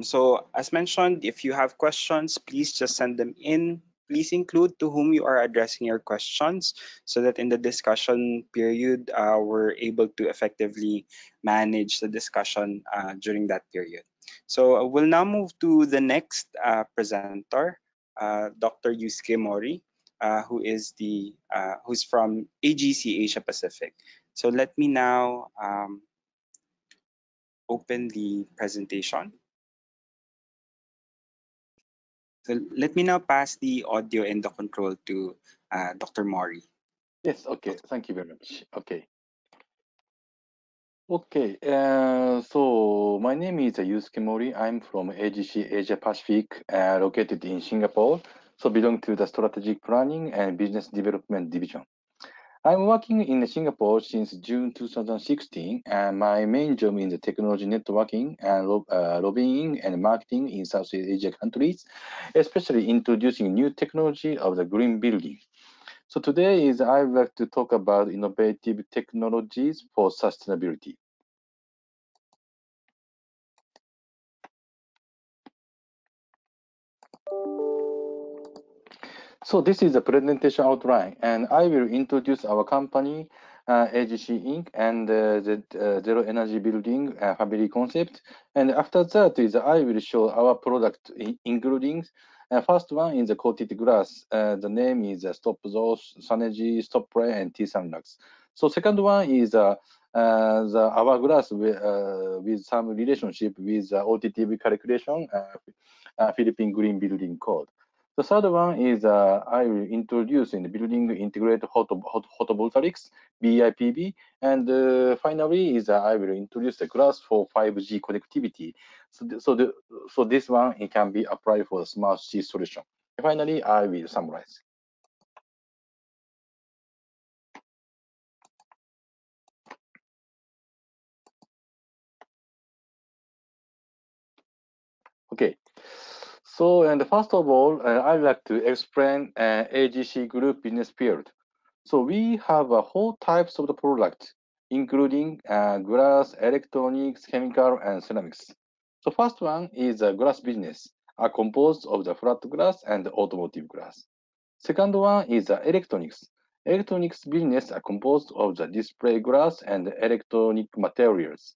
So as mentioned, if you have questions, please just send them in. Please include to whom you are addressing your questions so that in the discussion period, we're able to effectively manage the discussion during that period. So we'll now move to the next presenter, Dr. Yusuke Mori, who's from AGC Asia Pacific. So let me now open the presentation. So let me now pass the audio and the control to Dr. Mori. Yes, okay. Thank you very much. Okay. Okay, so my name is Yusuke Mori. I'm from AGC Asia Pacific, located in Singapore. So belong to the Strategic Planning and Business Development Division. I'm working in Singapore since June 2016, and my main job is technology networking and lobbying and marketing in Southeast Asia countries, especially introducing new technology of the green building. So today is I would like to talk about innovative technologies for sustainability. So this is the presentation outline, and I will introduce our company, AGC Inc., and the Zero Energy Building family concept. And after that is I will show our product, including first one is the coated glass. The name is Stop Those, Saneji, Stop Play, and T Sunlux. So second one is our glass with some relationship with OTTV calculation, Philippine Green Building Code. The third one is I will introduce in the building integrated photovoltaics, BIPV, and finally is I will introduce the glass for 5G connectivity. So this one it can be applied for the smart city solution. Finally, I will summarize. Okay. So, and first of all, I'd like to explain AGC Group business field. So we have a whole types of the product, including glass, electronics, chemical, and ceramics. So first one is a glass business, composed of the flat glass and automotive glass. Second one is electronics. Electronics business are composed of the display glass and electronic materials.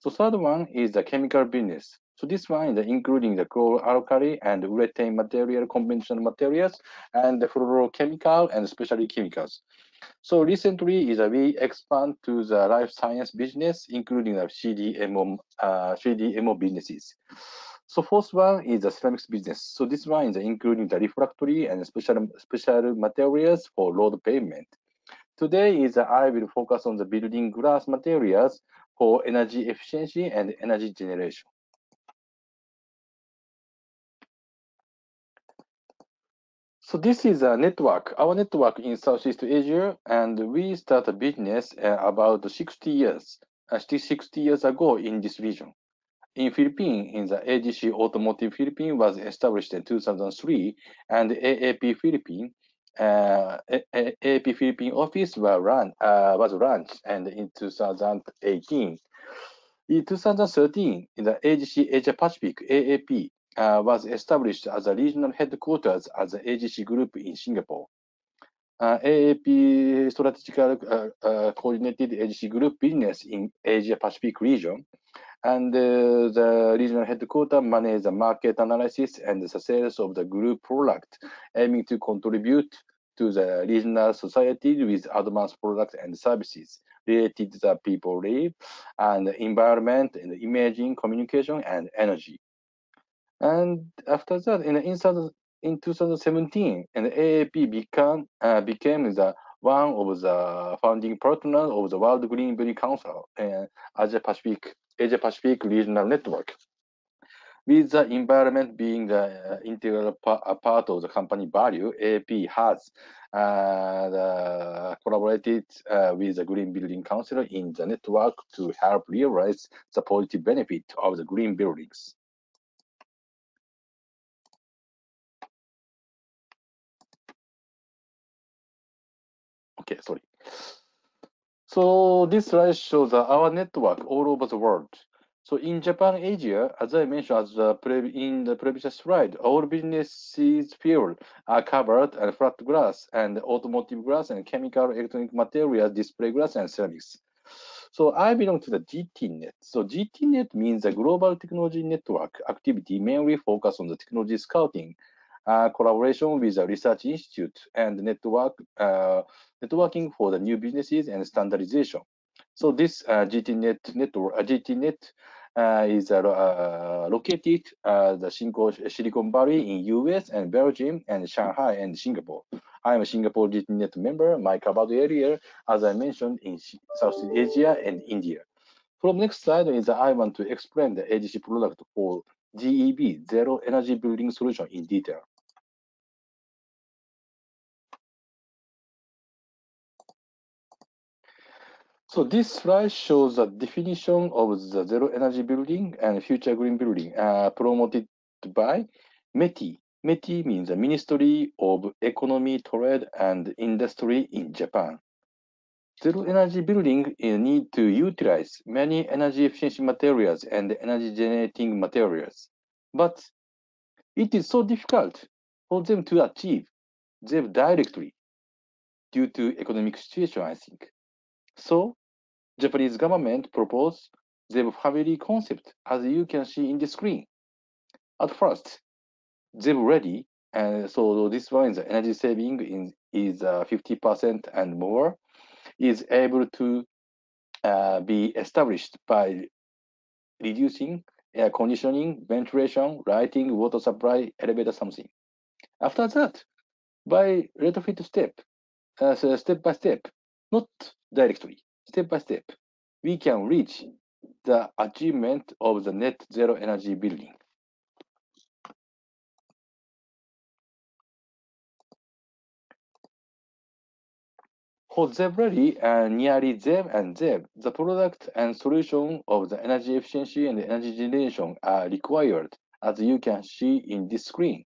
So third one is the chemical business. So this one is including the chloralkali and urethane material, conventional materials, and the fluorochemical and specialty chemicals. So recently is we expand to the life science business, including the CDMO businesses. So fourth one is the ceramics business. So this one is including the refractory and special materials for road pavement. Today is I will focus on the building glass materials for energy efficiency and energy generation. So this is a network, our network in Southeast Asia, and we start a business about 60 years ago in this region. In Philippines, in the AGC Automotive Philippines was established in 2003, and AAP Philippines AAP Philippine office was launched and in 2018. In 2013, in the AGC Asia Pacific (AAP) was established as a regional headquarters as the AGC Group in Singapore. AAP strategical coordinated AGC Group business in Asia Pacific region, and the regional headquarters manage the market analysis and the sales of the group product, aiming to contribute to the regional society with advanced products and services related to the people live and the environment and the imaging, communication, and energy. And after that, in 2017, and AAP became the one of the founding partners of the World Green Building Council and Asia Pacific Regional Network. With the environment being the integral part of the company value, AAP has collaborated with the Green Building Council in the network to help realize the positive benefit of the green buildings. Okay, sorry. So this slide shows our network all over the world. So in Japan, Asia, as I mentioned in the previous slide, all businesses field are covered and flat glass and automotive glass and chemical electronic materials, display glass and ceramics. So I belong to the GTNet. So GTNet means a global technology network activity mainly focused on the technology scouting, collaboration with a research institute, and networking for the new businesses and standardization. So this GTNet network, GTNet is located the Silicon Valley in US and Belgium and Shanghai and Singapore. I am a Singapore GTNet member. My covered area, as I mentioned, in Southeast Asia and India. From next slide is I want to explain the AGC product for GEB, Zero Energy Building Solution, in detail. So this slide shows the definition of the zero energy building and future green building promoted by METI. METI means the Ministry of Economy, Trade and Industry in Japan. Zero energy building need to utilize many energy efficiency materials and energy generating materials. But it is so difficult for them to achieve them directly due to economic situation, I think. So Japanese government proposed the family concept, as you can see in the screen. At first, they were ready, and so this one is energy saving is 50% and more, is able to be established by reducing air conditioning, ventilation, lighting, water supply, elevator, something. After that, by retrofit so step by step, not directly, step by step, we can reach the achievement of the net zero energy building. For Zebrary and nearly Zeb and Zeb, the product and solution of the energy efficiency and energy generation are required, as you can see in this screen.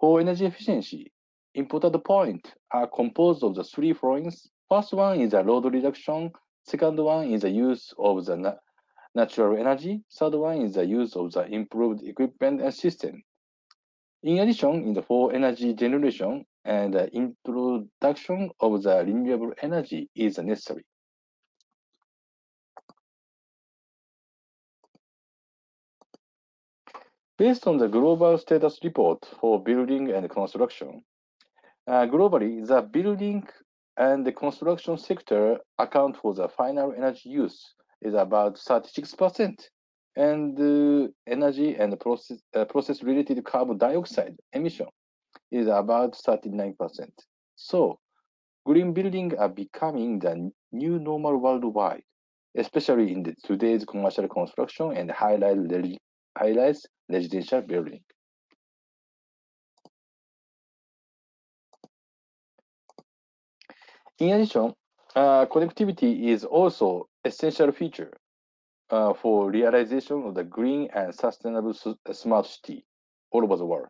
For energy efficiency, important points are composed of the three points. First one is the load reduction. Second one is the use of the natural energy. Third one is the use of the improved equipment and system. In addition, for energy generation and the introduction of the renewable energy is necessary. Based on the global status report for building and construction, globally, the building and the construction sector account for the final energy use is about 36%, and energy and process-related carbon dioxide emission is about 39%. So, green buildings are becoming the new normal worldwide, especially in today's commercial construction and high-rise residential building. In addition, connectivity is also essential feature for realization of the green and sustainable smart city all over the world.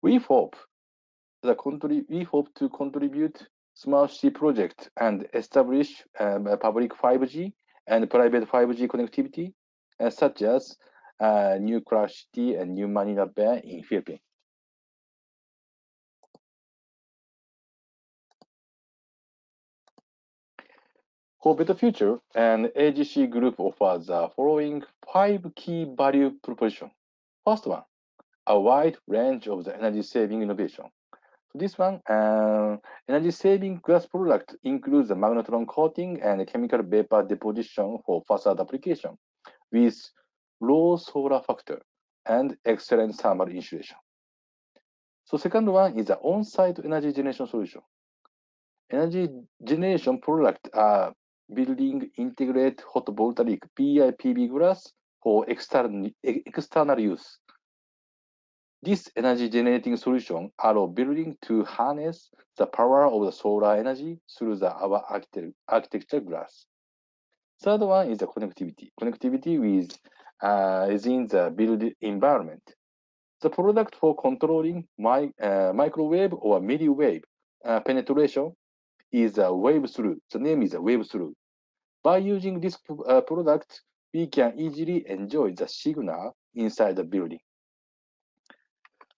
We hope to contribute smart city project and establish public 5G and private 5G connectivity, such as New Crush City and New Manila Bay in Philippines. For better future, an AGC group offers the following 5 key value proposition. First one, a wide range of the energy saving innovation. So this one, energy saving glass product includes the magnetron coating and chemical vapor deposition for facade application with low solar factor and excellent thermal insulation. So second one is the on-site energy generation solution. Energy generation product are building integrate photovoltaic BIPV glass for external use. This energy generating solution allow building to harness the power of the solar energy through our architecture glass. Third one is the connectivity. Connectivity with within the build environment. The product for controlling microwave or milliwave penetration is a wave through. The name is a wave through. By using this product, we can easily enjoy the signal inside the building.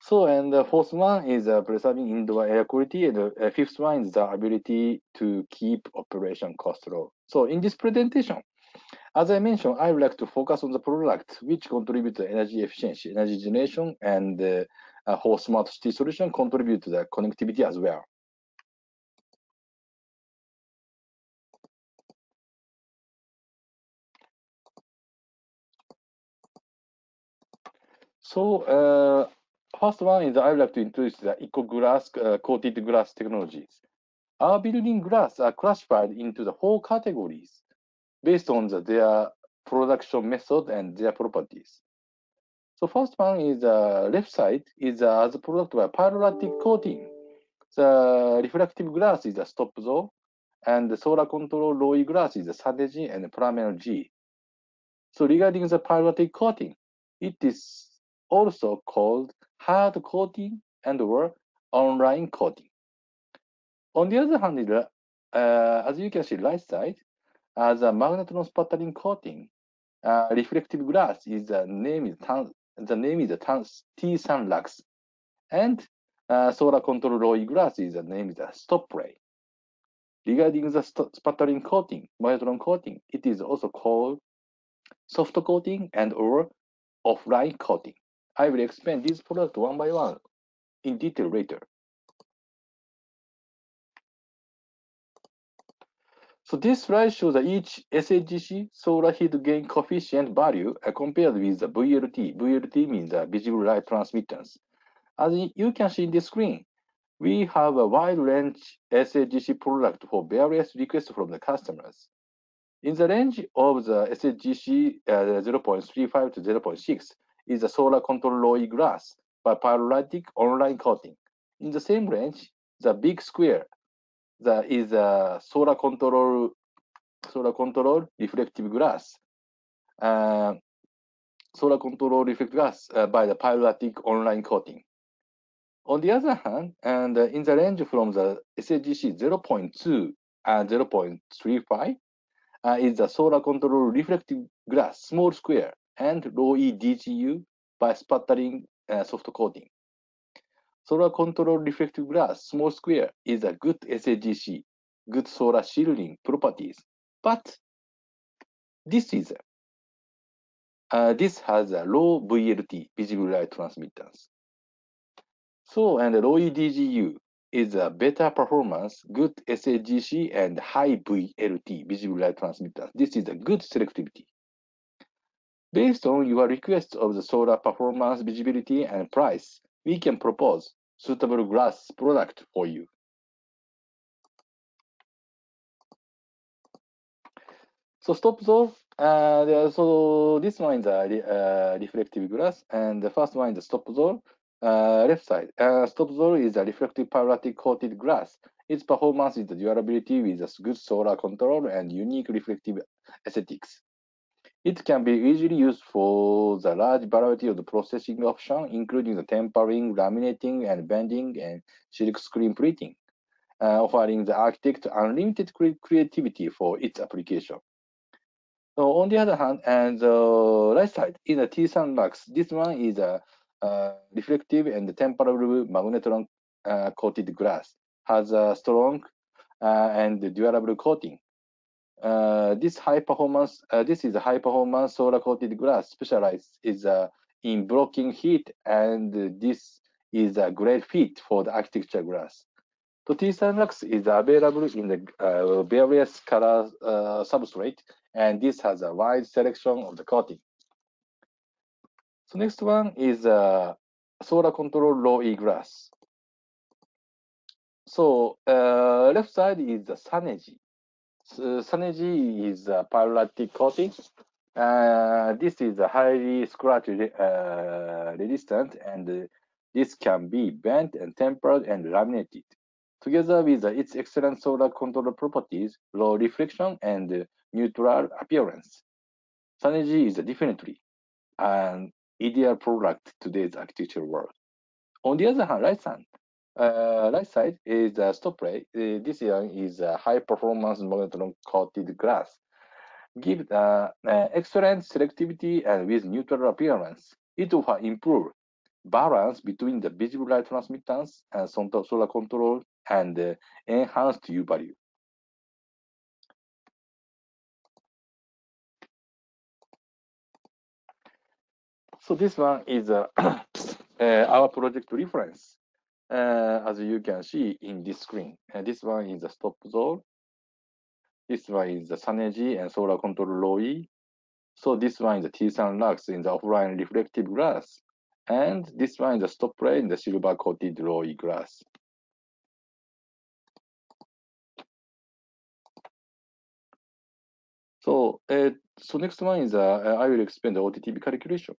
So, and the fourth one is preserving indoor air quality, and the fifth one is the ability to keep operation cost low. So, in this presentation, as I mentioned, I would like to focus on the product which contribute to energy efficiency, energy generation, and for smart city solution contribute to the connectivity as well. So, first one is I would like to introduce the eco glass coated glass technologies. Our building glass are classified into the 4 categories based on their production method and their properties. So first one is left side is as a product by pyrolytic coating. The refractive glass is a stop zone, and the solar control Lowy glass is a strategy and primer G. So regarding the pyrolytic coating, it is also called hard coating and or online coating. On the other hand, as you can see right side, as a magnetron sputtering coating, reflective glass is the name is T-Sun Lux, and solar control Lowy glass is the name is Stop Ray. Regarding the sputtering coating, magnetron coating, it is also called soft coating and or offline coating. I will explain these products one by one in detail later. So this slide shows each SHGC solar heat gain coefficient value compared with the VLT. VLT means the visible light transmittance. As you can see in the screen, we have a wide range SHGC product for various requests from the customers. In the range of the SHGC 0.35 to 0.6 is the solar control Lowy glass by pyrolytic online coating. In the same range, the big square is a solar control reflective glass. Solar control reflective glass by the pyrolytic online coating. On the other hand, and in the range from the SAGC 0.2 and 0.35 is the solar control reflective glass, small square, and low EDGU by sputtering soft coating. Solar control reflective glass, small square, is a good SAGC, good solar shielding properties, but this is this has a low VLT, visible light transmittance. So, and low EDGU is a better performance, good SAGC, and high VLT, visible light transmittance. This is a good selectivity. Based on your request of the solar performance, visibility, and price, we can propose suitable glass product for you. So stop zone, so this one is a reflective glass, and the first one is the stop zone, left side. Stop zone is a reflective pyrite coated glass. Its performance is the durability with a good solar control and unique reflective aesthetics. It can be easily used for the large variety of the processing options, including the tempering, laminating, and bending, and silk screen printing, offering the architect unlimited creativity for its application. So on the other hand, and the right side is a T-Sun Lux. This one is a reflective and temperable magnetron coated glass. Has a strong and durable coating. This is a high performance solar coated glass specialized in blocking heat, and this is a great fit for the architecture glass. So T-Sun Lux is available in the various color substrate, and this has a wide selection of the coating. So next one is solar control low E glass. So left side is the Saneji. Saneji is a pyrolytic coating. This is a highly scratch resistant, and this can be bent and tempered and laminated. Together with its excellent solar control properties, low reflection, and neutral appearance, Saneji is definitely an ideal product to today's architectural world. On the other hand, right side is a stop ray. This one is a high performance magnetron coated glass. Give excellent selectivity and with neutral appearance. It will improve balance between the visible light transmittance and solar control and enhanced U value. So this one is our project reference. As you can see in this screen, this one is the stop zone. This one is the Saneji and solar control low E. So this one is the T-Sun Lux in the offline reflective glass. And this one is the stop ray in the silver coated low E glass. So, next one is I will explain the OTTB calculation.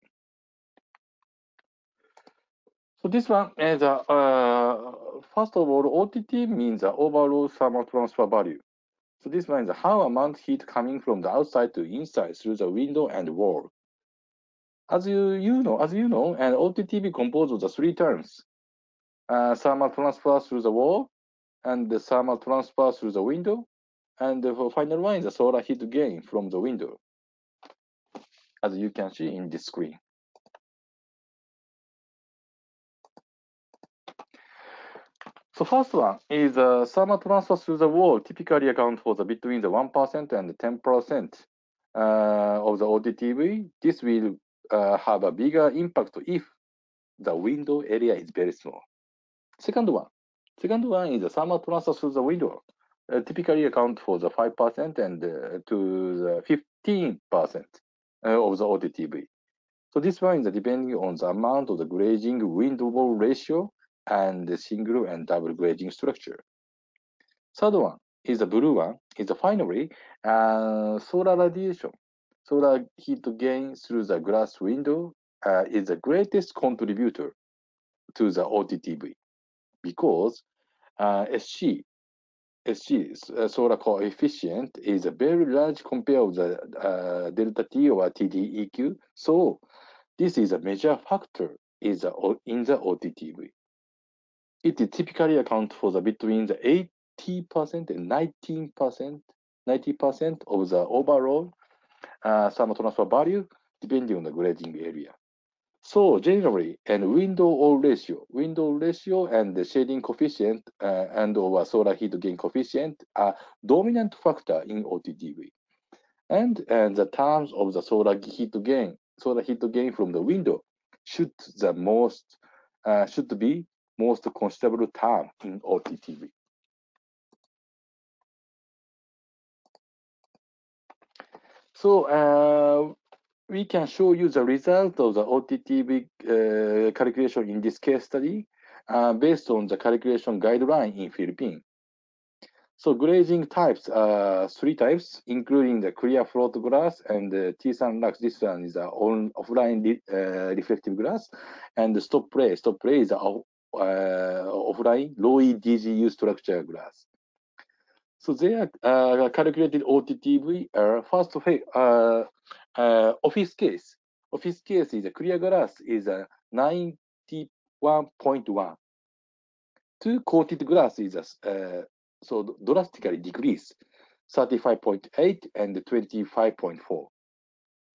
So this one is first of all, OTT means the overall thermal transfer value. So this one is how amount heat coming from the outside to inside through the window and wall. As you know, an OTTB composed of the three terms: thermal transfer through the wall, and the thermal transfer through the window, and the final one is the solar heat gain from the window, as you can see in this screen. So first one is thermal transfer through the wall typically account for the between the 1% and 10% of the OTTV. This will have a bigger impact if the window area is very small. Second one is the thermal transfer through the window. Typically account for the 5% and to the 15% of the OTTV. So this one is depending on the amount of the glazing window wall ratio and the single and double glazing structure. Third one is the blue one, is finally solar radiation. Solar heat gain through the glass window is the greatest contributor to the OTTV because SC solar coefficient is very large compared with the delta T over TDEQ. So this is a major factor in the OTTV. it typically accounts for the between the 80% and 90% of the overall thermal transfer value, depending on the grading area. So generally, and window ratio and the shading coefficient and over solar heat gain coefficient are dominant factor in OTTV. And the terms of the solar heat gain from the window should be most considerable term in OTTV. So we can show you the result of the OTTV calculation in this case study based on the calculation guideline in Philippines. So glazing types are three types, including the clear float glass and the T-Sun Lux. This one is offline reflective glass, and the stop play. Stop play is offline low EDGU structure glass. So they are calculated OTTV. First, office case. Office case is a clear glass is a 91.1. Two coated glass is so drastically decrease 35.8 and 25.4.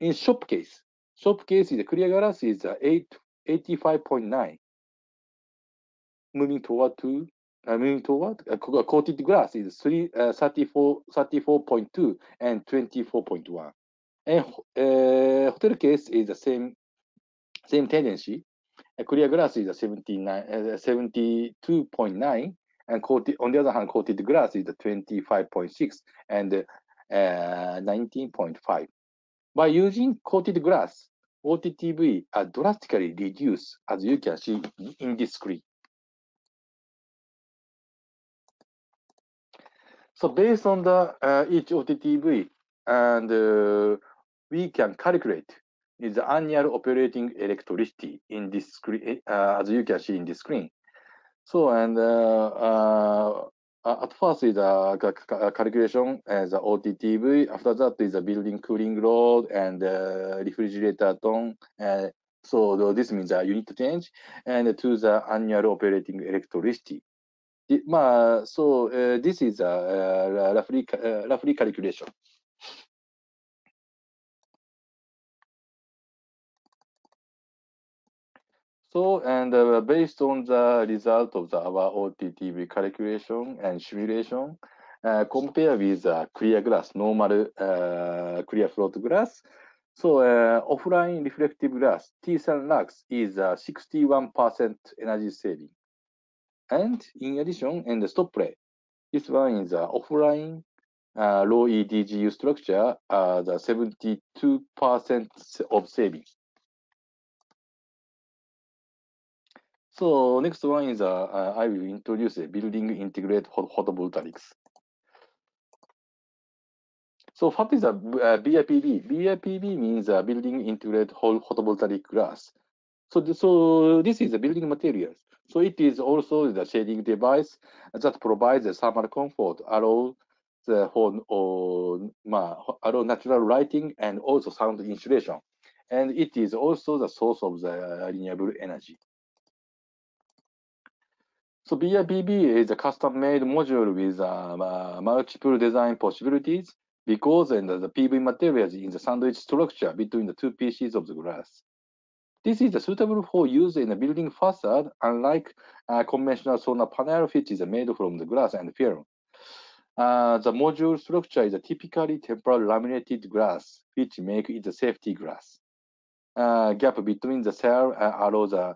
In shop case is a clear glass is 85.9. Moving toward coated glass is 34.2 and 24.1. And hotel case is the same tendency. Clear glass is 72.9, and on the other hand, coated glass is 25.6 and 19.5. By using coated glass, OTTV are drastically reduced, as you can see in this screen. So based on the each OTTV, and we can calculate the annual operating electricity in this screen, as you can see in this screen. So and at first is a calculation as a OTTV. After that is a building cooling load and refrigerator tone. So this means a unit change and to the annual operating electricity. So this is a roughly calculation. So, and based on the result of our OTTV calculation and simulation, compare with clear glass, normal clear float glass. So, offline reflective glass, T-Sun Lux is 61% energy saving. And in addition, in the stop play, this one is offline low EDGU structure, the 72% of savings. So next one is I will introduce a building integrated photovoltaics. So what is a BIPV? BIPV means building integrated photovoltaic glass. So this is a building materials. So it is also the shading device that provides the thermal comfort, allow natural lighting and also sound insulation. And it is also the source of the renewable energy. So BIPB is a custom-made module with multiple design possibilities because the PV materials in the sandwich structure between the two pieces of the glass. This is suitable for use in a building facade, unlike conventional solar panel, which is made from the glass and film. The module structure is a typically tempered laminated glass, which makes it a safety glass. Gap between the cell allows the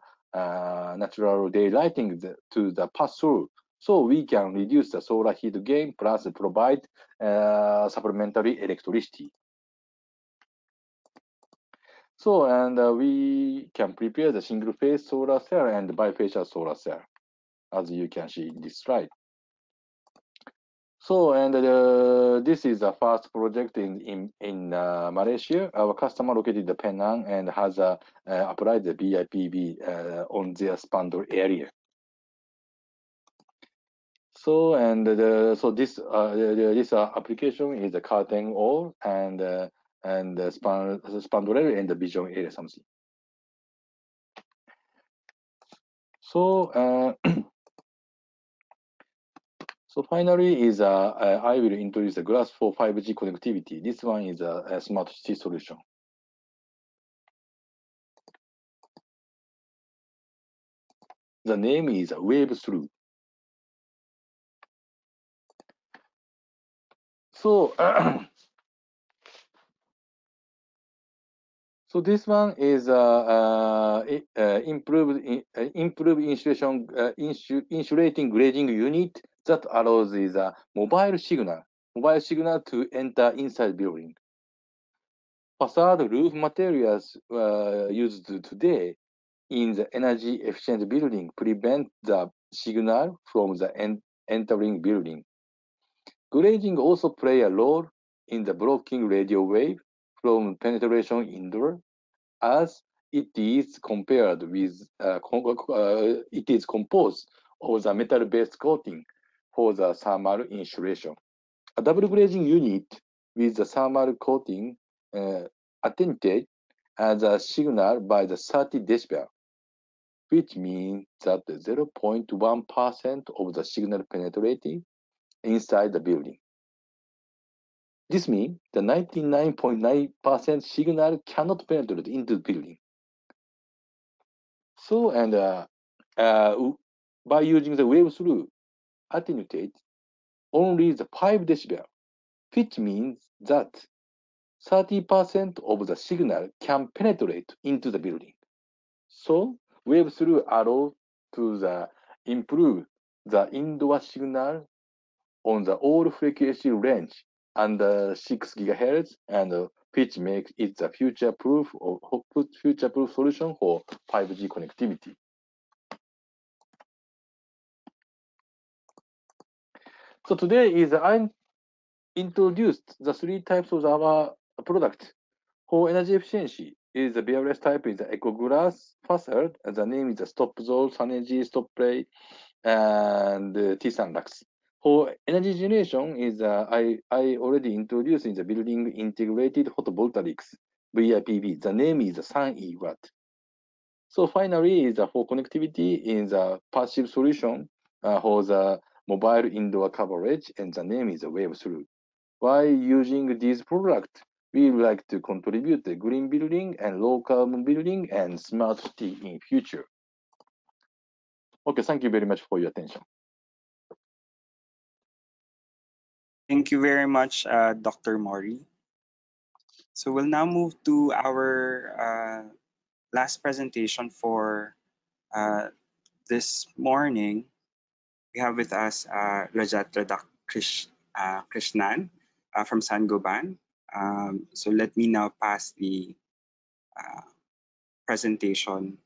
natural daylighting to the pass through, so we can reduce the solar heat gain plus provide supplementary electricity. So, and we can prepare the single phase solar cell and bifacial solar cell, as you can see in this slide. So, and this is the first project in Malaysia. Our customer located in Penang and has applied the BIPV on their spandrel area. So, and this application is the curtain wall and the spandrel and the vision area something. So, So finally is I will introduce the glass for 5G connectivity. This one is a smart city solution. The name is Wave Through. So so this one is improved insulating glazing unit that allows is a mobile signal to enter inside building. Facade roof materials used today in the energy efficient building prevent the signal from the entering building. Glazing also play a role in the blocking radio wave from penetration indoor, as it is compared with it is composed of the metal-based coating for the thermal insulation. A double glazing unit with the thermal coating attenuated as a signal by the 30 decibel, which means that 0.1% of the signal penetrating inside the building. This means the 99.9% signal cannot penetrate into the building. So, and by using the wave through attenuate only the 5 decibel, which means that 30% of the signal can penetrate into the building. So, wave through allow to improve the indoor signal on the all frequency range under 6 gigahertz, and which makes it the future-proof solution for 5G connectivity. So today is I introduced the three types of our product. For energy efficiency is the various type is the eco glass facade. The name is the stop zone, sun energy, stop play, and T-Sun Lux. For energy generation is I already introduced in the building integrated photovoltaics VIPV. The name is the Sun E Watt. So finally is for connectivity in the passive solution for the mobile indoor coverage, and the name is Wave Through. By using these products, we would like to contribute to green building and low carbon building and smart city in future. Okay, thank you very much for your attention. Thank you very much, Dr. Mori. So we'll now move to our last presentation for uh, this morning. We have with us Rajat Krishnan from Sangoban. So let me now pass the uh, presentation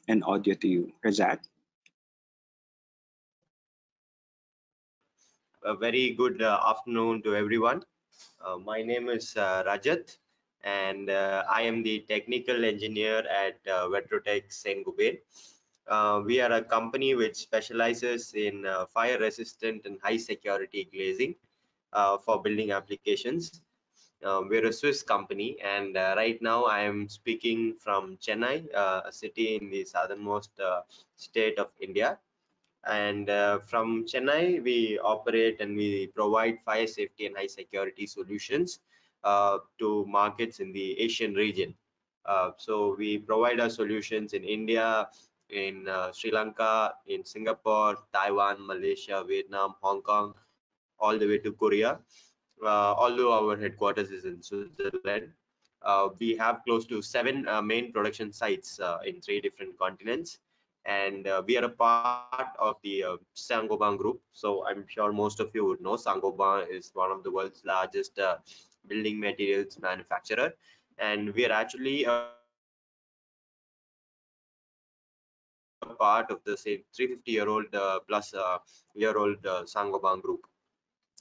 and audio to you, Rajat. A very good afternoon to everyone. My name is Rajat, and I am the technical engineer at Vetrotech Saint-Gobain. We are a company which specializes in fire resistant and high security glazing for building applications. We're a Swiss company, and right now I am speaking from Chennai, a city in the southernmost state of India. And from Chennai, we operate and we provide fire safety and high security solutions to markets in the Asian region. So we provide our solutions in India, in Sri Lanka, in Singapore, Taiwan, Malaysia, Vietnam, Hong Kong, all the way to Korea. Although our headquarters is in Switzerland, we have close to 7 main production sites in 3 different continents, and we are a part of the Saint-Gobain group. So I'm sure most of you would know Saint-Gobain is one of the world's largest building materials manufacturer, and we are actually a part of the same 350-year-old plus year-old Saint-Gobain group.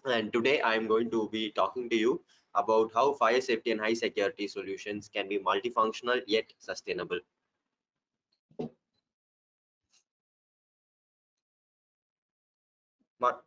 And today I am going to be talking to you about how fire safety and high security solutions can be multifunctional yet sustainable. Ma-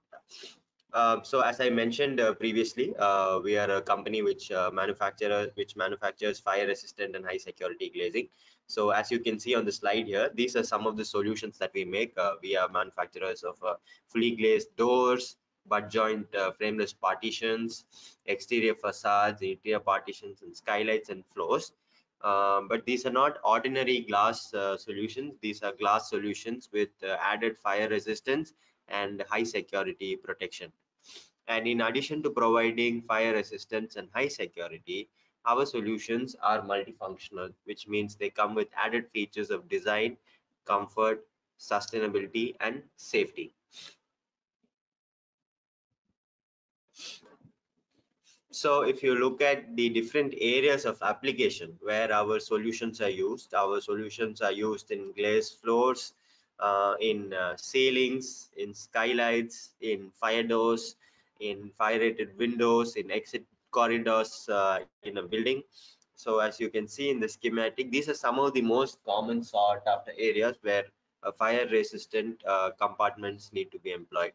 so as I mentioned previously, we are a company which manufactures fire resistant and high security glazing. So as you can see on the slide here, these are some of the solutions that we make. We are manufacturers of fully glazed doors, butt joint frameless partitions, exterior facades, interior partitions, and skylights and floors. But these are not ordinary glass solutions. These are glass solutions with added fire resistance and high security protection. And in addition to providing fire resistance and high security, our solutions are multifunctional, which means they come with added features of design, comfort, sustainability, and safety. So if you look at the different areas of application where our solutions are used in glazed floors, in ceilings, in skylights, in fire doors, in fire rated windows, in exit corridors in a building. So as you can see in the schematic, these are some of the most common sought after areas where fire resistant compartments need to be employed.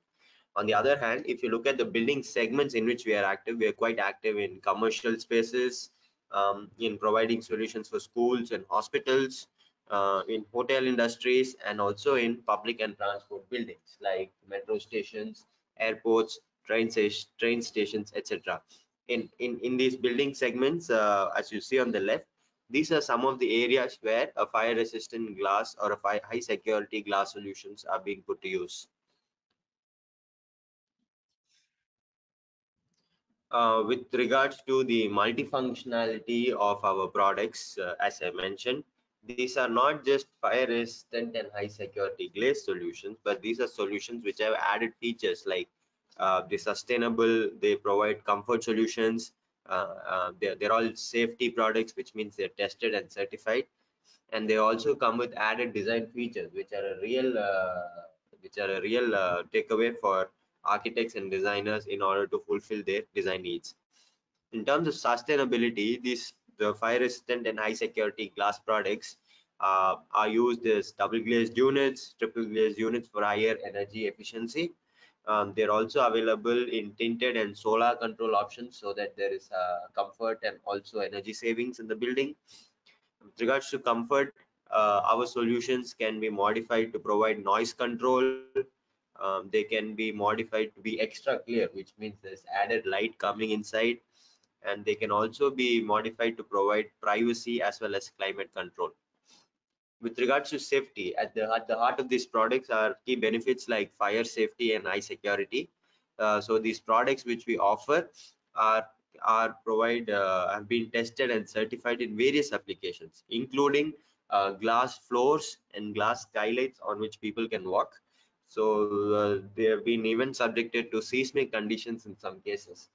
On the other hand, if you look at the building segments in which we are quite active in commercial spaces, in providing solutions for schools and hospitals, in hotel industries, and also in public and transport buildings like metro stations, airports, train stations, etc. In these building segments, as you see on the left, these are some of the areas where a fire resistant glass or a high security glass solutions are being put to use. With regards to the multifunctionality of our products, as I mentioned, these are not just fire resistant and high security glaze solutions, but these are solutions which have added features like the sustainable, they provide comfort solutions, they're all safety products, which means they're tested and certified, and they also come with added design features, which are a real takeaway for architects and designers in order to fulfill their design needs. In terms of sustainability, the fire resistant and high security glass products are used as double glazed units, triple glazed units for higher energy efficiency. They're also available in tinted and solar control options so that there is comfort and also energy savings in the building. With regards to comfort, our solutions can be modified to provide noise control. They can be modified to be extra clear, which means there's added light coming inside, and they can also be modified to provide privacy as well as climate control. With regards to safety, at the heart of these products are key benefits like fire safety and high security. So these products which we offer are have been tested and certified in various applications, including glass floors and glass skylights on which people can walk. So they have been even subjected to seismic conditions in some cases.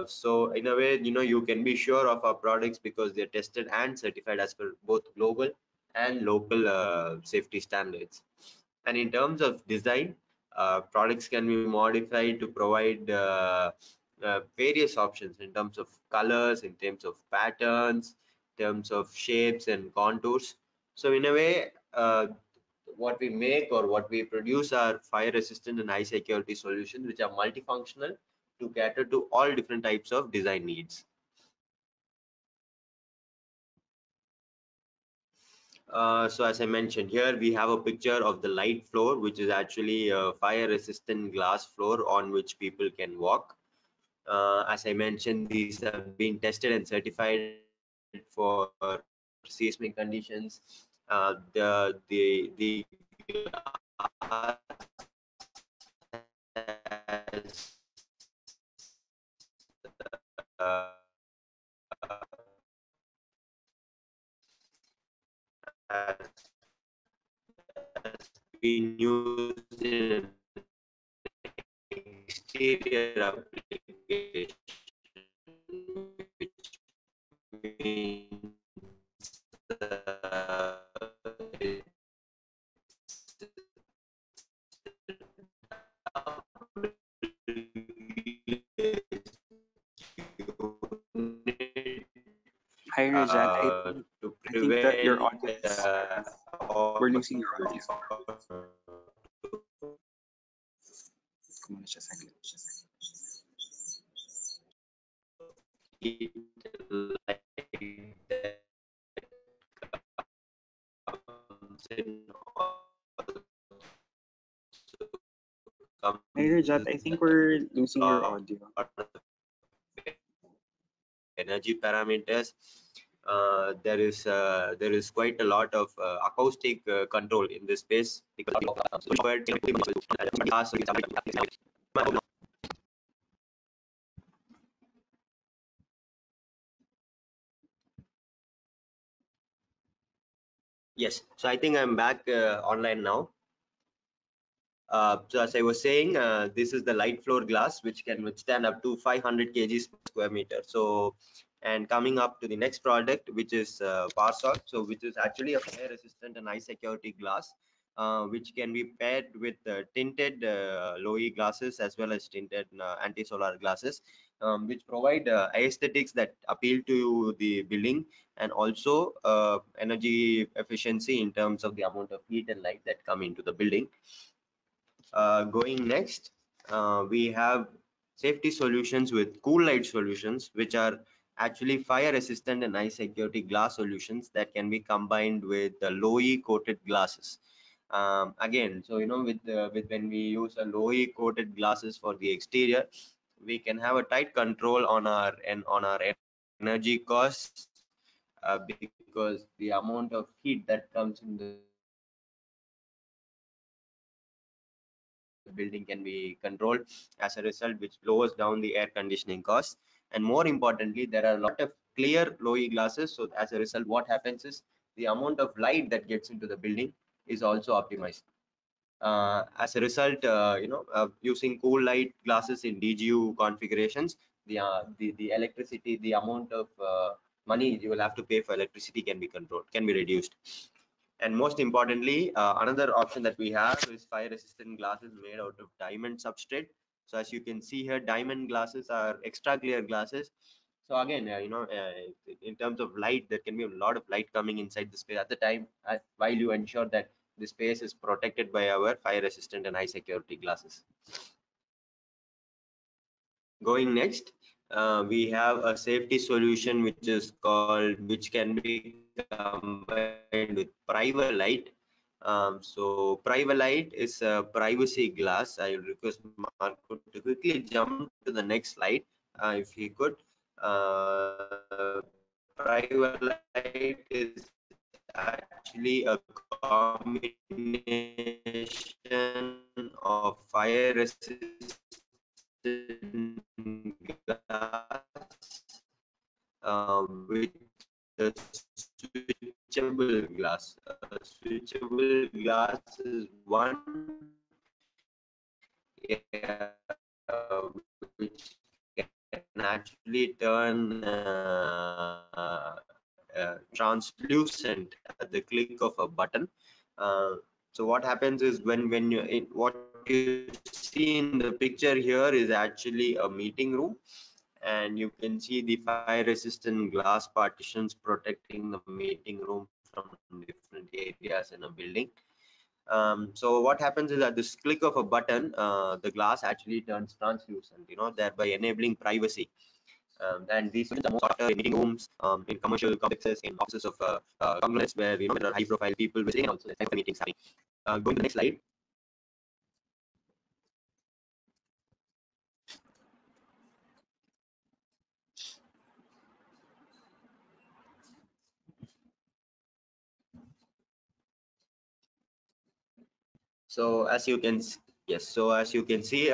So in a way, you can be sure of our products because they're tested and certified as per both global and local safety standards. And in terms of design, products can be modified to provide various options in terms of colors, in terms of patterns, in terms of shapes and contours. So in a way, what we make or what we produce are fire resistant and high security solutions which are multifunctional to cater to all different types of design needs. So as I mentioned here, we have a picture of the light floor, which is actually a fire resistant glass floor on which people can walk. As I mentioned, these have been tested and certified for seismic conditions. The glass been used in exterior application, which means Hi, Rajat. to I think that your prevent audio is or we're losing your audio. Kumuha siya saglit. heat and light that comes in also comes Hi, Rajat, I think we're losing your lot audio. of energy parameters. There is quite a lot of acoustic control in this space because yes. So I think I'm back online now. So as I was saying, this is the light floor glass, which can withstand up to 500 kgs per square meter. So, and coming up to the next product, which is Parsol, so which is actually a fire resistant and high security glass, which can be paired with tinted low E glasses as well as tinted anti-solar glasses, which provide aesthetics that appeal to the building and also energy efficiency in terms of the amount of heat and light that come into the building. Going next, we have safety solutions with cool light solutions, which are actually fire resistant and high security glass solutions that can be combined with the low E coated glasses. Again, so with when we use a low E coated glasses for the exterior, we can have a tight control on our energy costs, because the amount of heat that comes in the building can be controlled. As a result, which lowers down the air conditioning costs, and more importantly, there are a lot of clear low E glasses. So as a result, what happens is the amount of light that gets into the building is also optimized. As a result, using cool light glasses in DGU configurations, the electricity, the amount of money you will have to pay for electricity can be controlled, can be reduced. And most importantly, another option that we have is fire resistant glasses made out of diamond substrate. So as you can see here, diamond glasses are extra clear glasses. So again, in terms of light, there can be a lot of light coming inside the space at the time, while you ensure that the space is protected by our fire resistant and high security glasses. Going next, we have a safety solution which can be combined with Privalite. So Privalite is a privacy glass. I will request Marco to quickly jump to the next slide, if he could. Privalite is actually a combination of fire resistant glass with a switchable glass. A switchable glass is one which can actually turn translucent at the click of a button. So what happens is when what you see in the picture here is actually a meeting room, and you can see the fire resistant glass partitions protecting the meeting room from different areas in a building. So what happens is at this click of a button, the glass actually turns translucent, thereby enabling privacy. And these solutions are most sought after in meeting rooms, in commercial complexes, in offices of conglomerates where there are high profile people visiting, and also there's kind of meetings happening. Going to the next slide. So as you can yes, so as you can see,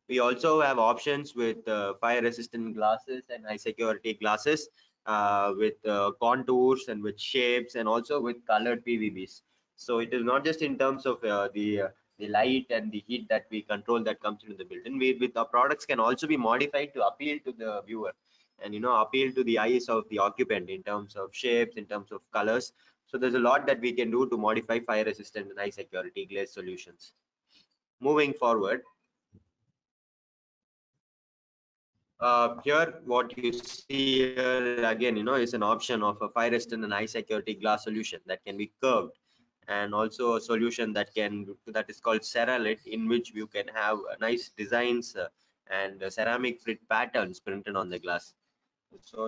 we also have options with fire resistant glasses and high security glasses, with contours and with shapes and also with colored PVBs. So it is not just in terms of the light and the heat that we control that comes into the building. We with our products can also be modified to appeal to the viewer, and appeal to the eyes of the occupant in terms of shapes, in terms of colors. So there's a lot that we can do to modify fire resistant and high security glaze solutions. Moving forward, here what you see here again, is an option of a fire resistant and high security glass solution that can be curved, and also a solution that is called Ceralit, in which you can have nice designs and ceramic frit patterns printed on the glass. So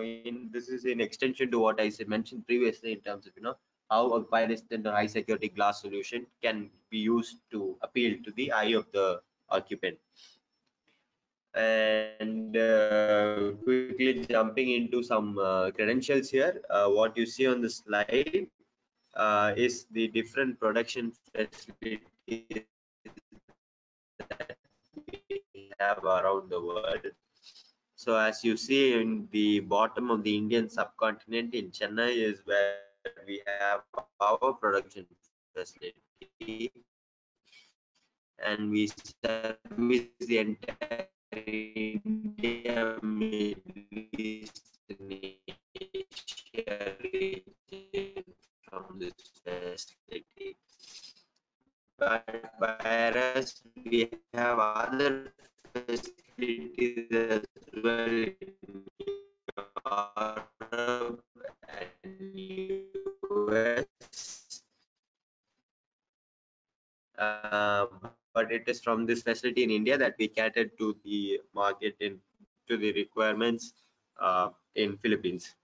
this is in extension to what I mentioned previously in terms of how a fire resistant or high security glass solution can be used to appeal to the eye of the occupant. And quickly jumping into some credentials here, what you see on the slide is the different production facilities that we have around the world. So as you see in the bottom of the Indian subcontinent in Chennai is where we have our production facility, and we service the entire India, Middle East, and Asia region from this facility. But whereas we have other facilities as well in Europe and US, but it is from this facility in India that we cater to the market to the requirements in Philippines.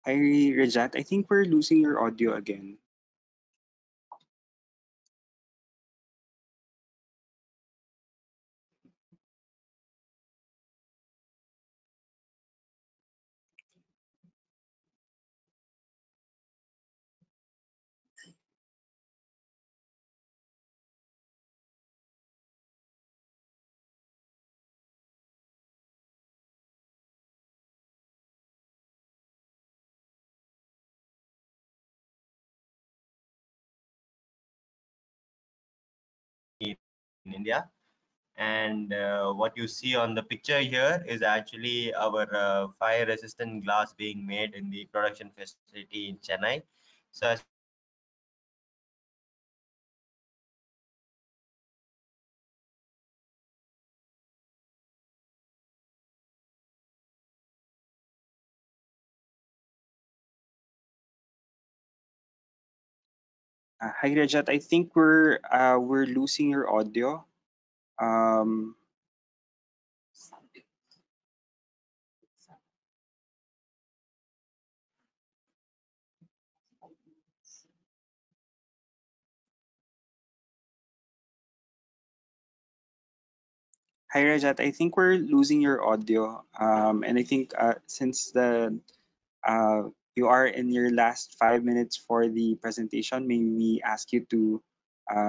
Hi, Rajat. I think we're losing your audio again. In India. And what you see on the picture here is actually our fire resistant glass being made in the production facility in Chennai. So as you see in the bottom of the slide, Hi, Rajat. I think we're losing your audio. Um, Hi, Rajat. I think we're losing your audio. And I think since you are in your last 5 minutes for the presentation, may we ask you to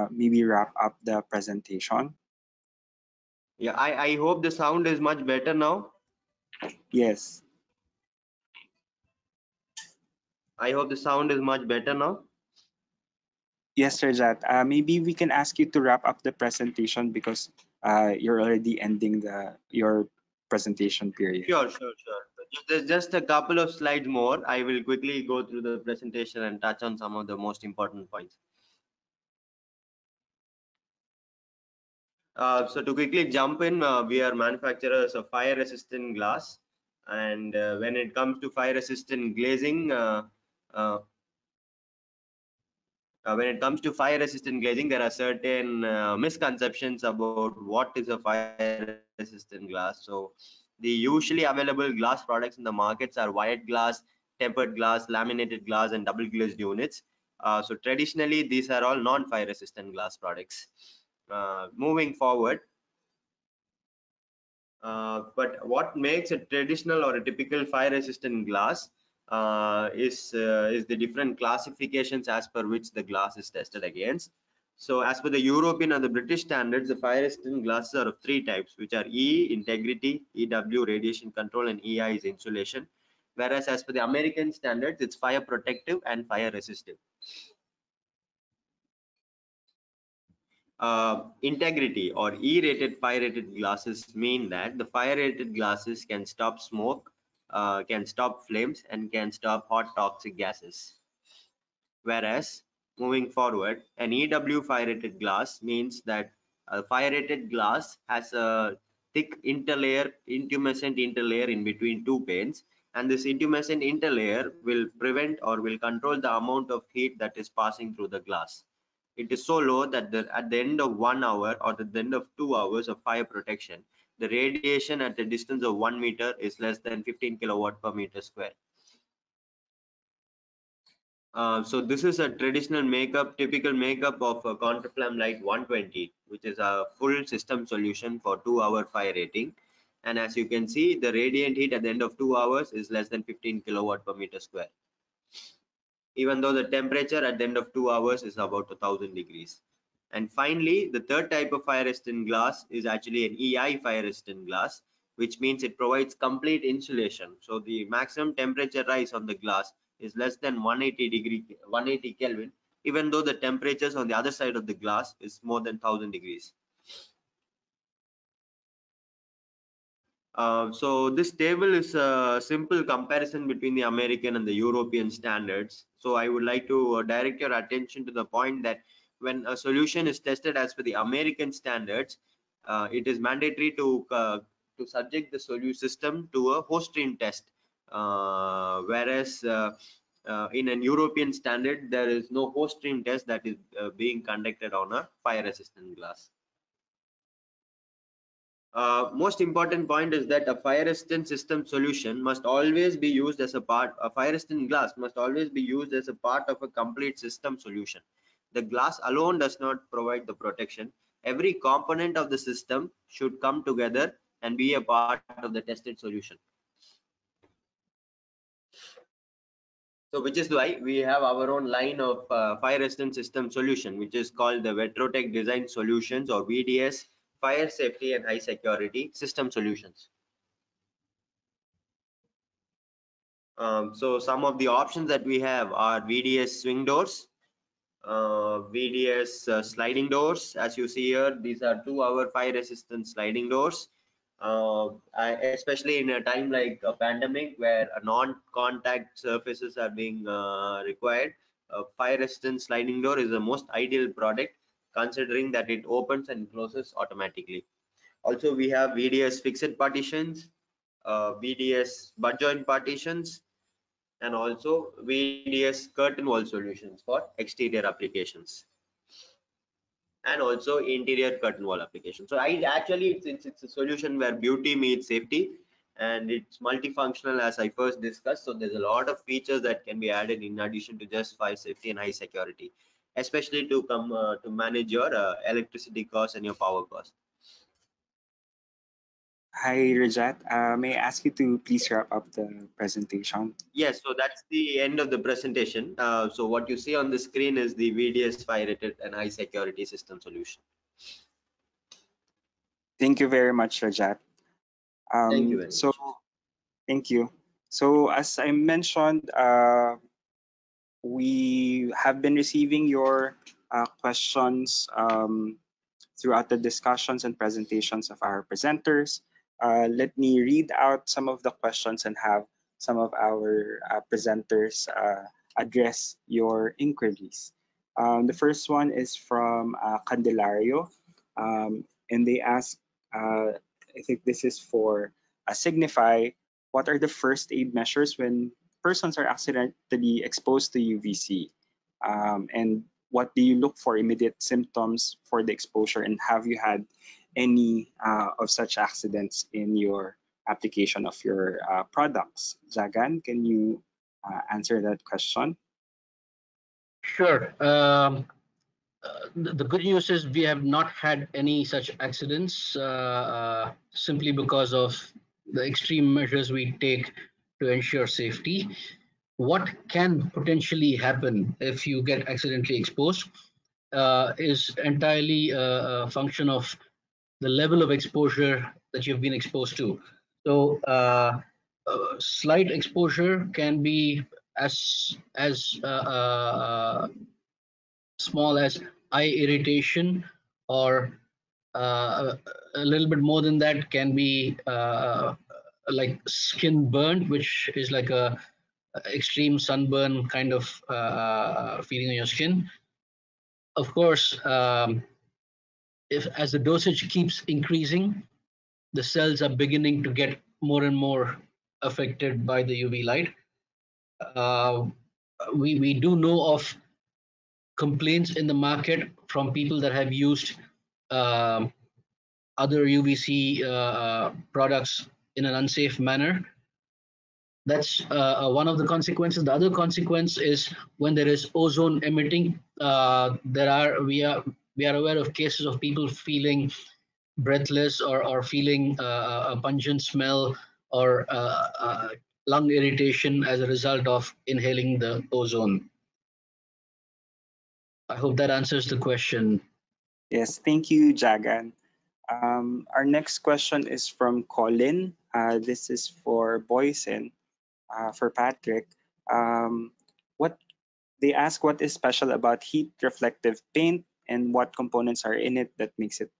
maybe wrap up the presentation? yeah, I hope the sound is much better now. Yes. I hope the sound is much better now. Yes, Rajat. Maybe we can ask you to wrap up the presentation because you're already ending your presentation period. Sure. There's just a couple of slides more. I will quickly go through the presentation and touch on some of the most important points. So to quickly jump in, we are manufacturers of fire resistant glass, and when it comes to fire resistant glazing, uh, when it comes to fire resistant glazing, there are certain misconceptions about what is a fire resistant glass. So the usually available glass products in the markets are wired glass, tempered glass, laminated glass, and double glazed units. So traditionally, these are all non-fire resistant glass products. Moving forward, but what makes a traditional or a typical fire resistant glass is the different classifications as per which the glass is tested against. So as per the European and the British standards, the fire resistant glasses are of three types, which are E, integrity, EW, radiation control, and EI is insulation. Whereas as per the American standards, it's fire protective and fire resistive. Integrity or E-rated fire-rated glasses mean that the fire-rated glasses can stop smoke, can stop flames, and can stop hot toxic gases. Whereas moving forward, an EW fire-rated glass means that a fire-rated glass has a thick interlayer, intumescent interlayer in between two panes, And this intumescent interlayer will prevent or will control the amount of heat that is passing through the glass. It is so low that at the end of 1 hour or at the end of 2 hours of fire protection, the radiation at a distance of 1 meter is less than 15 kilowatt per meter square. So this is a traditional makeup, typical makeup of a Contraflam Light 120, which is a full system solution for 2-hour fire rating. And as you can see, the radiant heat at the end of 2 hours is less than 15 kilowatt per meter square, even though the temperature at the end of 2 hours is about 1000 degrees. And finally, the third type of fire resistant glass is actually an EI fire resistant glass, which means it provides complete insulation. So the maximum temperature rise on the glass is less than 180 Kelvin, even though the temperatures on the other side of the glass is more than 1000 degrees. So this table is a simple comparison between the American and the European standards. So I would like to direct your attention to the point that when a solution is tested as per the American standards, it is mandatory to subject the solution system to a host stream test, whereas in an European standard there is no host stream test that is being conducted on a fire resistant glass. Most important point is that a fire resistant system solution must always be used as a part, a fire resistant glass must always be used as a part of a complete system solution. The glass alone does not provide the protection. Every component of the system should come together and be a part of the tested solution. So which is why we have our own line of fire resistant system solution, which is called the Vetrotech Design Solutions, or VDS, Fire Safety and High Security System Solutions. So some of the options that we have are VDS swing doors, VDS sliding doors. As you see here, these are 2-hour fire resistant sliding doors. Especially in a time like a pandemic where non-contact surfaces are being required, a fire resistant sliding door is the most ideal product, considering that it opens and closes automatically. Also, we have VDS fixed partitions, VDS butt joint partitions, and also VDS curtain wall solutions for exterior applications, and also interior curtain wall applications. So I actually it's a solution where beauty meets safety, and it's multifunctional as I first discussed. So there's a lot of features that can be added in addition to just fire safety and high security, especially to come to manage your electricity costs and your power costs. Hi, Rajat. May I ask you to please wrap up the presentation? Yes, so that's the end of the presentation. So what you see on the screen is the VDS fire rated and high security system solution. Thank you very much, Rajat. Thank you very So, much. thank you. So, as I mentioned, we have been receiving your questions throughout the discussions and presentations of our presenters. Let me read out some of the questions and have some of our presenters address your inquiries. The first one is from Candelario, and they ask, I think this is for Signify, what are the first aid measures when persons are accidentally exposed to UVC? And what do you look for immediate symptoms for the exposure, and have you had any of such accidents in your application of your products? Jagan, can you answer that question? Sure. The good news is we have not had any such accidents simply because of the extreme measures we take to ensure safety. What can potentially happen if you get accidentally exposed is entirely a function of the level of exposure that you've been exposed to. So, slight exposure can be as small as eye irritation, or a little bit more than that can be like skin burnt, which is like a extreme sunburn kind of feeling on your skin. Of course, if as the dosage keeps increasing, the cells are beginning to get more and more affected by the UV light. We do know of complaints in the market from people that have used um other UVC products in an unsafe manner. That's one of the consequences. The other consequence is when there is ozone emitting. We are aware of cases of people feeling breathless or feeling a pungent smell or lung irritation as a result of inhaling the ozone. I hope that answers the question. Yes, thank you, Jagan. Our next question is from Colin. This is for Boysen, for Patrick. Um, what they ask, what is special about heat reflective paint and what components are in it that makes it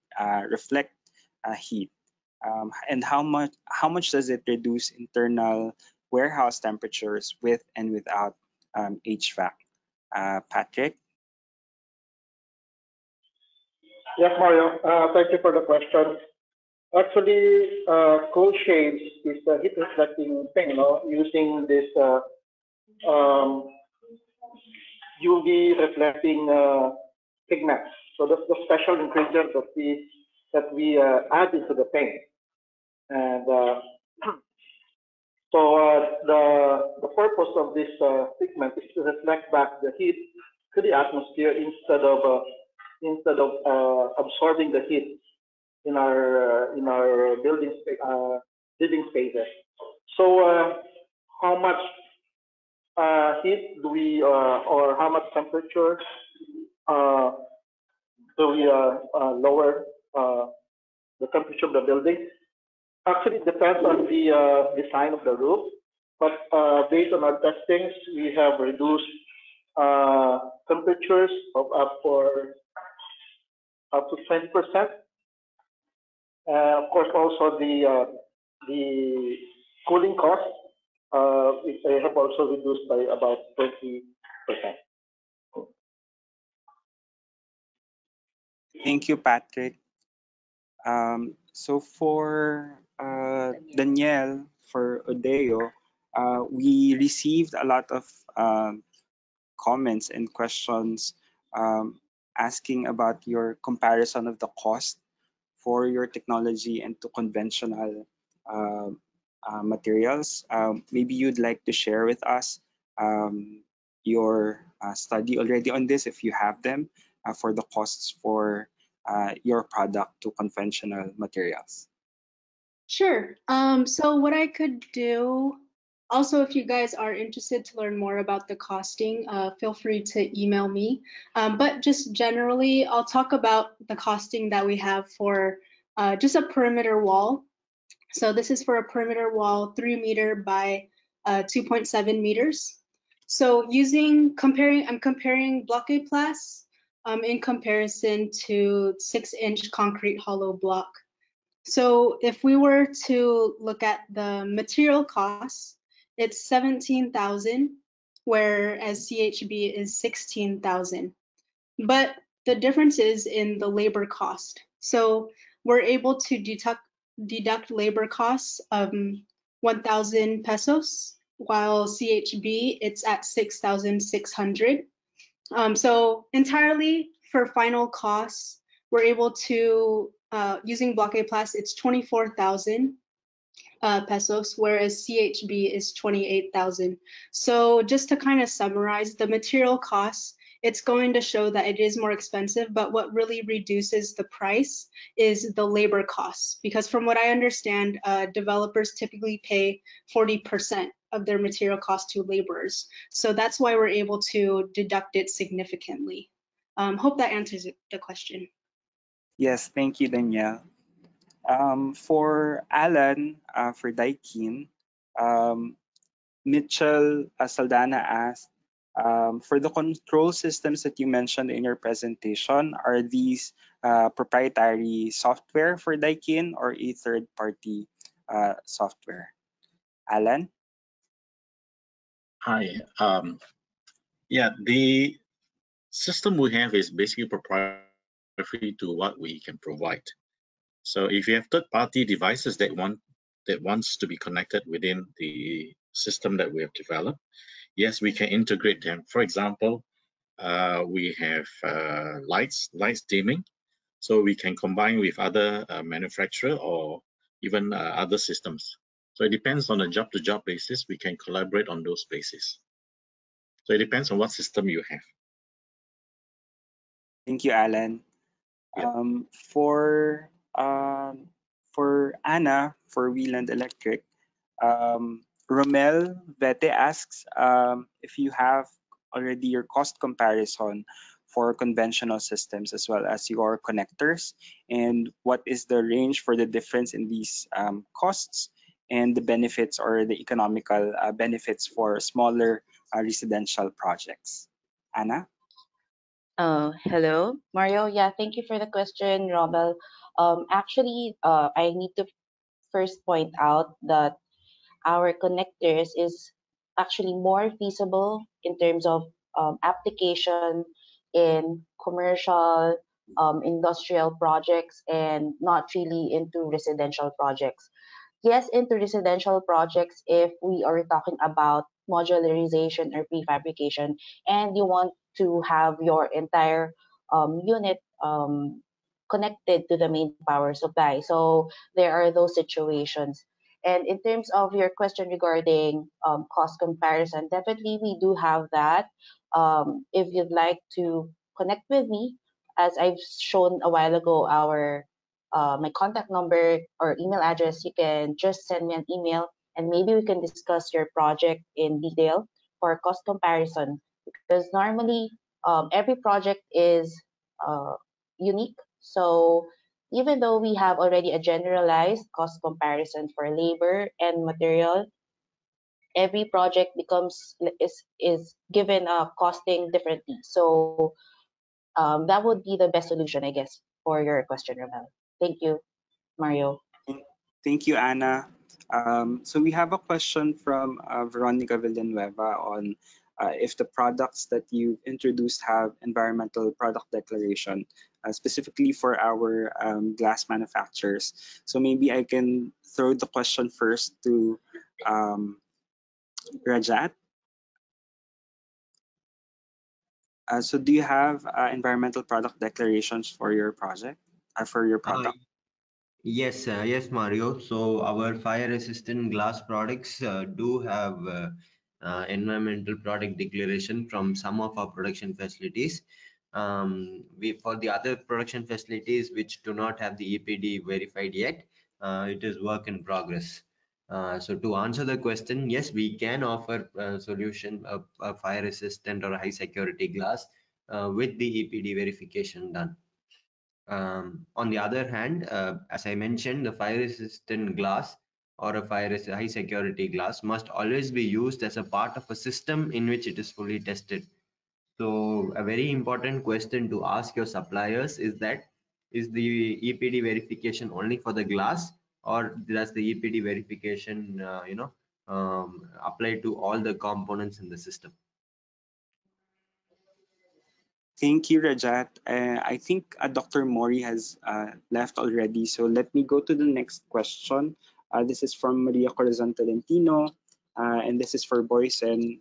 reflect heat? And how much does it reduce internal warehouse temperatures with and without HVAC? Patrick? Yes, Mario. Thank you for the question. Actually, cold shades is a heat reflecting thing, using this um, UV reflecting pigments. So that's the special ingredient that we add into the paint. And so the purpose of this pigment is to reflect back the heat to the atmosphere instead of absorbing the heat in our building spaces. So how much heat do we or how much temperature uh, do we lower the temperature of the building? Actually, it depends on the design of the roof, but based on our testings, we have reduced temperatures of up to 20%. Of course, also the cooling cost they have also reduced by about 20%. Thank you, Patrick. So for Danielle, for Odeo, we received a lot of comments and questions um, asking about your comparison of the cost for your technology and to conventional uh, materials. Maybe you'd like to share with us your study already on this, if you have them, for the costs for your product to conventional materials. Sure. So what I could do, also, if you guys are interested to learn more about the costing, feel free to email me. But just generally, I'll talk about the costing that we have for just a perimeter wall. So this is for a perimeter wall, 3 meter by 2.7 meters. So I'm comparing block plus in comparison to 6-inch concrete hollow block. So if we were to look at the material costs, it's 17,000, whereas CHB is 16,000. But the difference is in the labor cost. So we're able to deduct labor costs of 1,000 pesos, while CHB it's at 6,600. So entirely for final costs, we're able to, using Block A Plus, it's 24,000 pesos, whereas CHB is 28,000. So just to kind of summarize the material costs, it's going to show that it is more expensive, but what really reduces the price is the labor costs. Because from what I understand, developers typically pay 40% of their material cost to laborers. So that's why we're able to deduct it significantly. Hope that answers the question. Yes, thank you, Danielle. For Alan, for Daikin, um, Mitchell Saldana asked, for the control systems that you mentioned in your presentation, are these proprietary software for Daikin or a third-party software? Alan? Hi. Yeah, the system we have is basically proprietary to what we can provide. So if you have third-party devices that that wants to be connected within the system that we have developed, yes, we can integrate them. For example, we have lights dimming, so we can combine with other manufacturer or even other systems. So it depends on a job-to-job basis. We can collaborate on those basis. So it depends on what system you have. Thank you, Alan. Yeah. For Anna, for Wieland Electric, Romel Vete asks if you have already your cost comparison for conventional systems as well as your connectors, and what is the range for the difference in these costs and the benefits or the economical benefits for smaller residential projects. Anna? Hello, Mario. Yeah, thank you for the question, Robel. Actually, I need to first point out that our connectors is actually more feasible in terms of application in commercial, industrial projects, and not really into residential projects. Yes, into residential projects if we are talking about modularization or prefabrication, and you want to have your entire unit connected to the main power supply. So there are those situations. And in terms of your question regarding cost comparison, definitely we do have that. If you'd like to connect with me, as I've shown a while ago, my contact number or email address, you can just send me an email and maybe we can discuss your project in detail for cost comparison. Because normally every project is uh, unique. So even though we have already a generalized cost comparison for labor and material, every project is given a costing differently. So that would be the best solution, I guess, for your question, Ramel. Thank you, Mario. Thank you, Anna. So we have a question from Veronica Villanueva on if the products that you introduced have environmental product declaration, specifically for our glass manufacturers. So maybe I can throw the question first to um, Rajat. So do you have environmental product declarations for your project, for your Uh, product? yes, Mario. So our fire-resistant glass products do have environmental product declaration from some of our production facilities. For the other production facilities which do not have the EPD verified yet, it is work in progress. So to answer the question, yes, we can offer a solution of a fire-resistant or high security glass with the EPD verification done. On the other hand, as I mentioned, the fire resistant glass or a high security glass must always be used as a part of a system in which it is fully tested. So a very important question to ask your suppliers is that, is the EPD verification only for the glass, or does the EPD verification apply to all the components in the system? Thank you, Rajat. I think Dr. Mori has left already, so let me go to the next question. This is from Maria Corazon Tolentino, and this is for Boysen.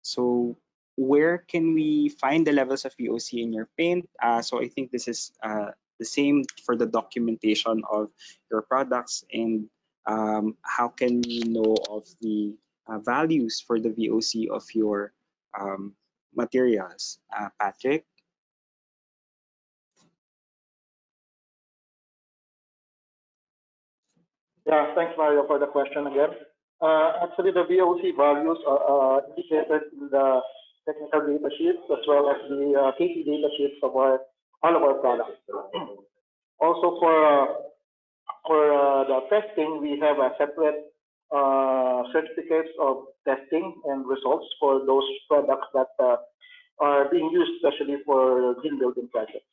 So where can we find the levels of VOC in your paint? So I think this is the same for the documentation of your products, and how can we know of the values for the VOC of your um, materials? Patrick? Yeah, thanks, Mario, for the question again. Actually, the VOC values are indicated in the technical data sheets as well as the KT data sheets of all of our products. Also, for the testing, we have a separate certificates of testing and results for those products that are being used, especially for green building projects.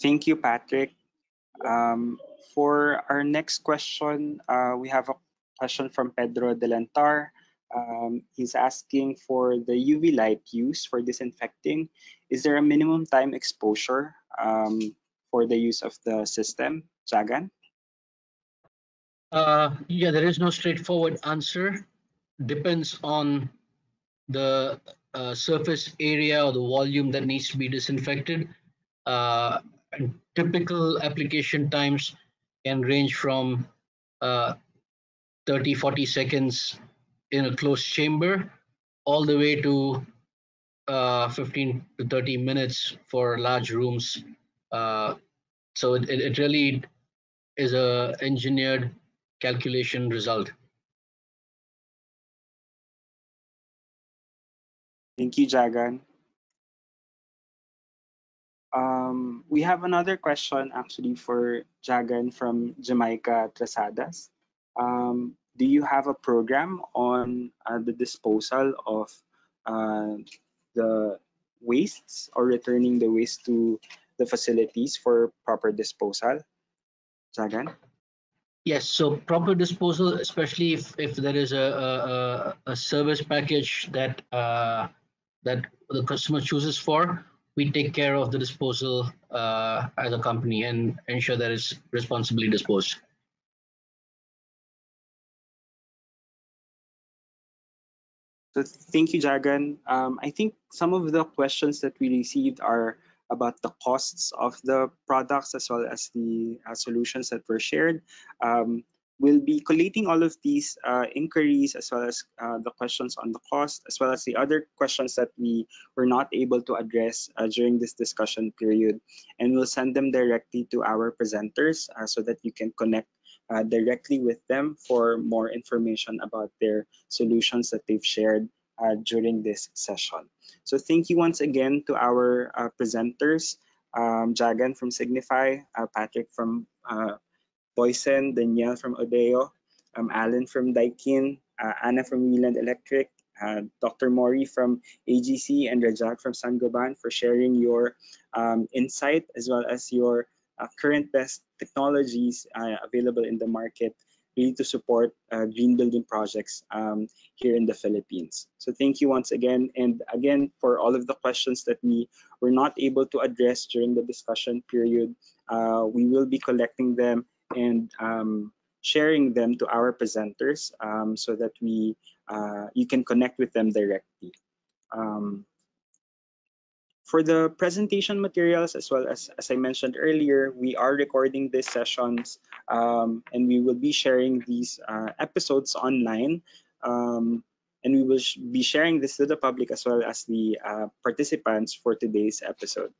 Thank you, Patrick. For our next question, we have a question from Pedro Delantar. He's asking for the UV light used for disinfecting. Is there a minimum time exposure for the use of the system? Jagan? Yeah, there is no straightforward answer. Depends on the surface area or the volume that needs to be disinfected. And typical application times can range from uh, 30-40 seconds in a closed chamber all the way to 15 to 30 minutes for large rooms. Uh, so it really is a engineered calculation result. Thank you, Jagan. We have another question actually for Jagan from Jamaica Trasadas. Do you have a program on the disposal of the wastes or returning the waste to the facilities for proper disposal? Jagan? Yes, so proper disposal, especially if there is a service package that the customer chooses for, we take care of the disposal as a company and ensure that it's responsibly disposed. So thank you, Jagan. I think some of the questions that we received are about the costs of the products as well as the solutions that were shared. We'll be collating all of these inquiries as well as the questions on the cost, as well as the other questions that we were not able to address during this discussion period. And we'll send them directly to our presenters so that you can connect directly with them for more information about their solutions that they've shared during this session. So thank you once again to our presenters, Jagan from Signify, Patrick from Boysen, Danielle from Odeo, Alan from Daikin, Anna from Wieland Electric, Dr. Mori from AGC, and Rajat from Sangoban for sharing your insight as well as your current best technologies available in the market really to support green building projects here in the Philippines. So thank you once again. And again, for all of the questions that we were not able to address during the discussion period, we will be collecting them and sharing them to our presenters so that you can connect with them directly. For the presentation materials, as well as I mentioned earlier, we are recording these sessions and we will be sharing these episodes online. And we will be sharing this to the public as well as the participants for today's episode.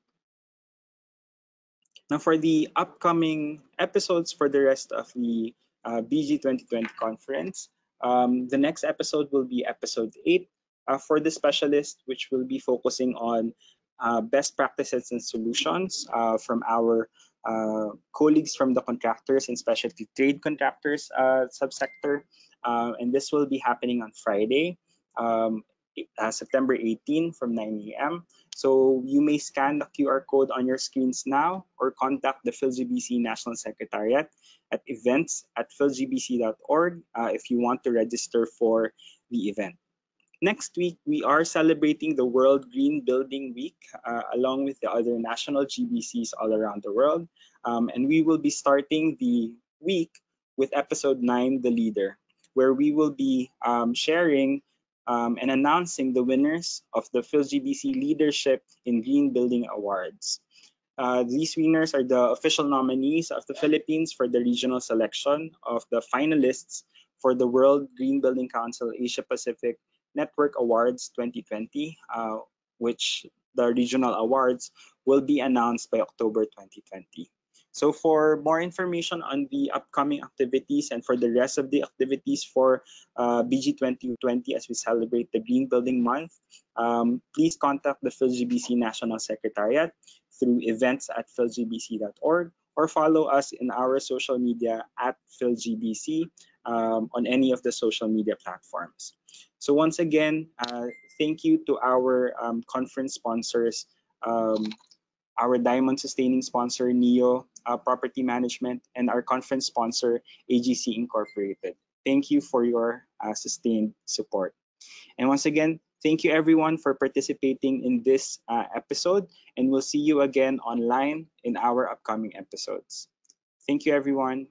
Now, for the upcoming episodes for the rest of the BG 2020 conference, the next episode will be episode 8 for the specialist, which will be focusing on best practices and solutions from our colleagues from the contractors and specialty trade contractors subsector. And this will be happening on Friday, September 18 from 9 a.m. So you may scan the QR code on your screens now or contact the PHILGBC National Secretariat at events@philgbc.org if you want to register for the event. Next week, we are celebrating the World Green Building Week along with the other national GBCs all around the world. And we will be starting the week with episode 9, The Leader, where we will be sharing and announcing the winners of the PhilGBC Leadership in Green Building Awards. These winners are the official nominees of the Philippines for the regional selection of the finalists for the World Green Building Council Asia Pacific Network Awards 2020, which the regional awards will be announced by October 2020. So for more information on the upcoming activities and for the rest of the activities for BG 2020 as we celebrate the Green Building Month, please contact the PhilGBC National Secretariat through events@philgbc.org or follow us in our social media at PhilGBC on any of the social media platforms. So once again, thank you to our conference sponsors, our diamond sustaining sponsor, NEO Property Management, and our conference sponsor, AGC Incorporated. Thank you for your sustained support. And once again, Thank you everyone for participating in this episode, and we'll see you again online in our upcoming episodes. Thank you everyone.